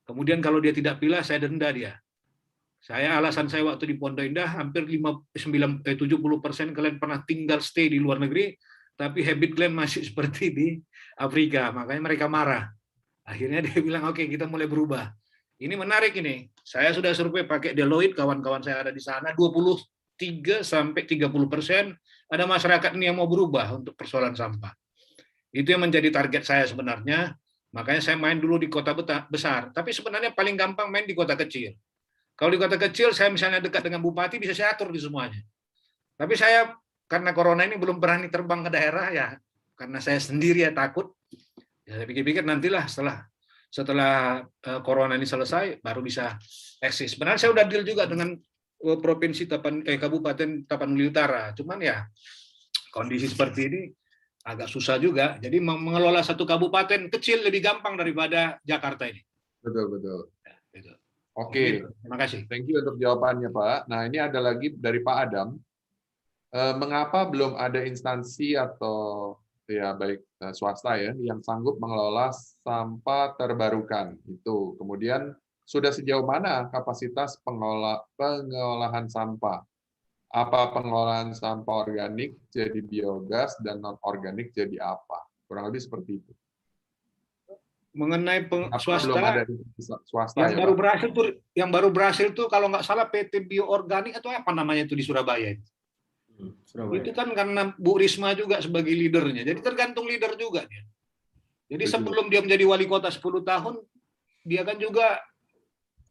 Kemudian kalau dia tidak pilah, saya denda dia. Alasan saya waktu di Pondok Indah, hampir 70% kalian pernah tinggal stay di luar negeri, tapi habit kalian masih seperti di Afrika. Makanya mereka marah. Akhirnya dia bilang, oke, kita mulai berubah. Ini menarik ini. Saya sudah survei pakai Deloitte, kawan-kawan saya ada di sana, 23-30% ada masyarakat ini yang mau berubah untuk persoalan sampah. Itu yang menjadi target saya sebenarnya. Makanya saya main dulu di kota besar. Tapi sebenarnya paling gampang main di kota kecil. Kalau di kota kecil, saya misalnya dekat dengan bupati, bisa saya atur di semuanya. Tapi saya, karena corona ini belum berani terbang ke daerah, ya karena saya sendiri ya takut. Ya, saya pikir-pikir nantilah setelah corona ini selesai, baru bisa eksis. Sebenarnya saya udah deal juga dengan provinsi Kabupaten Tapanuli Utara. Cuman ya kondisi seperti ini agak susah juga. Jadi mengelola satu kabupaten kecil lebih gampang daripada Jakarta ini. Betul. Ya, gitu. Oke, terima kasih. Thank you untuk jawabannya, Pak. Nah, ini ada lagi dari Pak Adam. Mengapa belum ada instansi atau ya baik swasta ya yang sanggup mengelola sampah terbarukan itu? Kemudian sudah sejauh mana kapasitas pengolahan sampah? Apa pengolahan sampah organik jadi biogas dan non organik jadi apa? Kurang lebih seperti itu. Mengenai swasta, belum ada swasta yang ya, baru Pak? berhasil tuh kalau nggak salah PT Bio Organik atau apa namanya itu di Surabaya. Itu kan karena Bu Risma juga sebagai leadernya. Jadi tergantung leader juga dia. Jadi sebelum dia menjadi wali kota 10 tahun, dia kan juga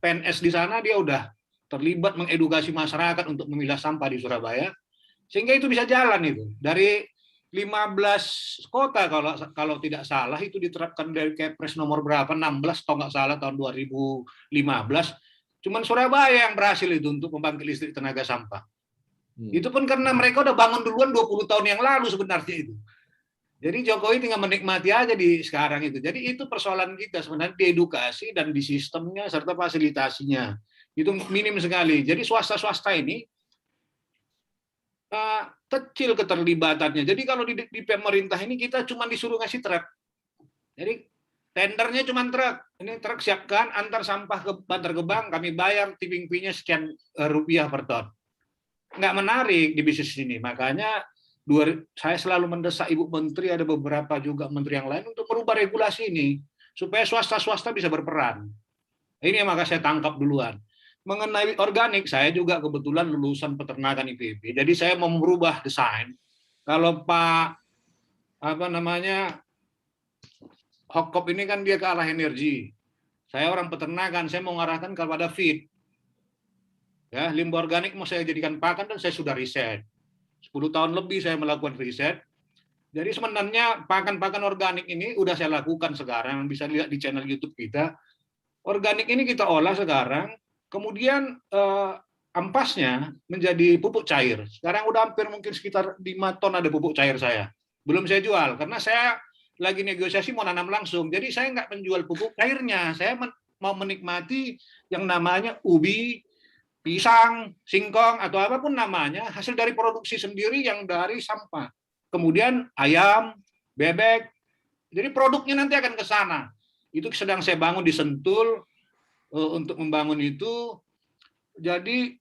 PNS di sana, dia udah terlibat mengedukasi masyarakat untuk memilah sampah di Surabaya. Sehingga itu bisa jalan itu. Dari 15 kota kalau tidak salah itu diterapkan dari Kepres nomor berapa, 16 kalau nggak salah tahun 2015. Cuman Surabaya yang berhasil itu untuk membangkit listrik tenaga sampah. Itu pun karena mereka udah bangun duluan 20 tahun yang lalu sebenarnya itu. Jadi Jokowi tinggal menikmati aja di sekarang itu. Jadi itu persoalan kita sebenarnya di edukasi dan di sistemnya serta fasilitasinya. Itu minim sekali. Jadi swasta-swasta ini kecil keterlibatannya. Jadi kalau di pemerintah ini kita cuma disuruh ngasih truk. Jadi tendernya cuma truk. Ini truk siapkan, antar sampah ke Bantar Gebang, kami bayar tipping fee-nya sekian rupiah per ton. Nggak menarik di bisnis ini. Makanya saya selalu mendesak Ibu Menteri, ada beberapa juga menteri yang lain untuk merubah regulasi ini supaya swasta-swasta bisa berperan. Ini yang maka saya tangkap duluan. Mengenai organik, saya juga kebetulan lulusan peternakan IPB. Jadi saya mau merubah desain. Kalau Pak Hokop ini kan dia ke arah energi. Saya orang peternakan, saya mau mengarahkan kepada feed. Ya, limbah organik mau saya jadikan pakan dan saya sudah riset. 10 tahun lebih saya melakukan riset. Jadi sebenarnya pakan-pakan organik ini udah saya lakukan sekarang, bisa lihat di channel YouTube kita. Organik ini kita olah sekarang, kemudian ampasnya menjadi pupuk cair. Sekarang udah hampir mungkin sekitar 5 ton ada pupuk cair saya. Belum saya jual, karena saya lagi negosiasi mau nanam langsung. Jadi saya nggak menjual pupuk cairnya, saya mau menikmati yang namanya ubi, pisang, singkong, atau apapun namanya, hasil dari produksi sendiri yang dari sampah. Kemudian ayam, bebek, jadi produknya nanti akan ke sana. Itu sedang saya bangun di Sentul, untuk membangun itu. Jadi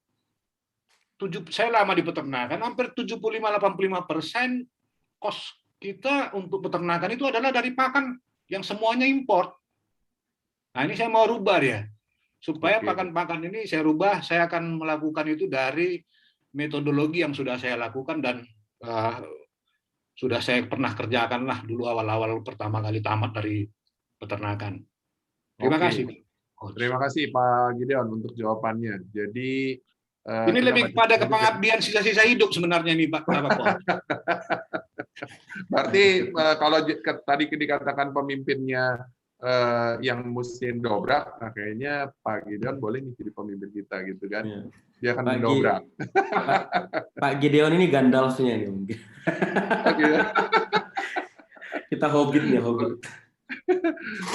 saya lama di peternakan, hampir 75-85% kos kita untuk peternakan itu adalah dari pakan yang semuanya import. Nah ini saya mau rubah ya. Supaya pakan-pakan ini saya rubah, saya akan melakukan itu dari metodologi yang sudah saya lakukan dan sudah saya pernah kerjakan lah dulu awal-awal pertama kali tamat dari peternakan. Terima kasih. Terima kasih Pak Gideon untuk jawabannya. Jadi Ini lebih pada kepengabdian sisa-sisa hidup sebenarnya nih Pak. Berarti kalau tadi dikatakan pemimpinnya yang mesti dobrak, nah kayaknya Pak Gideon boleh nih jadi pemimpin kita gitu kan. Dia akan mendobrak. Pak Gideon ini Gandalf-nya nih mungkin. Kita hobbit nih, hobbit.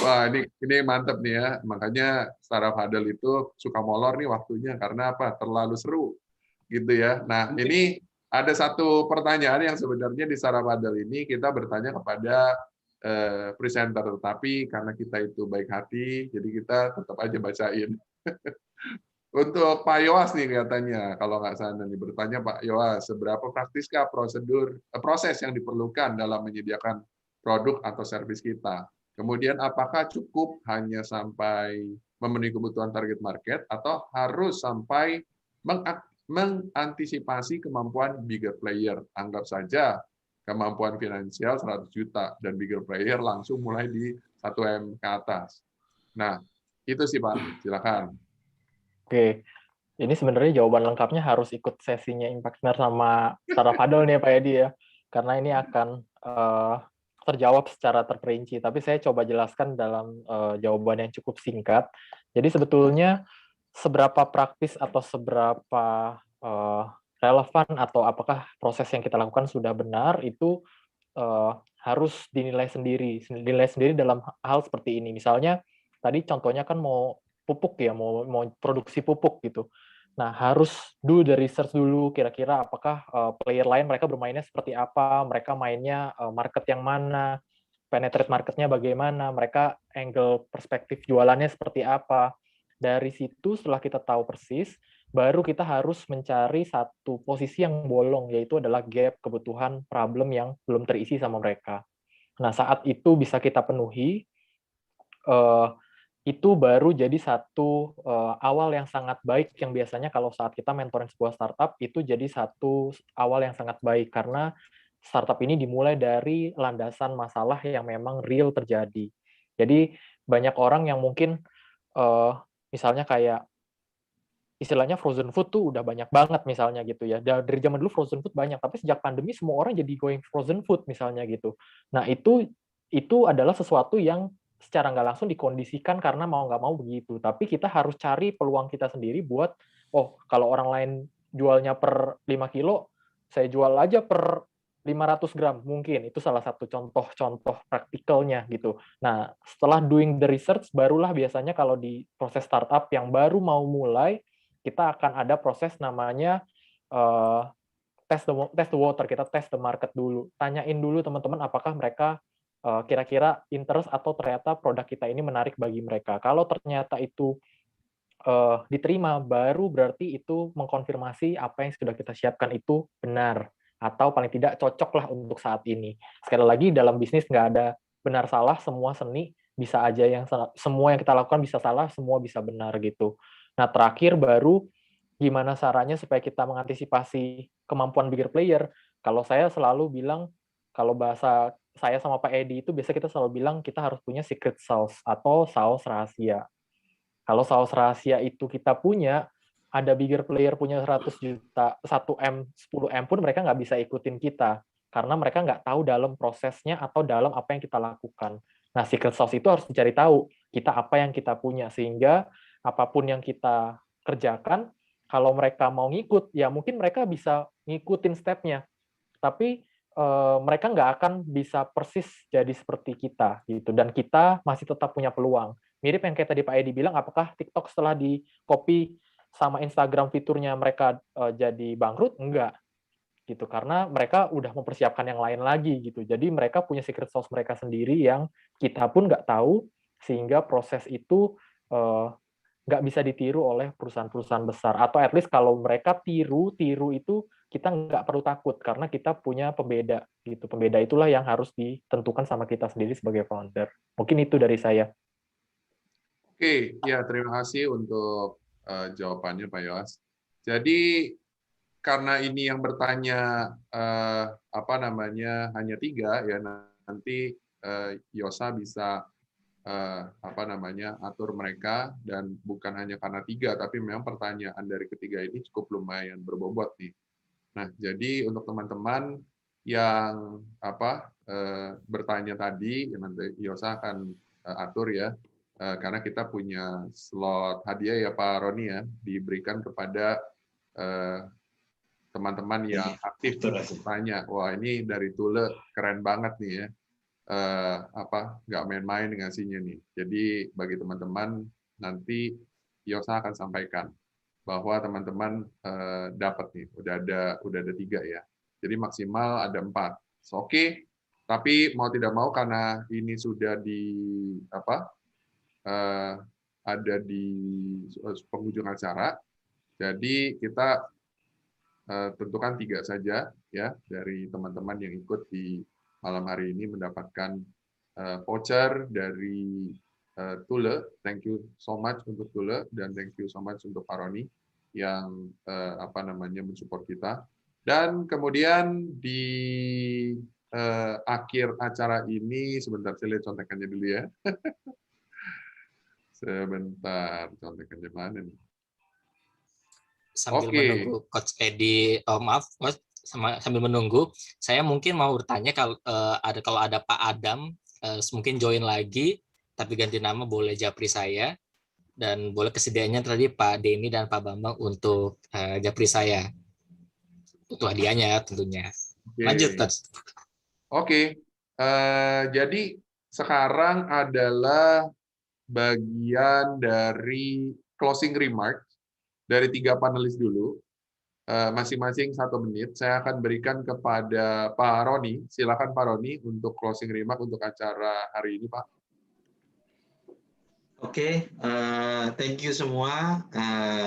Wah, ini mantap nih ya. Makanya Startup Huddle itu suka molor nih waktunya karena apa? Terlalu seru gitu ya. Nah, ini ada satu pertanyaan yang sebenarnya di Startup Huddle ini kita bertanya kepada presenter, tapi karena kita itu baik hati, jadi kita tetap aja bacain. Untuk Pak Yowas nih katanya, kalau nggak salah nih bertanya Pak Yowas, seberapa praktiskah proses yang diperlukan dalam menyediakan produk atau servis kita? Kemudian apakah cukup hanya sampai memenuhi kebutuhan target market atau harus sampai mengantisipasi kemampuan bigger player? Anggap saja kemampuan finansial 100 juta dan bigger player langsung mulai di 1M ke atas. Nah, itu sih Pak, silakan. Oke, ini sebenarnya jawaban lengkapnya harus ikut sesinya Impact Partner sama Startup Huddle nih Pak Edi ya, karena ini akan terjawab secara terperinci. Tapi saya coba jelaskan dalam jawaban yang cukup singkat. Jadi sebetulnya seberapa praktis atau seberapa relevan atau apakah proses yang kita lakukan sudah benar itu harus dinilai sendiri dalam hal seperti ini. Misalnya tadi contohnya kan mau pupuk ya, mau produksi pupuk gitu. Nah, harus do the research dulu kira-kira apakah player lain mereka bermainnya seperti apa, mereka mainnya market yang mana, penetrate marketnya bagaimana, mereka angle perspektif jualannya seperti apa. Dari situ setelah kita tahu persis, baru kita harus mencari satu posisi yang bolong, yaitu adalah gap kebutuhan problem yang belum terisi sama mereka. Nah, saat itu bisa kita penuhi, itu baru jadi satu awal yang sangat baik, yang biasanya kalau saat kita mentoring sebuah startup, itu jadi satu awal yang sangat baik, karena startup ini dimulai dari landasan masalah yang memang real terjadi. Jadi, banyak orang yang mungkin, misalnya kayak, istilahnya frozen food tuh udah banyak banget misalnya gitu ya. Dari zaman dulu frozen food banyak, tapi sejak pandemi semua orang jadi going frozen food misalnya gitu. Nah itu adalah sesuatu yang secara nggak langsung dikondisikan karena mau nggak mau begitu. Tapi kita harus cari peluang kita sendiri buat, oh kalau orang lain jualnya per 5 kilo, saya jual aja per 500 gram mungkin. Itu salah satu contoh-contoh praktikalnya gitu. Nah setelah doing the research, barulah biasanya kalau di proses startup yang baru mau mulai, kita akan ada proses namanya test the water, kita test the market dulu. Tanyain dulu teman-teman apakah mereka kira-kira interest atau ternyata produk kita ini menarik bagi mereka. Kalau ternyata itu diterima, baru berarti itu mengkonfirmasi apa yang sudah kita siapkan itu benar, atau paling tidak cocok lah untuk saat ini. Sekali lagi, dalam bisnis nggak ada benar salah, semua seni bisa aja yang semua yang kita lakukan bisa salah, semua bisa benar gitu. Nah, terakhir baru gimana caranya supaya kita mengantisipasi kemampuan bigger player. Kalau saya selalu bilang, kalau bahasa saya sama Pak Edi itu biasa kita selalu bilang kita harus punya secret sauce atau saus rahasia. Kalau saus rahasia itu kita punya, ada bigger player punya 100 juta, 1M, 10M pun mereka nggak bisa ikutin kita. Karena mereka nggak tahu dalam prosesnya atau dalam apa yang kita lakukan. Nah, secret sauce itu harus dicari tahu, kita apa yang kita punya. Sehingga apapun yang kita kerjakan, kalau mereka mau ngikut, ya mungkin mereka bisa ngikutin step-nya. Tapi mereka nggak akan bisa persis jadi seperti kita. Gitu. Dan kita masih tetap punya peluang. Mirip yang kayak tadi Pak Edi bilang, apakah TikTok setelah di copy sama Instagram fiturnya mereka jadi bangkrut? Enggak. Gitu, karena mereka udah mempersiapkan yang lain lagi gitu. Jadi mereka punya secret sauce mereka sendiri yang kita pun nggak tahu, sehingga proses itu nggak bisa ditiru oleh perusahaan-perusahaan besar. Atau at least kalau mereka tiru itu kita nggak perlu takut karena kita punya pembeda gitu. Pembeda itulah yang harus ditentukan sama kita sendiri sebagai founder. Mungkin itu dari saya. Oke, ya terima kasih untuk jawabannya Pak Yowas. Jadi karena ini yang bertanya hanya 3 ya, nanti Yosa bisa atur mereka, dan bukan hanya karena 3, tapi memang pertanyaan dari ketiga ini cukup lumayan berbobot nih. Nah, jadi untuk teman-teman yang bertanya tadi, nanti Yosa akan atur ya, karena kita punya slot hadiah ya Pak Roni ya, diberikan kepada teman-teman yang aktif bertanya. Wah, ini dari Tule keren banget nih ya. Nggak main-main ngasihnya nih. Jadi bagi teman-teman nanti Yosa akan sampaikan bahwa teman-teman dapat nih, udah ada 3 ya. Jadi maksimal ada 4. Oke. Tapi mau tidak mau karena ini sudah ada di penghujung acara, jadi kita tentukan 3 saja ya dari teman-teman yang ikut di malam hari ini mendapatkan voucher dari Tule. Thank you so much untuk Tule, dan thank you so much untuk Pak Roni yang mensupport kita. Dan kemudian di akhir acara ini, sebentar saya lihat contekannya dulu ya. Sebentar, contekannya mana nih? Sambil menunggu Coach Edi, maaf, sambil menunggu, saya mungkin mau bertanya kalau ada Pak Adam, mungkin join lagi, tapi ganti nama boleh japri saya, dan boleh kesediaannya tadi Pak Denny dan Pak Bambang untuk japri saya, untuk hadiahnya tentunya. Lanjut, Coach. Oke, jadi sekarang adalah bagian dari closing remark dari 3 panelis dulu, masing-masing 1 menit. Saya akan berikan kepada Pak Roni. Silakan Pak Roni untuk closing remark untuk acara hari ini, Pak. Oke, thank you semua.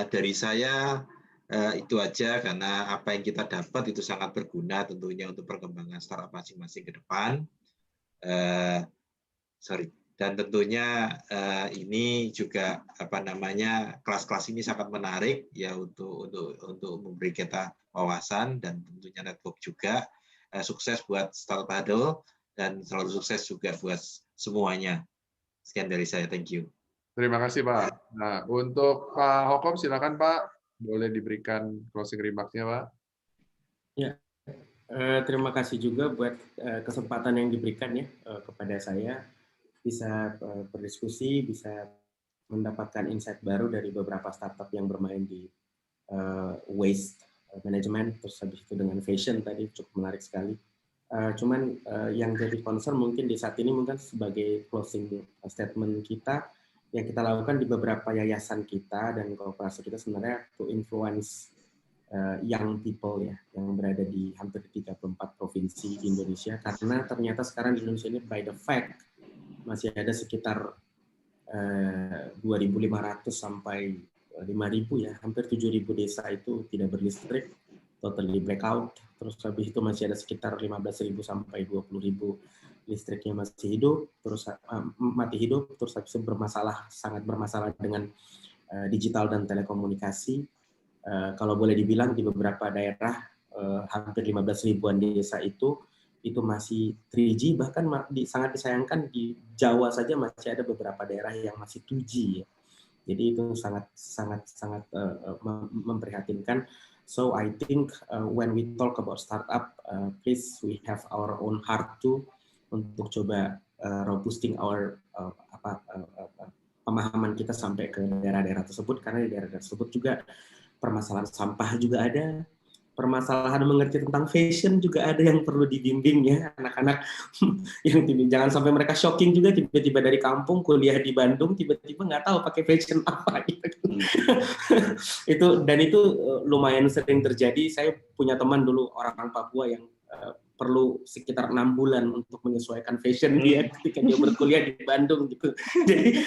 Dari saya itu aja, karena apa yang kita dapat itu sangat berguna tentunya untuk perkembangan startup masing-masing ke depan. Dan tentunya ini juga kelas-kelas ini sangat menarik ya untuk memberi kita wawasan dan tentunya network juga. Sukses buat Startup Huddle dan selalu sukses juga buat semuanya. Sekian dari saya, thank you. Terima kasih Pak. Nah, untuk Pak Hokom silakan Pak, boleh diberikan closing remarks-nya Pak. Ya, terima kasih juga buat kesempatan yang diberikan ya kepada saya, bisa berdiskusi, bisa mendapatkan insight baru dari beberapa startup yang bermain di waste management, terus habis itu dengan fashion tadi cukup menarik sekali. Cuman yang jadi concern mungkin di saat ini mungkin sebagai closing statement kita, yang kita lakukan di beberapa yayasan kita dan kooperasi kita sebenarnya to influence young people ya, yang berada di hampir 34 provinsi di Indonesia, karena ternyata sekarang di Indonesia ini by the fact masih ada sekitar 2.500 sampai 5.000 ya, hampir 7.000 desa itu tidak berlistrik, totally blackout. Terus habis itu masih ada sekitar 15.000 sampai 20.000 listriknya masih hidup, terus mati hidup, terus habis itu sangat bermasalah dengan digital dan telekomunikasi. Kalau boleh dibilang di beberapa daerah hampir 15 ribuan desa itu masih 3G, bahkan sangat disayangkan di Jawa saja masih ada beberapa daerah yang masih 2G ya. Jadi itu sangat memprihatinkan. So I think when we talk about startup, please we have our own heart too, untuk coba boosting our pemahaman kita sampai ke daerah-daerah tersebut, karena di daerah tersebut juga permasalahan sampah juga ada, permasalahan mengerti tentang fashion juga ada yang perlu dibimbing ya anak-anak yang jangan sampai mereka shocking juga tiba-tiba dari kampung kuliah di Bandung tiba-tiba nggak tahu pakai fashion apa gitu. itu lumayan sering terjadi. Saya punya teman dulu orang Papua yang perlu sekitar 6 bulan untuk menyesuaikan fashion dia ketika dia berkuliah di Bandung gitu. Jadi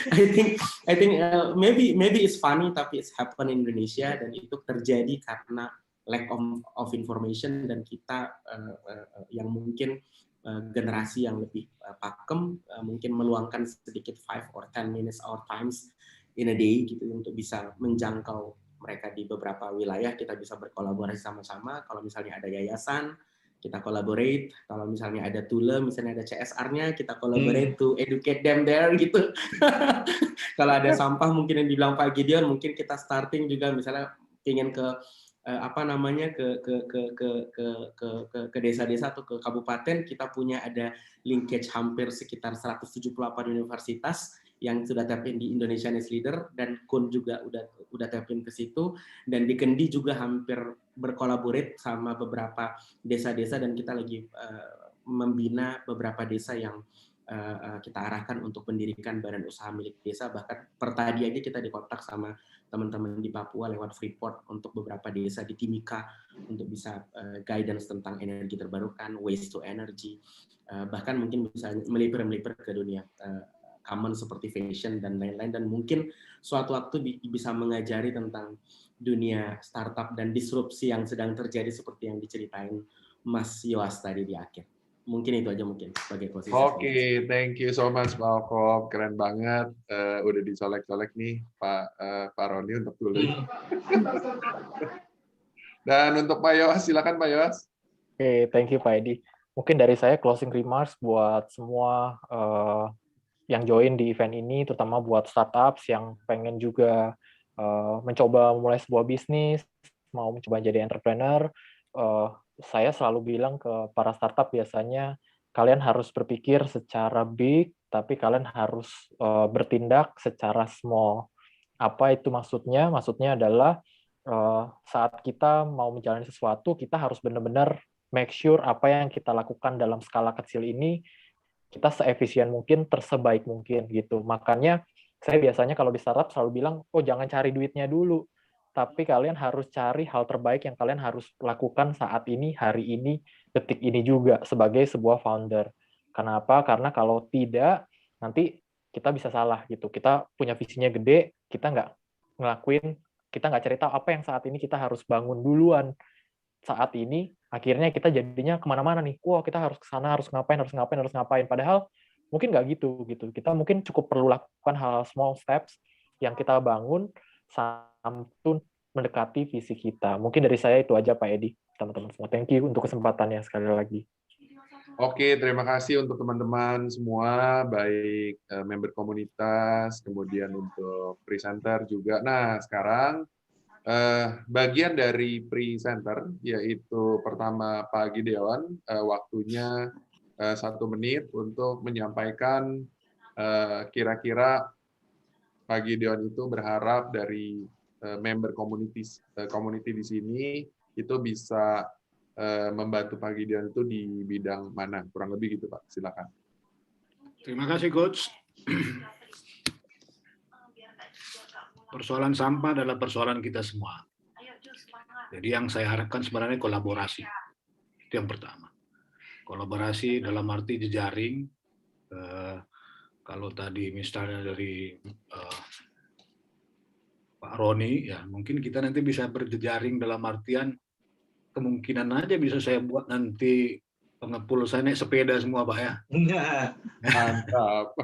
I think maybe it's funny tapi it's happen in Indonesia, dan itu terjadi karena lack of information, dan kita yang mungkin generasi yang lebih pakem mungkin meluangkan sedikit 5 or 10 minutes our times in a day gitu untuk bisa menjangkau mereka di beberapa wilayah. Kita bisa berkolaborasi sama-sama. Kalau misalnya ada yayasan kita collaborate. Kalau misalnya ada Tule, misalnya ada CSR-nya, kita collaborate to educate them there gitu. Kalau ada sampah mungkin yang dibilang Pak Gideon, mungkin kita starting juga misalnya ingin ke ke desa-desa atau ke kabupaten, kita punya ada linkage hampir sekitar 178 universitas yang sudah tap in di Indonesian Next Leader, dan KUN juga udah tap in ke situ, dan di Kendi juga hampir berkolaborate sama beberapa desa-desa, dan kita lagi membina beberapa desa yang kita arahkan untuk mendirikan badan usaha milik desa. Bahkan per tadi aja kita dikontak sama teman-teman di Papua lewat Freeport untuk beberapa desa di Timika untuk bisa guidance tentang energi terbarukan, waste to energy, bahkan mungkin bisa melipir ke dunia common seperti fashion dan lain-lain, dan mungkin suatu waktu bisa mengajari tentang dunia startup dan disrupsi yang sedang terjadi seperti yang diceritain Mas Yoas tadi di akhir. Mungkin itu aja mungkin sebagai posisi. Oke, thank you so much Pak Okop, keren banget. Udah dicolek-colek nih Pak Roni untuk dulu. Dan untuk Pak Yoas, silakan Pak Yoas. Oke, thank you Pak Edi. Mungkin dari saya closing remarks buat semua yang join di event ini, terutama buat startups yang pengen juga mencoba memulai sebuah bisnis, mau mencoba jadi entrepreneur. Saya selalu bilang ke para startup biasanya kalian harus berpikir secara big, tapi kalian harus bertindak secara small. Apa itu maksudnya? Maksudnya adalah saat kita mau menjalani sesuatu, kita harus benar-benar make sure apa yang kita lakukan dalam skala kecil ini kita seefisien mungkin, tersebaik mungkin gitu. Makanya saya biasanya kalau di startup selalu bilang, oh jangan cari duitnya dulu, tapi kalian harus cari hal terbaik yang kalian harus lakukan saat ini, hari ini, detik ini juga sebagai sebuah founder. Kenapa? Karena kalau tidak, nanti kita bisa salah gitu. Kita punya visinya gede, kita nggak ngelakuin, kita nggak cari tahu apa yang saat ini kita harus bangun duluan. Saat ini, akhirnya kita jadinya kemana-mana nih. Wah, kita harus ke sana, harus ngapain. Padahal mungkin nggak gitu. Kita mungkin cukup perlu lakukan hal small steps yang kita bangun sampai mendekati visi kita. Mungkin dari saya itu aja Pak Edi, teman-teman semua. Thank you untuk kesempatannya sekali lagi. Oke, terima kasih untuk teman-teman semua, baik member komunitas, kemudian untuk presenter juga. Nah, sekarang bagian dari presenter, yaitu pertama Pak Gideon, waktunya 1 menit untuk menyampaikan kira-kira Pak Gideon itu berharap dari member community di sini itu bisa membantu Pak Gideon itu di bidang mana, kurang lebih gitu Pak, silakan. Terima kasih Coach. Persoalan sampah adalah persoalan kita semua. Jadi yang saya harapkan sebenarnya kolaborasi. Itu yang pertama. Kolaborasi dalam arti jejaring. Kalau tadi misalnya dari Pak Roni, ya mungkin kita nanti bisa berjejaring dalam artian kemungkinan aja bisa saya buat nanti pengepul saya naik sepeda semua Pak ya. Mantap.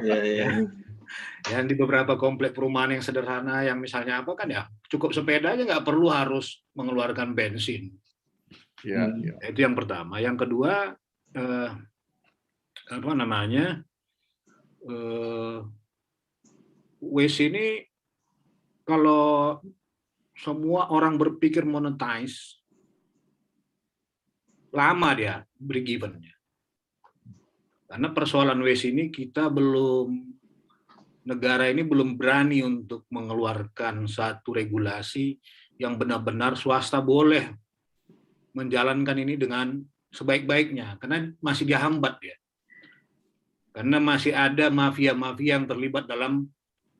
Ya, di beberapa komplek perumahan yang sederhana yang misalnya apa kan ya cukup sepeda aja, nggak perlu harus mengeluarkan bensin. Ya. Itu yang pertama. Yang kedua waste ini kalau semua orang berpikir monetize, lama dia break even-nya. Karena persoalan waste ini negara ini belum berani untuk mengeluarkan satu regulasi yang benar-benar swasta boleh menjalankan ini dengan sebaik-baiknya, karena masih dihambat ya. Karena masih ada mafia-mafia yang terlibat dalam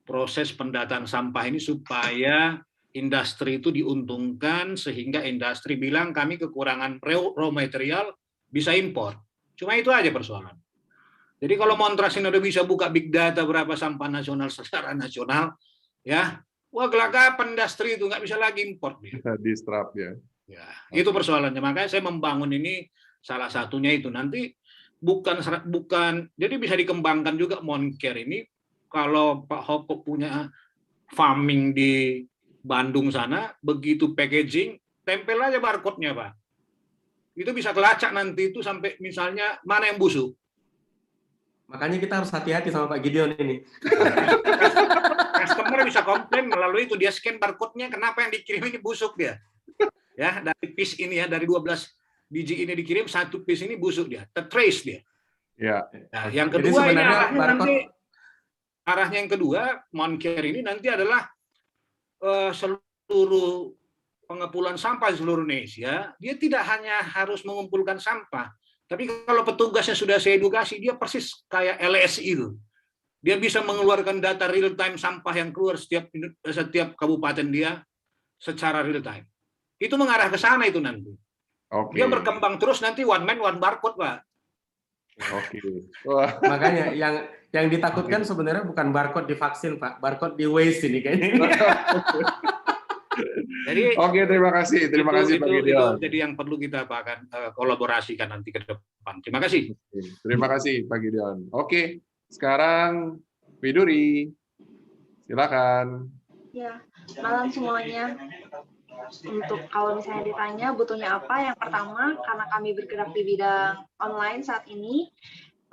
proses pendataan sampah ini supaya industri itu diuntungkan, sehingga industri bilang kami kekurangan raw material, bisa impor. Cuma itu aja persoalan. Jadi kalau Montras ini udah bisa buka big data berapa sampah nasional secara nasional, ya, wah gelagapan industri itu nggak bisa lagi import. Distrap ya. Ya, itu persoalannya. Makanya saya membangun ini salah satunya itu. Nanti bukan jadi bisa dikembangkan juga Moncare ini. Kalau Pak Hokop punya farming di Bandung sana, begitu packaging, tempel aja barcode-nya Pak. Itu bisa kelacak nanti itu sampai misalnya mana yang busuk. Makanya kita harus hati-hati sama Pak Gideon ini. Customer bisa komplain melalui itu, dia scan barcode-nya, kenapa yang dikirim ini busuk dia. Ya, dari piece ini ya, dari 12 biji ini dikirim, satu piece ini busuk dia, tertrace dia. Ya. Nah, yang Jadi kedua ini sebenarnya arahnya barcode- nanti, arahnya yang kedua, Moncare ini nanti adalah seluruh pengumpulan sampah di seluruh Indonesia, dia tidak hanya harus mengumpulkan sampah, tapi kalau petugasnya sudah saya edukasi, dia persis kayak LSI itu. Dia bisa mengeluarkan data real time sampah yang keluar setiap kabupaten dia secara real time. Itu mengarah ke sana itu nanti. Oke. Dia berkembang terus nanti one man one barcode, Pak. Oke. Wah. Makanya yang ditakutkan sebenarnya bukan barcode di vaksin, Pak. Barcode di waste ini kayaknya. Jadi Oke, terima kasih Pak Gideon. Jadi yang perlu kita akan kolaborasikan nanti ke depan. Terima kasih. Terima kasih Pak Gideon. Oke, sekarang Widuri, silakan. Ya, malam semuanya. Untuk kalau misalnya ditanya butuhnya apa, yang pertama karena kami bergerak di bidang online saat ini,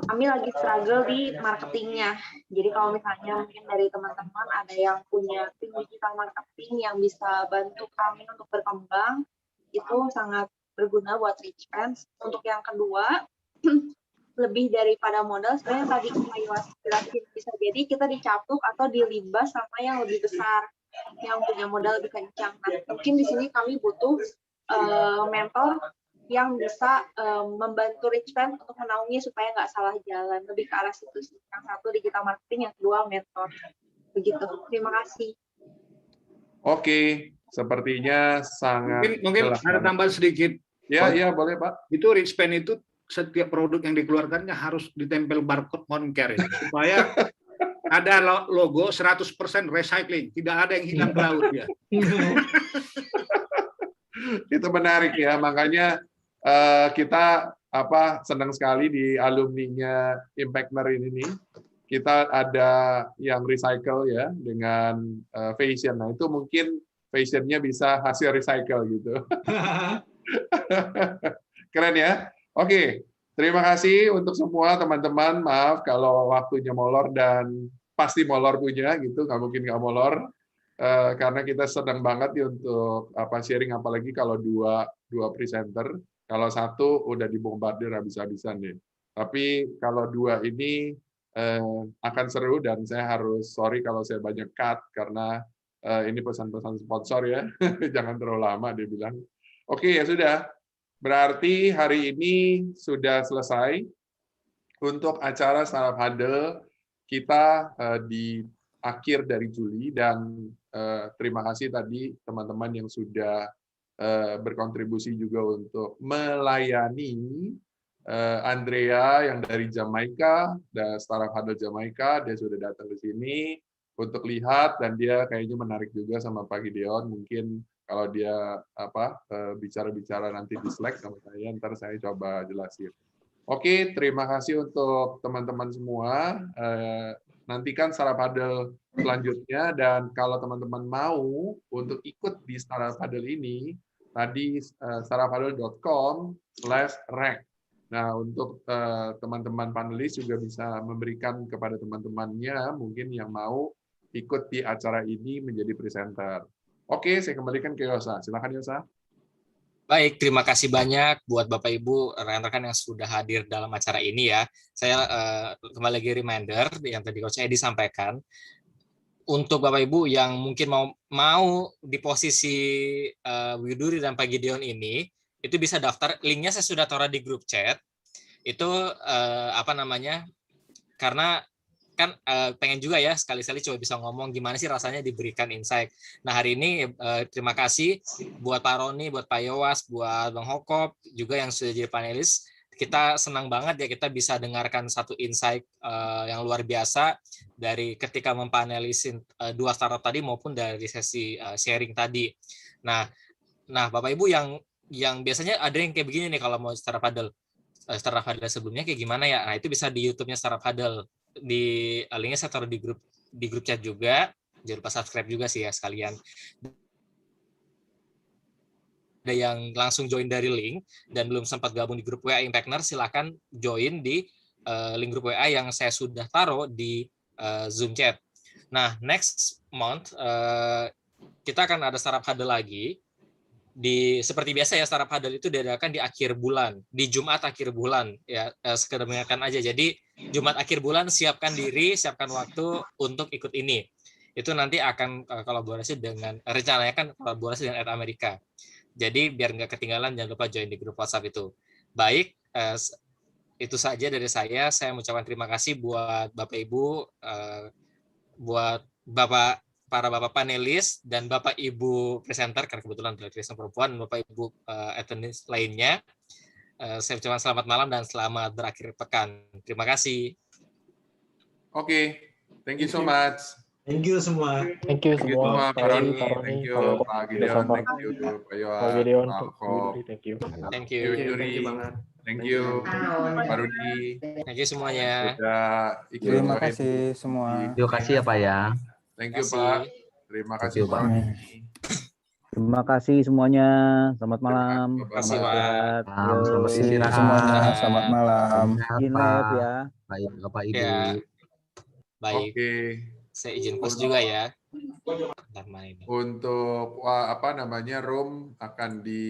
kami lagi struggle di marketingnya. Jadi kalau misalnya mungkin dari teman-teman ada yang punya tim digital marketing yang bisa bantu kami untuk berkembang, itu sangat berguna buat Richpens. Untuk yang kedua, lebih daripada modal, sebenarnya tadi Pak Iwas jelasin, bisa jadi kita dicapuk atau dilibas sama yang lebih besar, yang punya modal lebih kencang. Nah, mungkin di sini kami butuh mentor yang bisa membantu Richpens untuk menaungi supaya nggak salah jalan, lebih ke arah situ sih. Yang satu digital marketing, yang kedua mentor. Begitu. Terima kasih. Oke, sepertinya sangat Mungkin jelas ada banget. tambahan sedikit. Ya, boleh Pak. Itu Richpens itu setiap produk yang dikeluarkannya harus ditempel barcode Moncare supaya ada logo 100% recycling, tidak ada yang hilang ke laut ya. Itu menarik ya, makanya kita senang sekali di alumninya Impactner ini. Kita ada yang recycle ya dengan fashion. Nah, itu mungkin fashionnya bisa hasil recycle gitu. Keren ya. Oke, terima kasih untuk semua teman-teman. Maaf kalau waktunya molor dan pasti molor punya gitu, nggak mungkin nggak molor. Karena kita sedang banget nih untuk sharing, apalagi kalau dua presenter. Kalau satu udah dibombardir habis-habisan nih. Tapi kalau dua ini akan seru dan saya harus sorry kalau saya banyak cut karena ini pesan-pesan sponsor ya. Jangan terlalu lama dia bilang. Oke, ya sudah. Berarti hari ini sudah selesai untuk acara Startup Huddle kita di akhir dari Juli, dan terima kasih tadi teman-teman yang sudah berkontribusi juga untuk melayani Andrea yang dari Jamaika, dan Startup Huddle Jamaika, dia sudah datang ke sini untuk lihat, dan dia kayaknya menarik juga sama Pak Gideon. Mungkin kalau dia bicara-bicara nanti di Slack sama saya, ntar saya coba jelasin. Oke, terima kasih untuk teman-teman semua. Nantikan Startup Huddle selanjutnya, dan kalau teman-teman mau untuk ikut di Startup Huddle ini, tadi startuphuddle.com/rec. Nah, untuk teman-teman panelis juga bisa memberikan kepada teman-temannya mungkin yang mau ikut di acara ini menjadi presenter. Oke, saya kembalikan ke Yosa. Silakan Yosa. Baik, terima kasih banyak buat Bapak Ibu rekan-rekan yang sudah hadir dalam acara ini ya. Saya kembali lagi reminder yang tadi Coach Edi sampaikan. Untuk Bapak Ibu yang mungkin mau di posisi Widuri dan Pak Gideon ini, itu bisa daftar. Linknya saya sudah taruh di grup chat. Itu karena kan pengen juga ya sekali-sekali coba bisa ngomong gimana sih rasanya diberikan insight. Nah, hari ini terima kasih buat Pak Roni, buat Pak Yowas, buat Bang Hokop juga yang sudah jadi panelis. Kita senang banget ya kita bisa dengarkan satu insight yang luar biasa dari ketika mempanelisin dua startup tadi maupun dari sesi sharing tadi. Nah Bapak Ibu yang biasanya ada yang kayak begini nih kalau mau Startup Huddle sebelumnya kayak gimana ya. Nah, itu bisa di YouTube-nya Startup Huddle. Di linknya saya taruh di grup chat juga. Jangan lupa subscribe juga sih ya sekalian. yang langsung join dari link dan belum sempat gabung di grup WA Impactner, silakan join di link grup WA yang saya sudah taruh di Zoom chat. Nah, next month kita akan ada startup huddle lagi. Seperti biasa ya, startup huddle itu diadakan di akhir bulan, di Jumat akhir bulan ya, sekedar mengingatkan aja. Jadi Jumat akhir bulan siapkan diri, siapkan waktu untuk ikut ini. Itu nanti akan kolaborasi dengan, rencananya kan kolaborasi dengan Air Amerika. Jadi biar nggak ketinggalan, jangan lupa join di grup WhatsApp itu. Baik, itu saja dari saya. Saya mengucapkan terima kasih buat Bapak Ibu, buat para Bapak panelis dan Bapak Ibu presenter, karena kebetulan presenter perempuan, Bapak Ibu attendees lainnya. Saya ucapkan selamat malam dan selamat berakhir pekan. Terima kasih. Oke, thank you so much. Thank you semua. Thank you Thank you semua. semua, Pak Roni. Thank you, Pak Gideon. Thank you, Pak Yohan. Pak Gideon, Pak Pak Kop. Widuri, thank you. Thank you. Yuri. banget. Thank you, Pak Rudi. Thank you semuanya. Sudah ikut Terima join kasih di- semua. Terima kasih ya Pak ya. Thank you, Terima Pak. kasih. Terima Thank kasih, you, Pak Pak. Roni. Terima kasih semuanya. Selamat malam. Terima kasih, Pak. Istirahat. Selamat Yo, istirahat. semuanya. Selamat malam. Sehat, Izin Pak. live ya. Baik, Bapak Ibu. Ya. Baik, Oke, saya izin close juga ya. Bentar, mana ini? untuk room akan di